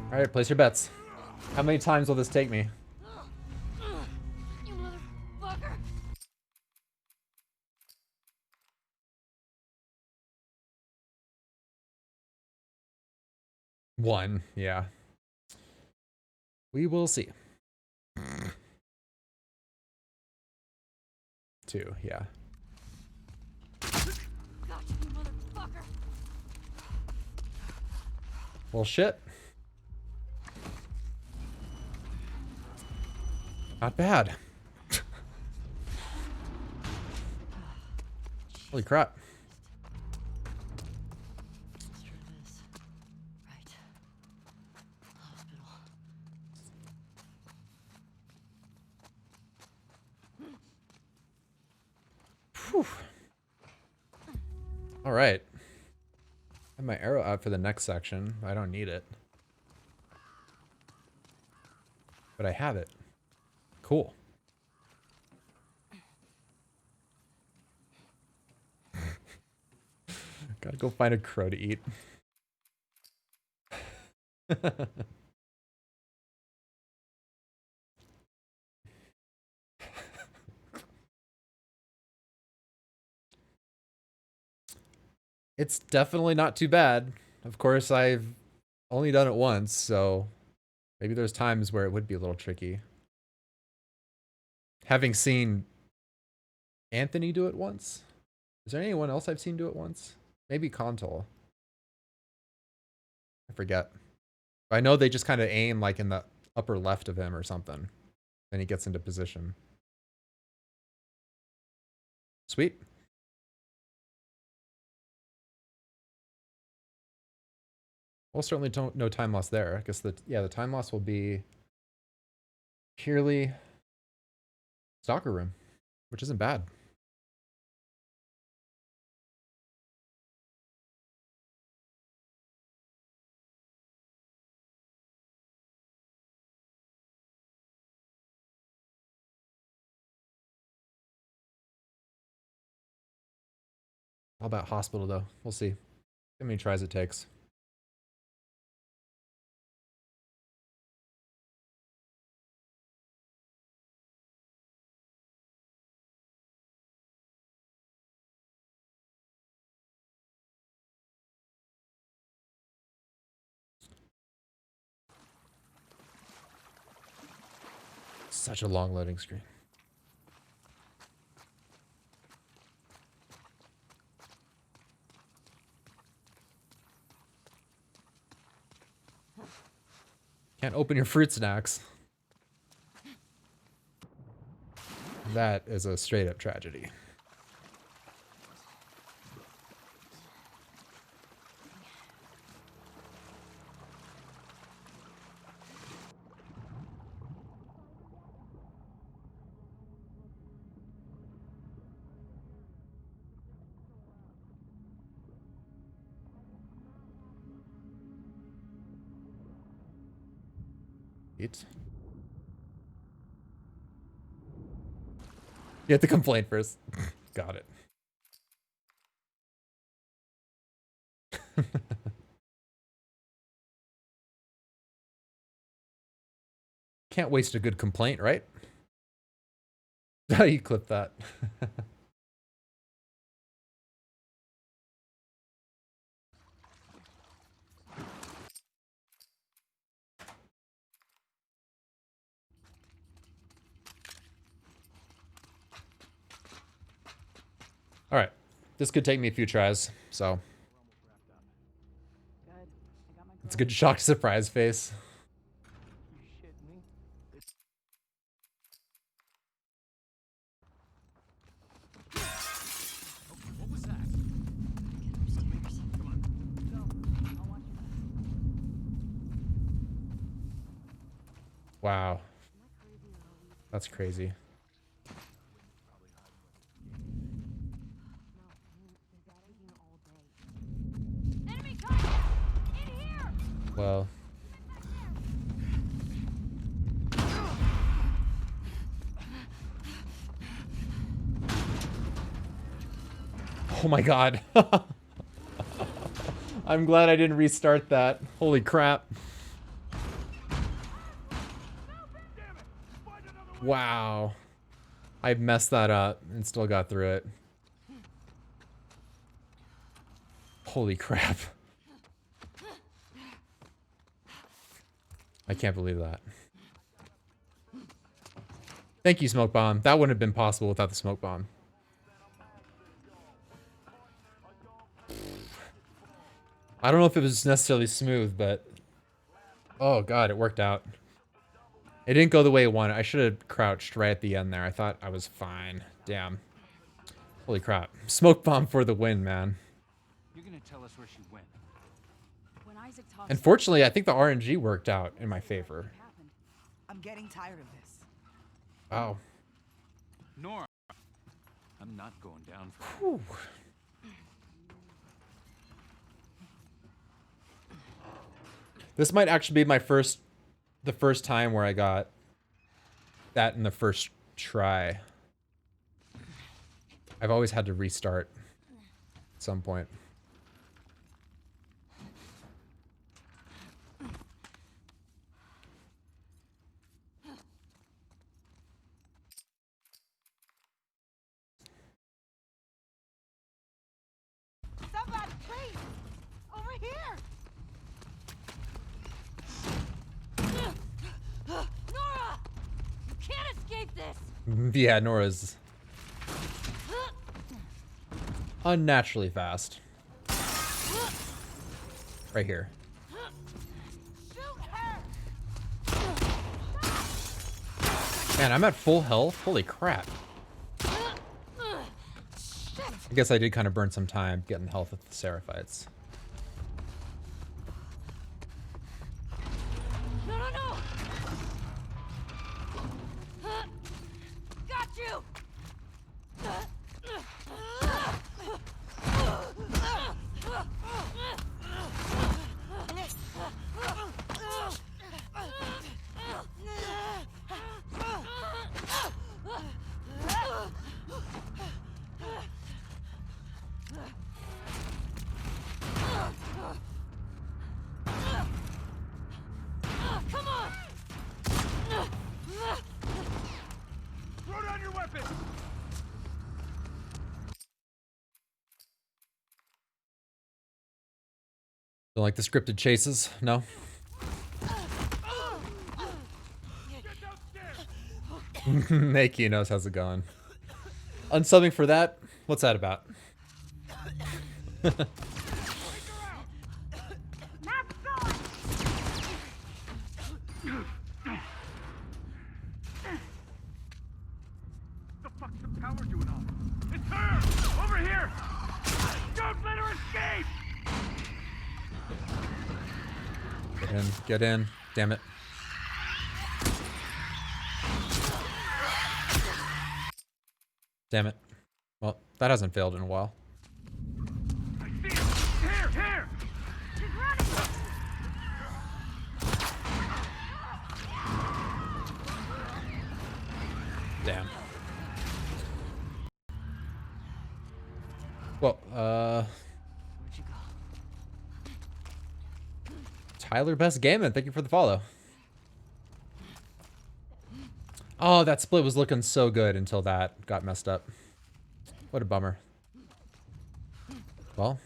Alright, place your bets. How many times will this take me? You motherfucker! 1, yeah. We will see. 2, yeah. Gotcha, you motherfucker! Well, shit. Not bad. Holy crap. Let's try this. Right. Hospital. Whew. All right. I have my arrow out for the next section. I don't need it. But I have it. Cool. Gotta go find a crow to eat. It's definitely not too bad. Of course, I've only done it once, so maybe there's times where it would be a little tricky. Having seen Anthony do it once. Is there anyone else I've seen do it once? Maybe Contol. I forget. I know they just kind of aim like in the upper left of him or something. Then he gets into position. Sweet. Well, certainly no time loss there. I guess the time loss will be purely stalker room, which isn't bad. How about hospital though? We'll see. How many tries it takes. Such a long loading screen. Can't open your fruit snacks. That is a straight up tragedy. Sweet. You have to complain first. Got it. Can't waste a good complaint, right? How you clip that? All right, this could take me a few tries, so Good. I got my it's a good shock surprise face. You shitting me? What was that? Get upstairs. Come on. Go. I'll watch your back. Wow, Am I crazy or are we? that's crazy. No, I mean, they've been taking all day. Enemy contact! In here! Well, oh my god. I'm glad I didn't restart that. Holy crap. Wow. I messed that up and still got through it. Holy crap. I can't believe that. Thank you, Smoke Bomb. That wouldn't have been possible without the Smoke Bomb. I don't know if it was necessarily smooth, but oh god, it worked out. It didn't go the way it wanted. I should have crouched right at the end there. I thought I was fine. Damn. Holy crap. Smoke Bomb for the win, man. You're gonna tell us where she went. When Isaac talks Unfortunately, I think the RNG worked out in my favor. what happened. I'm getting tired of this. Wow. Nora. I'm not going down for Whew. This might actually be the first time where I got that in the first try. I've always had to restart at some point. Somebody, please! Over here! Nora! You can't escape this! Yeah, Nora's unnaturally fast. Right here. Shoot her! Man, I'm at full health. Holy crap. I guess I did kind of burn some time getting health with the Seraphites. No, no, no! Got you! Come on! Throw down your weapon! Don't like the scripted chases? No? Nakey knows how's it going. Unsubbing for that? What's that about? The fuck's the power doing on? It's her! Over here! Don't let her escape! Get in, get in. Damn it. Damn it. Well, that hasn't failed in a while. I see him! Here! Here! She's running! Well, Where'd you go? Tyler Best Gaming, thank you for the follow. Oh, that split was looking so good until that got messed up. What a bummer. Well,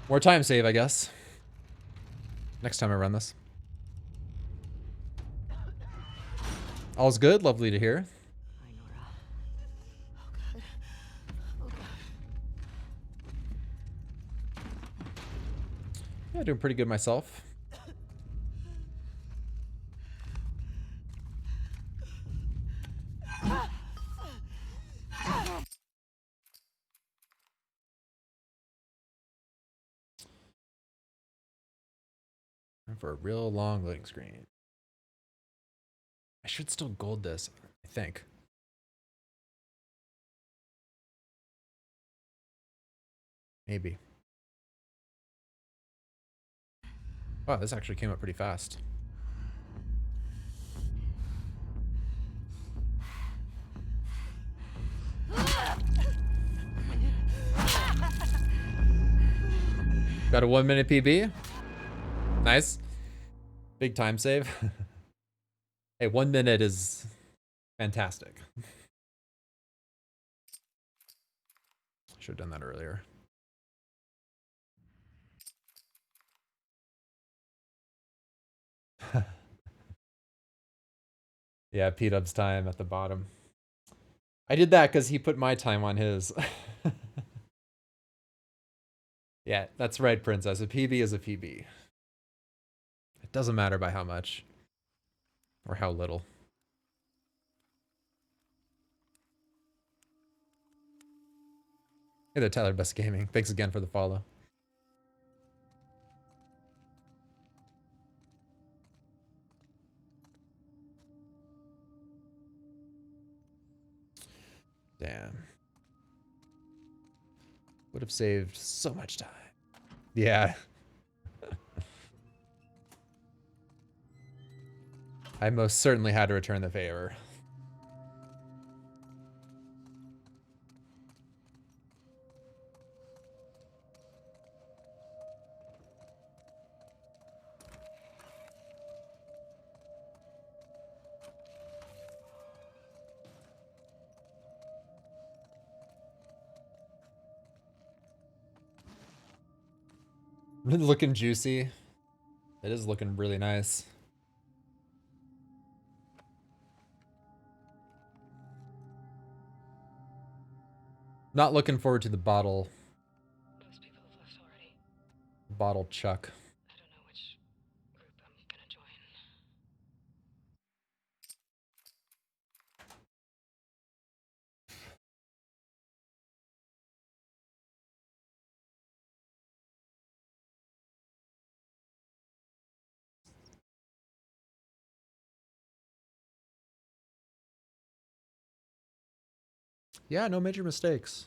more time save, I guess. Next time I run this. All's good, lovely to hear. Hi, Nora. Yeah, doing pretty good myself. And for a real long loading screen. I should still gold this, I think. Maybe. Wow, this actually came up pretty fast. Got a 1 minute PB. Nice. Big time save. Hey, 1 minute is fantastic. Should have done that earlier. Yeah, P-Dub's time at the bottom. I did that because he put my time on his. Yeah, that's right, Princess. A PB is a PB. It doesn't matter by how much. Or how little. Hey there, Tyler Best Gaming. Thanks again for the follow. Damn. Would have saved so much time. Yeah. I most certainly had to return the favor. Looking juicy. It is looking really nice. Not looking forward to the bottle. Most people have left already. Bottle chuck. I don't know which group I'm gonna join. Yeah, no major mistakes.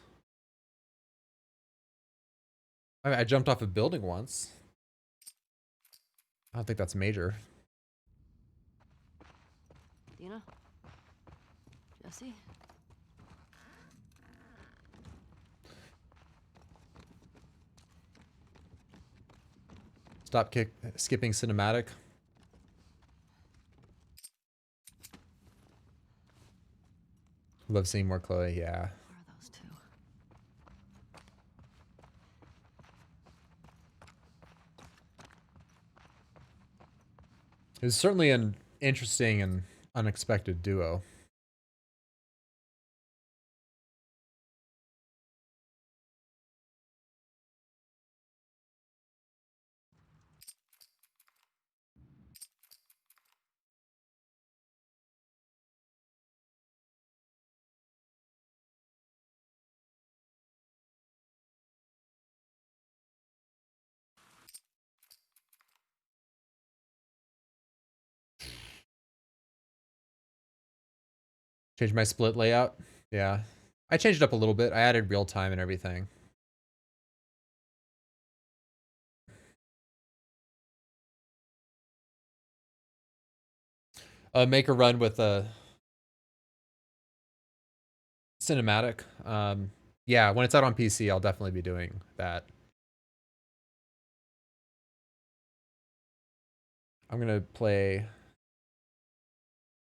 I jumped off a building once. I don't think that's major. Dina? Jesse? Stop skipping cinematic. Love seeing more Chloe, yeah. Where are those two? It was certainly an interesting and unexpected duo. Changed my split layout. Yeah. I changed it up a little bit. I added real time and everything. Make a run with a cinematic. Yeah, when it's out on PC, I'll definitely be doing that. I'm gonna play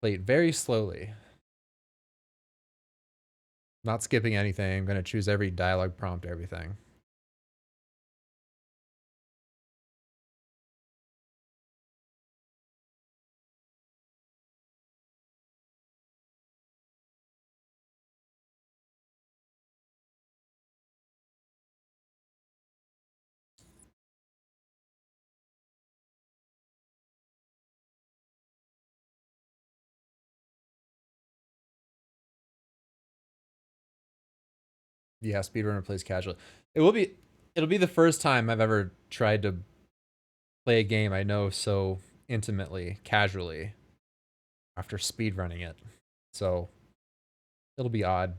it very slowly. Not skipping anything. I'm gonna choose every dialogue prompt, everything. Yeah, speedrunner plays casually. It'll be the first time I've ever tried to play a game I know so intimately, casually, after speedrunning it. So it'll be odd.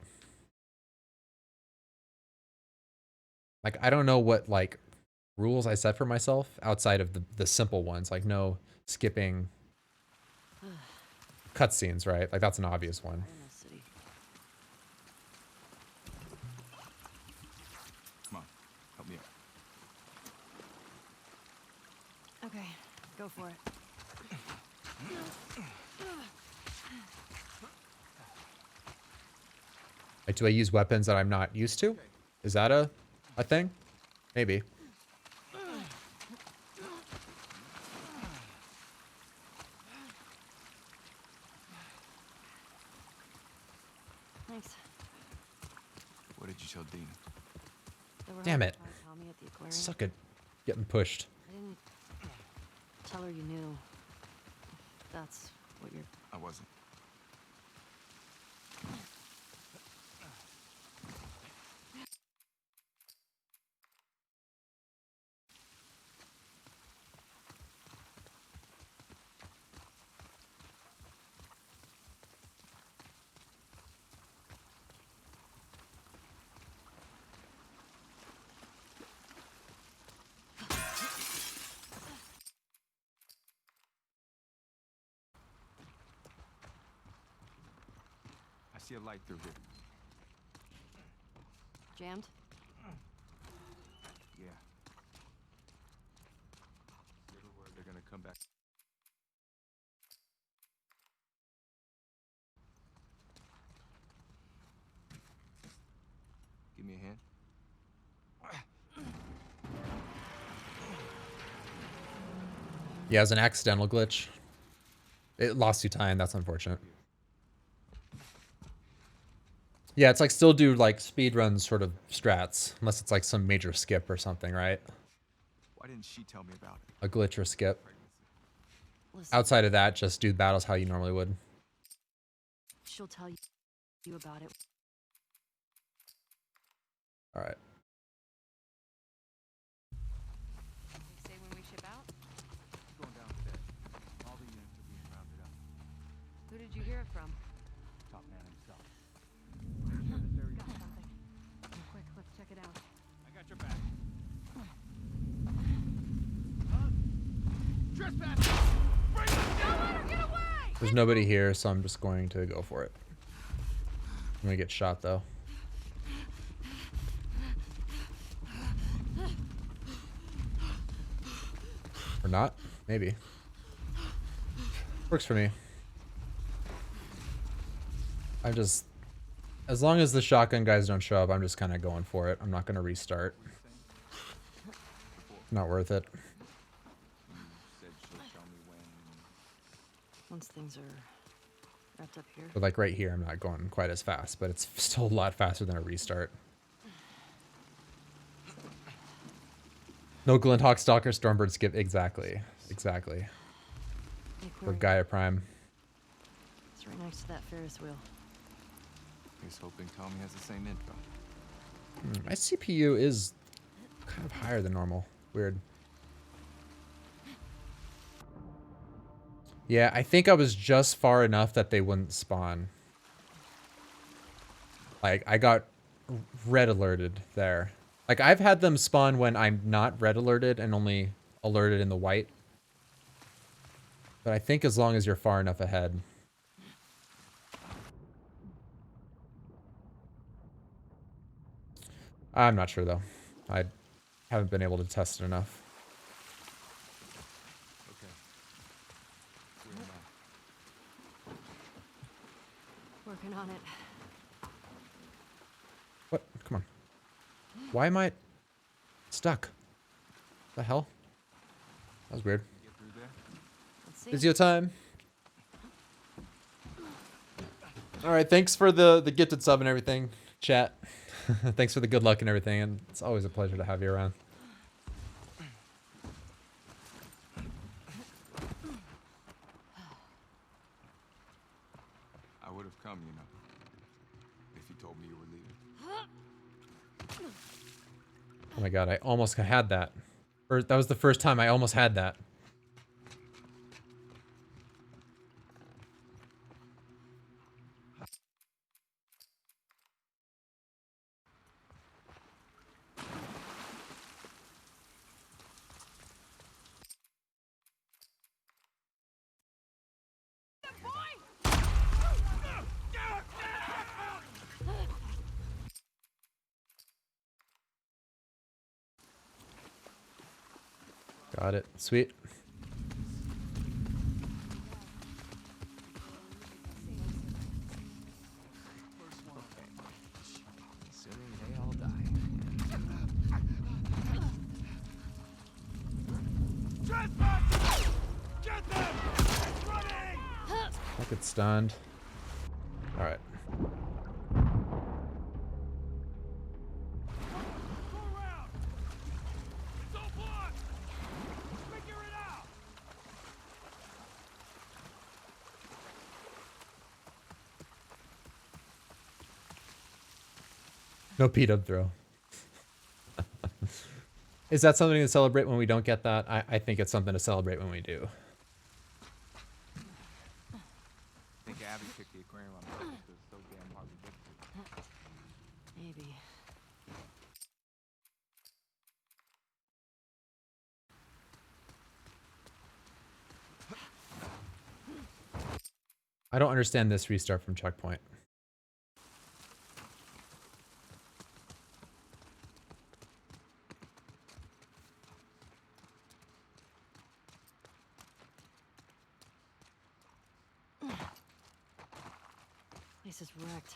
Like I don't know what like rules I set for myself outside of the simple ones, like no skipping cutscenes, right? Like that's an obvious one. Come on, help me out. Okay, go for it. Like, do I use weapons that I'm not used to? Is that a thing? Maybe. Thanks. What did you tell Dean? Damn it. Tommy at the aquarium. Suck at getting pushed. I didn't tell her you knew. That's what you're... I wasn't. I see a light through here. Jammed? Yeah. Little word, they're gonna come back. Give me a hand. Yeah, it was an accidental glitch. It lost you time. That's unfortunate. Yeah, it's like still do like speedrun sort of strats, unless it's like some major skip or something, right? Why didn't she tell me about it? A glitch or skip. Listen, Outside of that, just do battles how you normally would. she'll tell you about it. All right. They say when we ship out? Going downstairs. All the units are being rounded up. Who did you hear it from? Top man himself. Got something. Quick, let's check it out. I got your back. Trespass! Bring it down! Get away! There's nobody here, so I'm just going to go for it. I'm gonna get shot though. Or not? Maybe. Works for me. I just, as long as the shotgun guys don't show up, I'm just kind of going for it. I'm not gonna restart. Not worth it. Said she'll show me when. Once things are wrapped up here. But like right here, I'm not going quite as fast, but it's still a lot faster than a restart. No Glinthawk, Stalker, Stormbird skip. Exactly. Exactly. The For aquarium. Gaia Prime. It's right next to that Ferris wheel. He's hoping Tommy has the same info. My CPU is kind of higher than normal. Weird. Yeah, I think I was just far enough that they wouldn't spawn. Like, I got red alerted there. Like, I've had them spawn when I'm not red alerted and only alerted in the white. But I think as long as you're far enough ahead. I'm not sure though. I haven't been able to test it enough. Okay. Where am I? Working on it. What? Come on. Why am I stuck? The hell? That was weird. Get through there? Let's see. Physio time. All right, thanks for the gifted sub and everything, chat. Thanks for the good luck and everything, and it's always a pleasure to have you around. I would have come, you know, if you told me you were leaving. Oh my god, I almost had that. That was the first time I almost had that. Got it. Sweet. Assuming they all die. Get them! Running! I get stunned. All right. Go around! It's all blocked! Figure it out! No P-dub throw. Is that something to celebrate when we don't get that? I think it's something to celebrate when we do. I think Abby picked the aquarium on purpose because it's so damn hard to get to. Maybe. I don't understand this restart from checkpoint. Place is wrecked.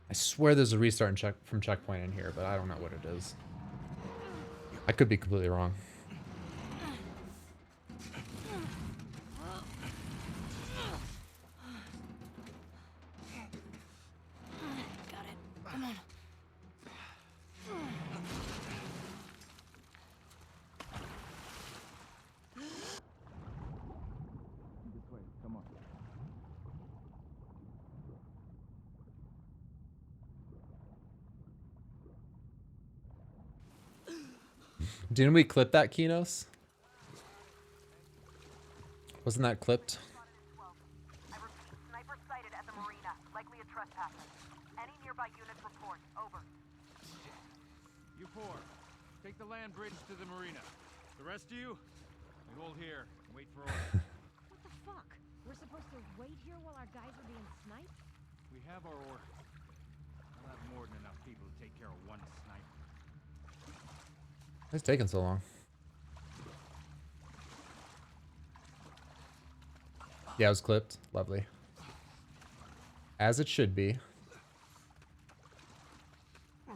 I swear there's a restart from checkpoint in here, but I don't know what it is. I could be completely wrong. Got it. Come on. This way, come on. Didn't we clip that, Kinos? Wasn't that clipped? I repeat, sniper sighted at the marina, likely a trespasser. Any nearby units report. Over. You four, take the land bridge to the marina. The rest of you, we hold here and wait for orders. What the fuck? We're supposed to wait here while our guys are being sniped? We have our orders. I'll have more than enough people to take care of one sniper. It's taking so long. Yeah, it was clipped. Lovely. As it should be. I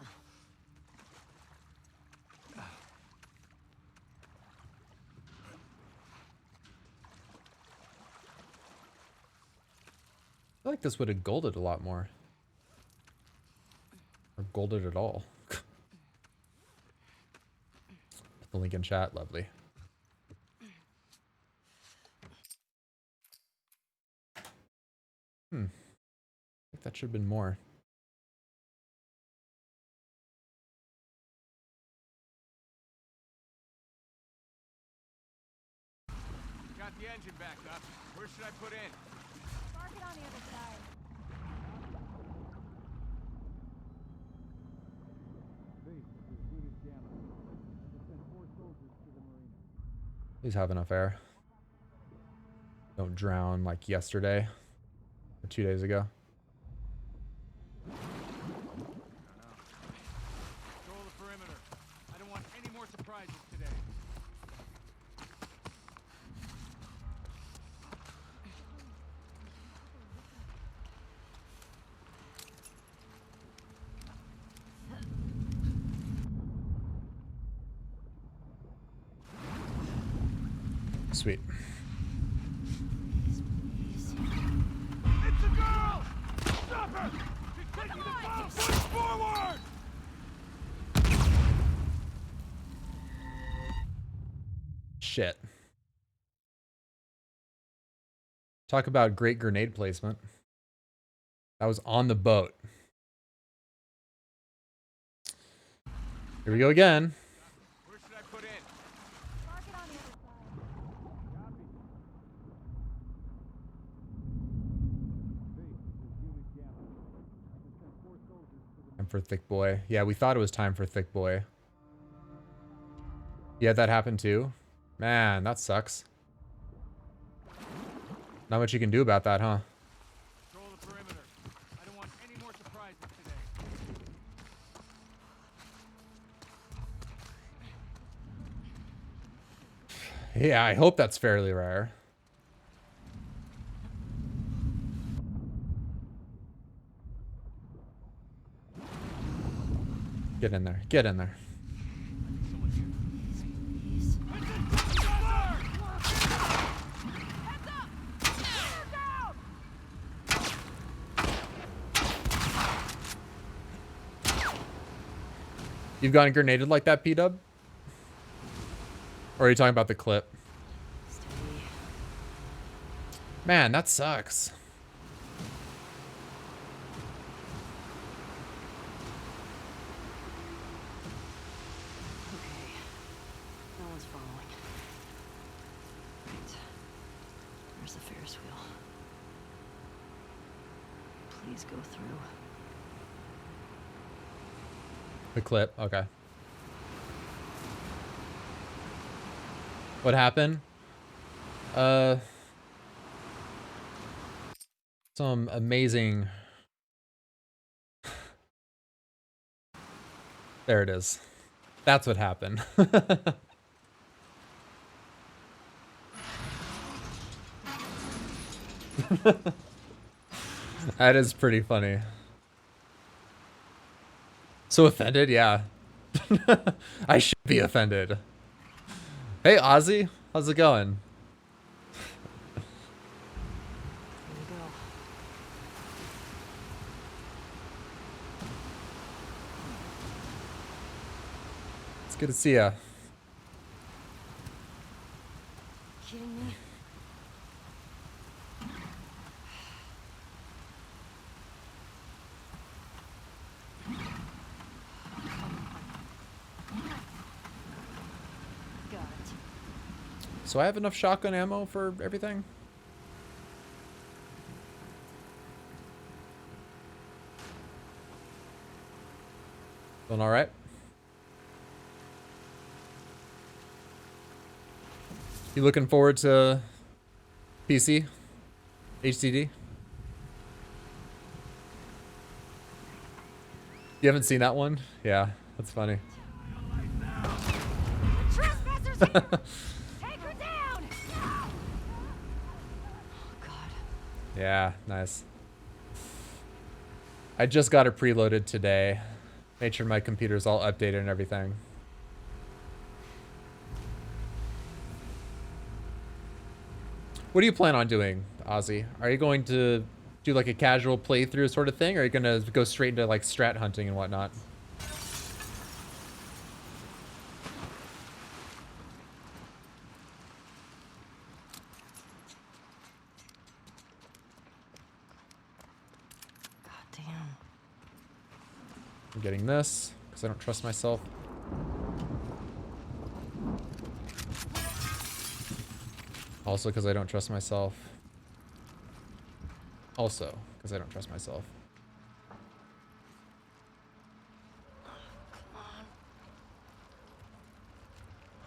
feel like this would have golded a lot more. Or golded at all. Put the link in chat. Lovely. I think that should have been more. Got the engine back up. Where should I put in? Park it on the other side. Please have enough air. Don't drown like yesterday. Or 2 days ago. Control the perimeter. I don't want any more surprises today. Sweet. It's a girl! Stop her! She's taking the bomb! Push forward! Shit. Talk about great grenade placement. That was on the boat. Here we go again. Where should I put in? Mark it on the other side. Time for Thick Boy. Yeah, we thought it was time for Thick Boy. Yeah, that happened too. Man, that sucks. Not much you can do about that, huh? Control the perimeter. I don't want any more surprises today. Yeah, I hope that's fairly rare. Get in there. Get in there. You've gotten grenaded like that, P-Dub? Or are you talking about the clip? Steady. Man, that sucks. Okay. No one's following. Right. There's the Ferris wheel. Please go through. The clip, okay. What happened? Some amazing... There it is. That's what happened. That is pretty funny. So offended? Yeah. I should be offended. Hey, Ozzy. How's it going? Here we go. It's good to see ya. Kidding me? Got it. So I have enough shotgun ammo for everything? Doing alright? You looking forward to PC? HCD? You haven't seen that one? Yeah, that's funny. Trespassers here! Take her down! Oh, God. Yeah, nice. I just got it preloaded today. Made sure my computer's all updated and everything. What do you plan on doing, Ozzy? Are you going to do like a casual playthrough sort of thing, or are you gonna go straight into like strat hunting and whatnot? God damn. I'm getting this because I don't trust myself. Also because I don't trust myself. Also because I don't trust myself.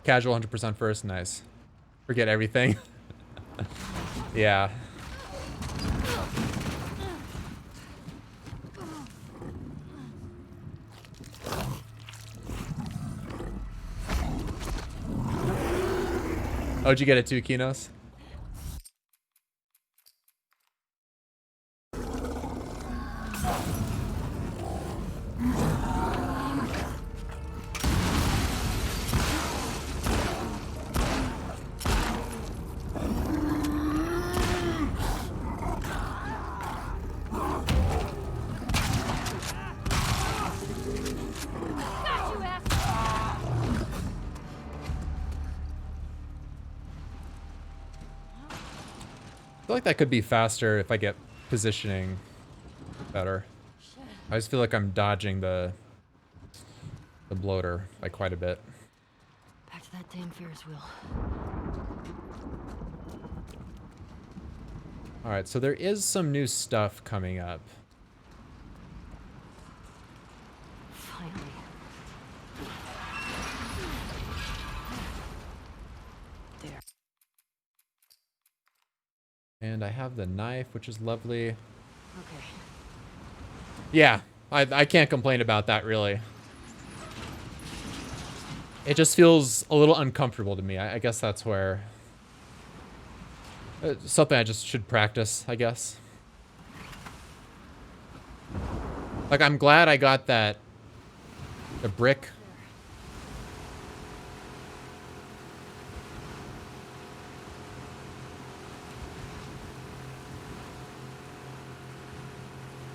Casual 100% first, nice. Forget everything. Yeah. How'd you get it too, Kinos? Got you, asshole! I feel like that could be faster if I get positioning better. I just feel like I'm dodging the bloater by quite a bit. Back to that damn Ferris wheel. All right, so there is some new stuff coming up. Finally. There. And I have the knife, which is lovely. Okay. Yeah, I can't complain about that, really. It just feels a little uncomfortable to me. I guess that's where... something I just should practice, I guess. Like, I'm glad I got that... the brick.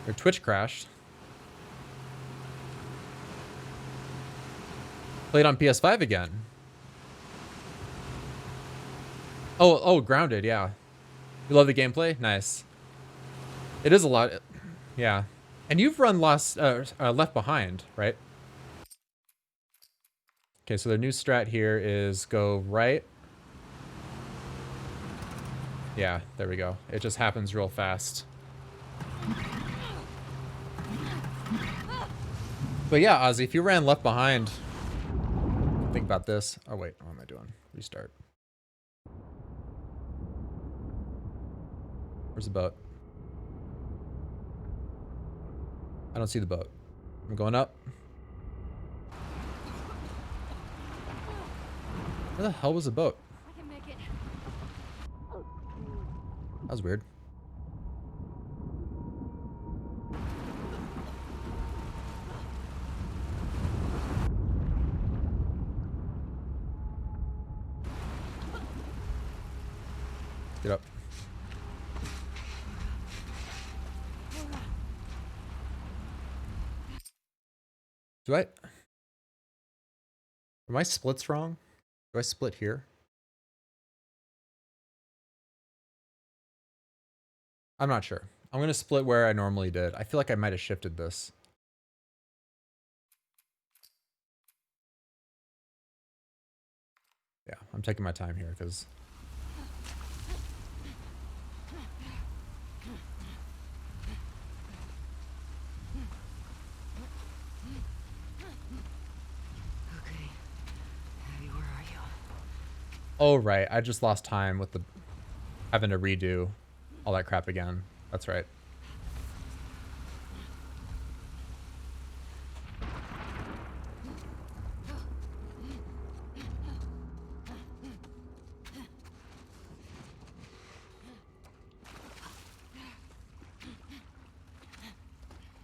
Or Twitch crashed. Played on PS5 again. Oh, Grounded, yeah. You love the gameplay? Nice. It is a lot. Yeah. And you've run Left Behind, right? Okay, so the new strat here is go right. Yeah, there we go. It just happens real fast. But yeah, Ozzy, if you ran Left Behind, think about this. Oh wait, what am I doing? Restart. Where's the boat? I don't see the boat. I'm going up. Where the hell was the boat? I can make it. That was weird. Get up. Do I... Are my splits wrong? Do I split here? I'm not sure. I'm going to split where I normally did. I feel like I might have shifted this. Yeah, I'm taking my time here because... Okay. Abby, where are you? Oh, right. I just lost time with the... having to redo all that crap again. That's right.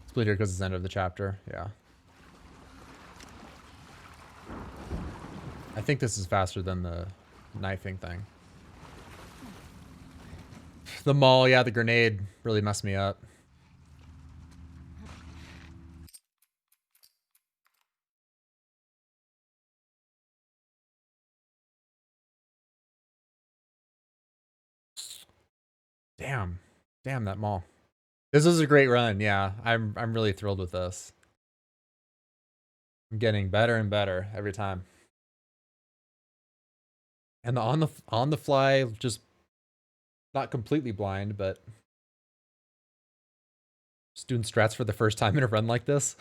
Split here because it's the end of the chapter. Yeah. I think this is faster than the knifing thing. The mall, yeah, the grenade really messed me up. Damn. Damn, that mall. This is a great run, yeah. I'm really thrilled with this. I'm getting better and better every time. And the on the fly, just not completely blind, but just doing strats for the first time in a run like this.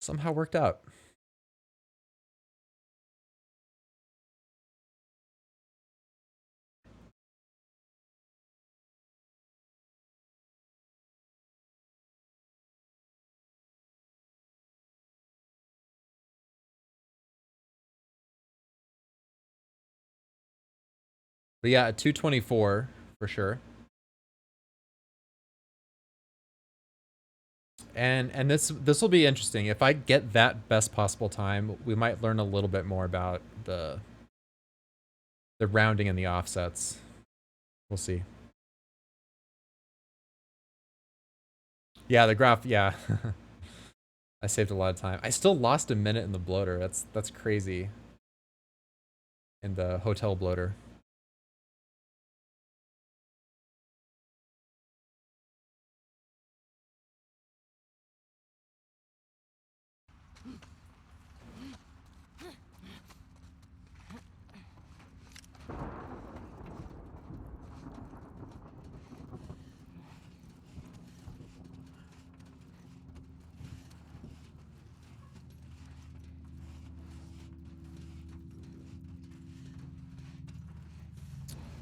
Somehow worked out. But yeah, 224 for sure. And this will be interesting. If I get that best possible time, we might learn a little bit more about the rounding and the offsets. We'll see. Yeah, the graph, yeah. I saved a lot of time. I still lost a minute in the bloater. That's crazy. In the hotel bloater.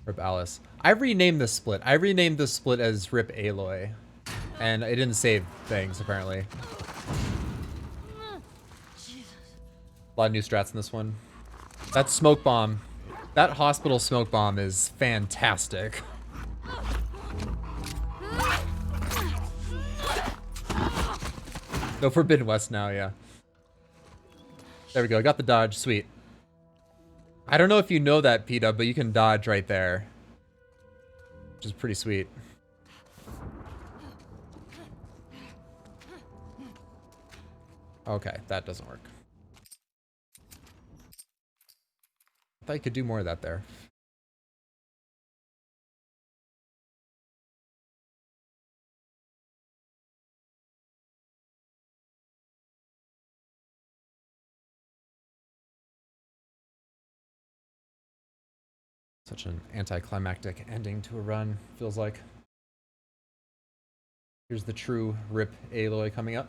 Rip Alice. I renamed this split. I renamed this split as Rip Aloy. And it didn't save things, apparently. A lot of new strats in this one. That smoke bomb. That hospital smoke bomb is fantastic. No Forbidden West now, yeah. There we go. Got the dodge. Sweet. I don't know if you know that, P-Dub, but you can dodge right there. Which is pretty sweet. Okay, that doesn't work. I thought you could do more of that there. Such an anticlimactic ending to a run, feels like. Here's the true Rip Aloy coming up.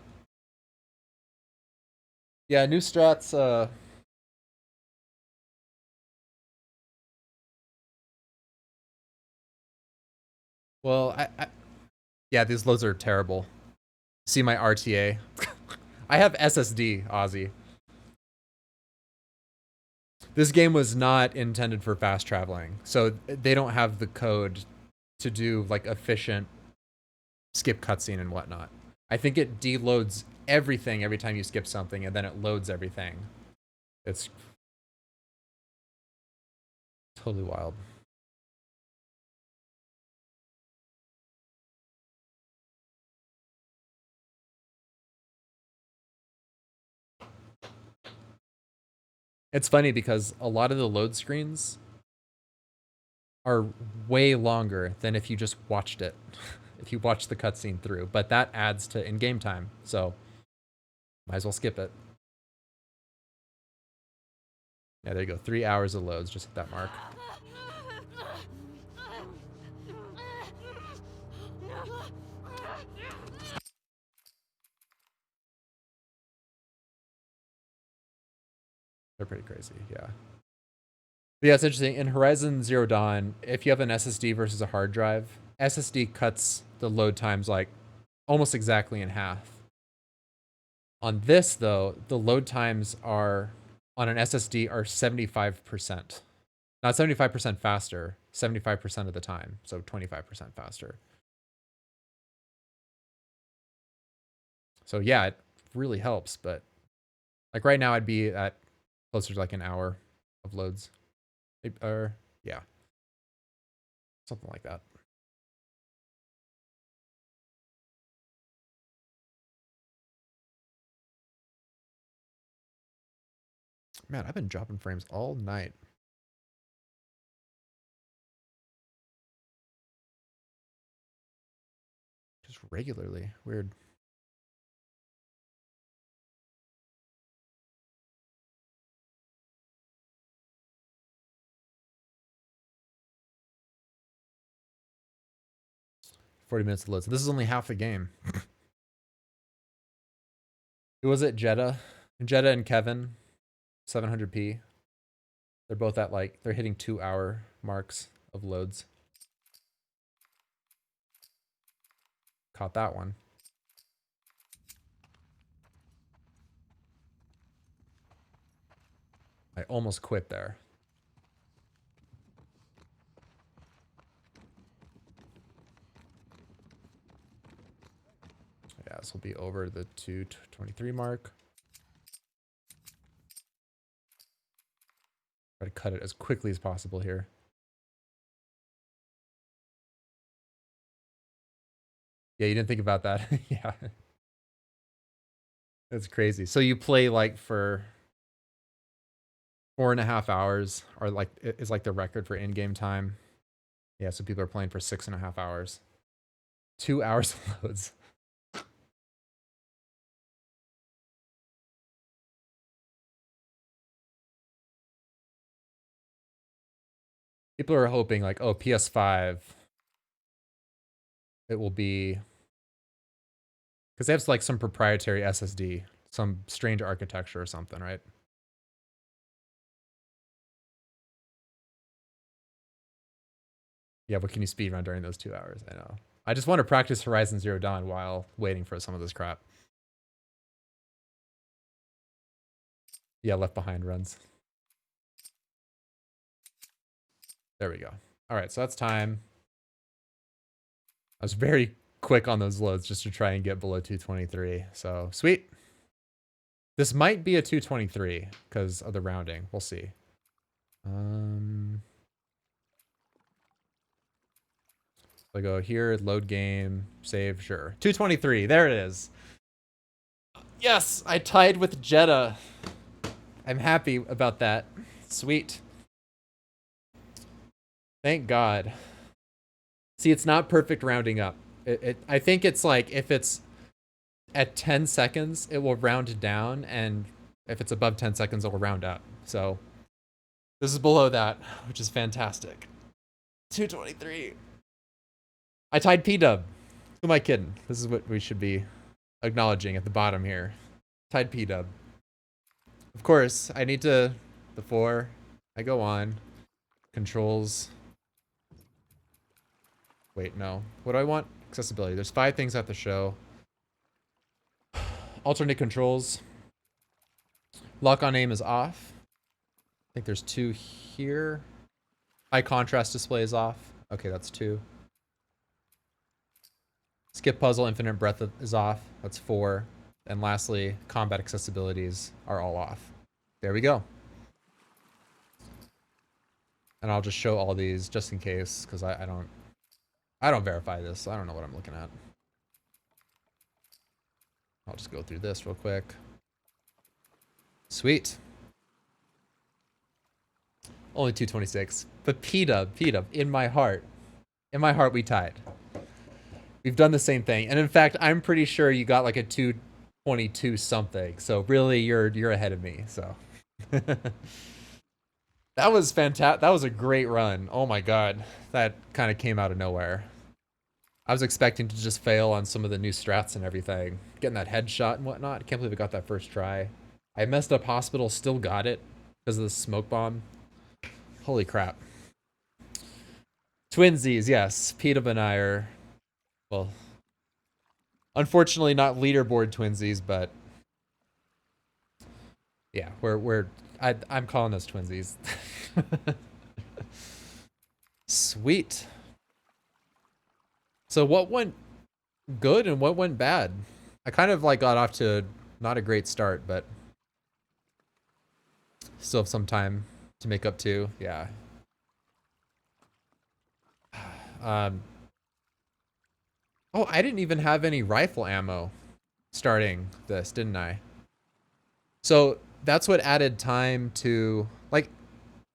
Yeah, new strats, well, yeah, these loads are terrible. See my RTA. I have SSD, Ozzy. This game was not intended for fast traveling, so they don't have the code to do like efficient skip cutscene and whatnot. I think it deloads everything every time you skip something, and then it loads everything. It's totally wild. It's funny because a lot of the load screens are way longer than if you just watched it. If you watch the cutscene through, but that adds to in-game time, so might as well skip it. Yeah, there you go. 3 hours of loads. Just hit that mark. They're pretty crazy, yeah. But yeah, it's interesting. In Horizon Zero Dawn, if you have an SSD versus a hard drive, SSD cuts the load times like almost exactly in half. On this, though, the load times are on an SSD are 75%. Not 75% faster, 75% of the time, so 25% faster. So yeah, it really helps, but like right now I'd be at closer to like an hour of loads. Or yeah. Something like that. Man, I've been dropping frames all night. Just regularly. Weird. $40 minutes of loads. This is only half a game. Who was it? Jeddah? Jeddah and Kevin. 700p. They're both at like, they're hitting 2-hour marks of loads. Caught that one. I almost quit there. Yeah, this will be over the 2:23 mark. Try to cut it as quickly as possible here. Yeah, you didn't think about that. Yeah. That's crazy. So you play like for 4.5 hours, or like is like the record for in-game time. Yeah, so people are playing for 6.5 hours. 2 hours of loads. People are hoping like, oh, PS5, it will be, because they have like some proprietary SSD, some strange architecture or something, right? Yeah, what can you speedrun during those 2 hours? I know. I just want to practice Horizon Zero Dawn while waiting for some of this crap. Yeah, Left Behind runs. There we go. All right, so that's time. I was very quick on those loads just to try and get below 223. So sweet. This might be a 223 because of the rounding. We'll see. I go here, load game, save, sure. 223, there it is. Yes, I tied with Jetta. I'm happy about that. Sweet. Thank God. See, it's not perfect rounding up. I think it's like if it's at 10 seconds, it will round down, and if it's above 10 seconds, it will round up. So this is below that, which is fantastic. 223. I tied P-Dub. Who am I kidding? This is what we should be acknowledging at the bottom here. Tied P-Dub. Of course, I need to, before I go on, controls. Wait, no. What do I want? Accessibility. There's 5 things at the show. Alternate controls. Lock on aim is off. I think there's 2 here. High contrast display is off. Okay, that's 2. Skip puzzle, infinite breath is off. That's 4. And lastly, combat accessibilities are all off. There we go. And I'll just show all these just in case, because I don't verify this, so I don't know what I'm looking at. I'll just go through this real quick. Sweet. Only 226. But P-Dub, in my heart, we tied. We've done the same thing. And in fact, I'm pretty sure you got like a 222 something. So really, you're ahead of me. So that was fantastic. That was a great run. Oh my God. That kind of came out of nowhere. I was expecting to just fail on some of the new strats and everything. Getting that headshot and whatnot. I can't believe I got that first try. I messed up hospital, still got it because of the smoke bomb. Holy crap. Twinsies, yes. P-Dub and I are, well, unfortunately not leaderboard twinsies, but yeah, I'm calling us twinsies. Sweet. So what went good and what went bad? I kind of like got off to not a great start, but still have some time to make up to. Yeah. Oh, I didn't even have any rifle ammo starting this, didn't I? So that's what added time to, like,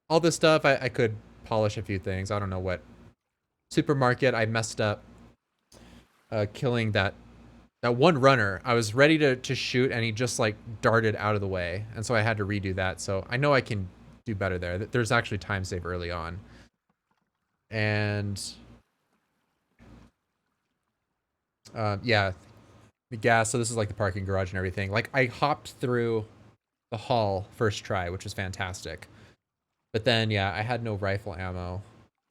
all this stuff. I could polish a few things. I don't know what. Supermarket, I messed up killing that one runner. I was ready to shoot, and he just, like, darted out of the way. And so I had to redo that. So I know I can do better there. There's actually time save early on. And yeah, the gas. So this is like the parking garage and everything. Like, I hopped through the hall first try, which was fantastic. But then, yeah, I had no rifle ammo.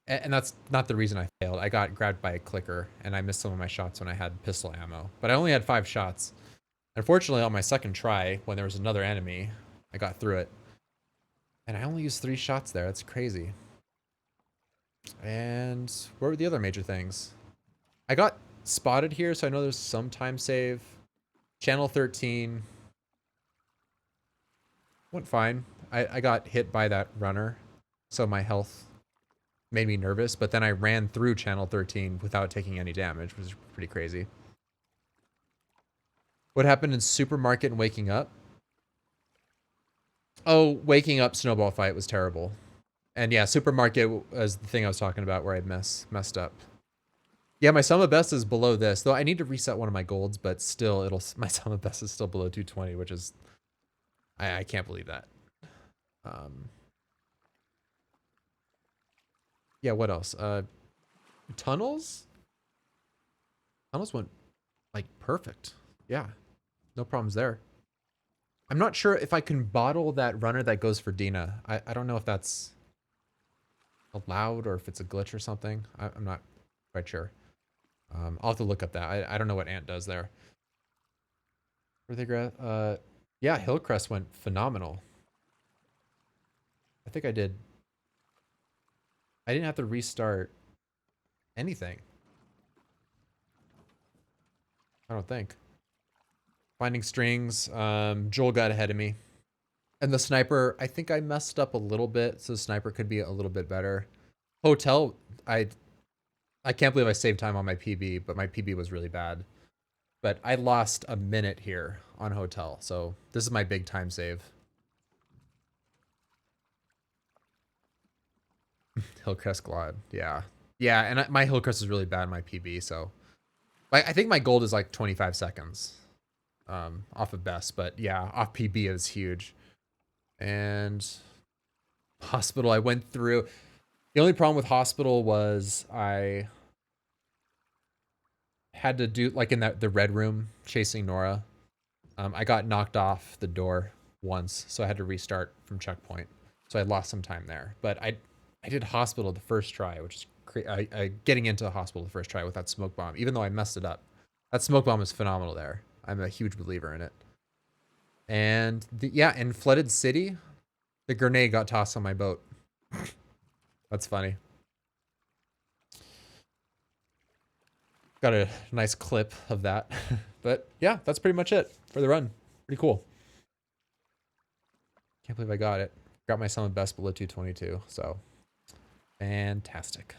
And that's not the reason I failed. I got grabbed by a clicker, and I missed some of my shots when I had pistol ammo. But I only had 5 shots. Unfortunately, on my second try, when there was another enemy, I got through it. And I only used 3 shots there. That's crazy. And what were the other major things? I got spotted here, so I know there's some time save. Channel 13 went fine. I got hit by that runner, so my health made me nervous, but then I ran through channel 13 without taking any damage, which was pretty crazy. What happened in supermarket and waking up? Oh, waking up snowball fight was terrible. And yeah, supermarket was the thing I was talking about where I messed up. Yeah, my sum of best is below this, though I need to reset one of my golds, but still my sum of best is still below 220, which is, I can't believe that. Yeah, what else? Tunnels? Tunnels went like perfect. Yeah, no problems there. I'm not sure if I can bottle that runner that goes for Dina. I don't know if that's allowed or if it's a glitch or something. I'm not quite sure. I'll have to look up that. I don't know what Ant does there. Yeah, Hillcrest went phenomenal. I think I didn't have to restart anything. I don't think. Finding strings, Joel got ahead of me. And the sniper, I think I messed up a little bit, so the sniper could be a little bit better. Hotel, I can't believe I saved time on my PB, but my PB was really bad. But I lost a minute here on Hotel, so this is my big time save. Hillcrest Glad, yeah. Yeah, and my Hillcrest is really bad in my PB, so. I think my gold is like 25 seconds off of best, but yeah, off PB is huge. And hospital, I went through. The only problem with hospital was I had to do like in the red room chasing Nora. I got knocked off the door once, so I had to restart from checkpoint. So I lost some time there. But I did hospital the first try, which is getting into the hospital the first try with that smoke bomb, even though I messed it up. That smoke bomb is phenomenal there. I'm a huge believer in it. And yeah, in Flooded City, the grenade got tossed on my boat. That's funny. Got a nice clip of that. But yeah, that's pretty much it for the run. Pretty cool. Can't believe I got it. Got my sum of best below 222. So fantastic.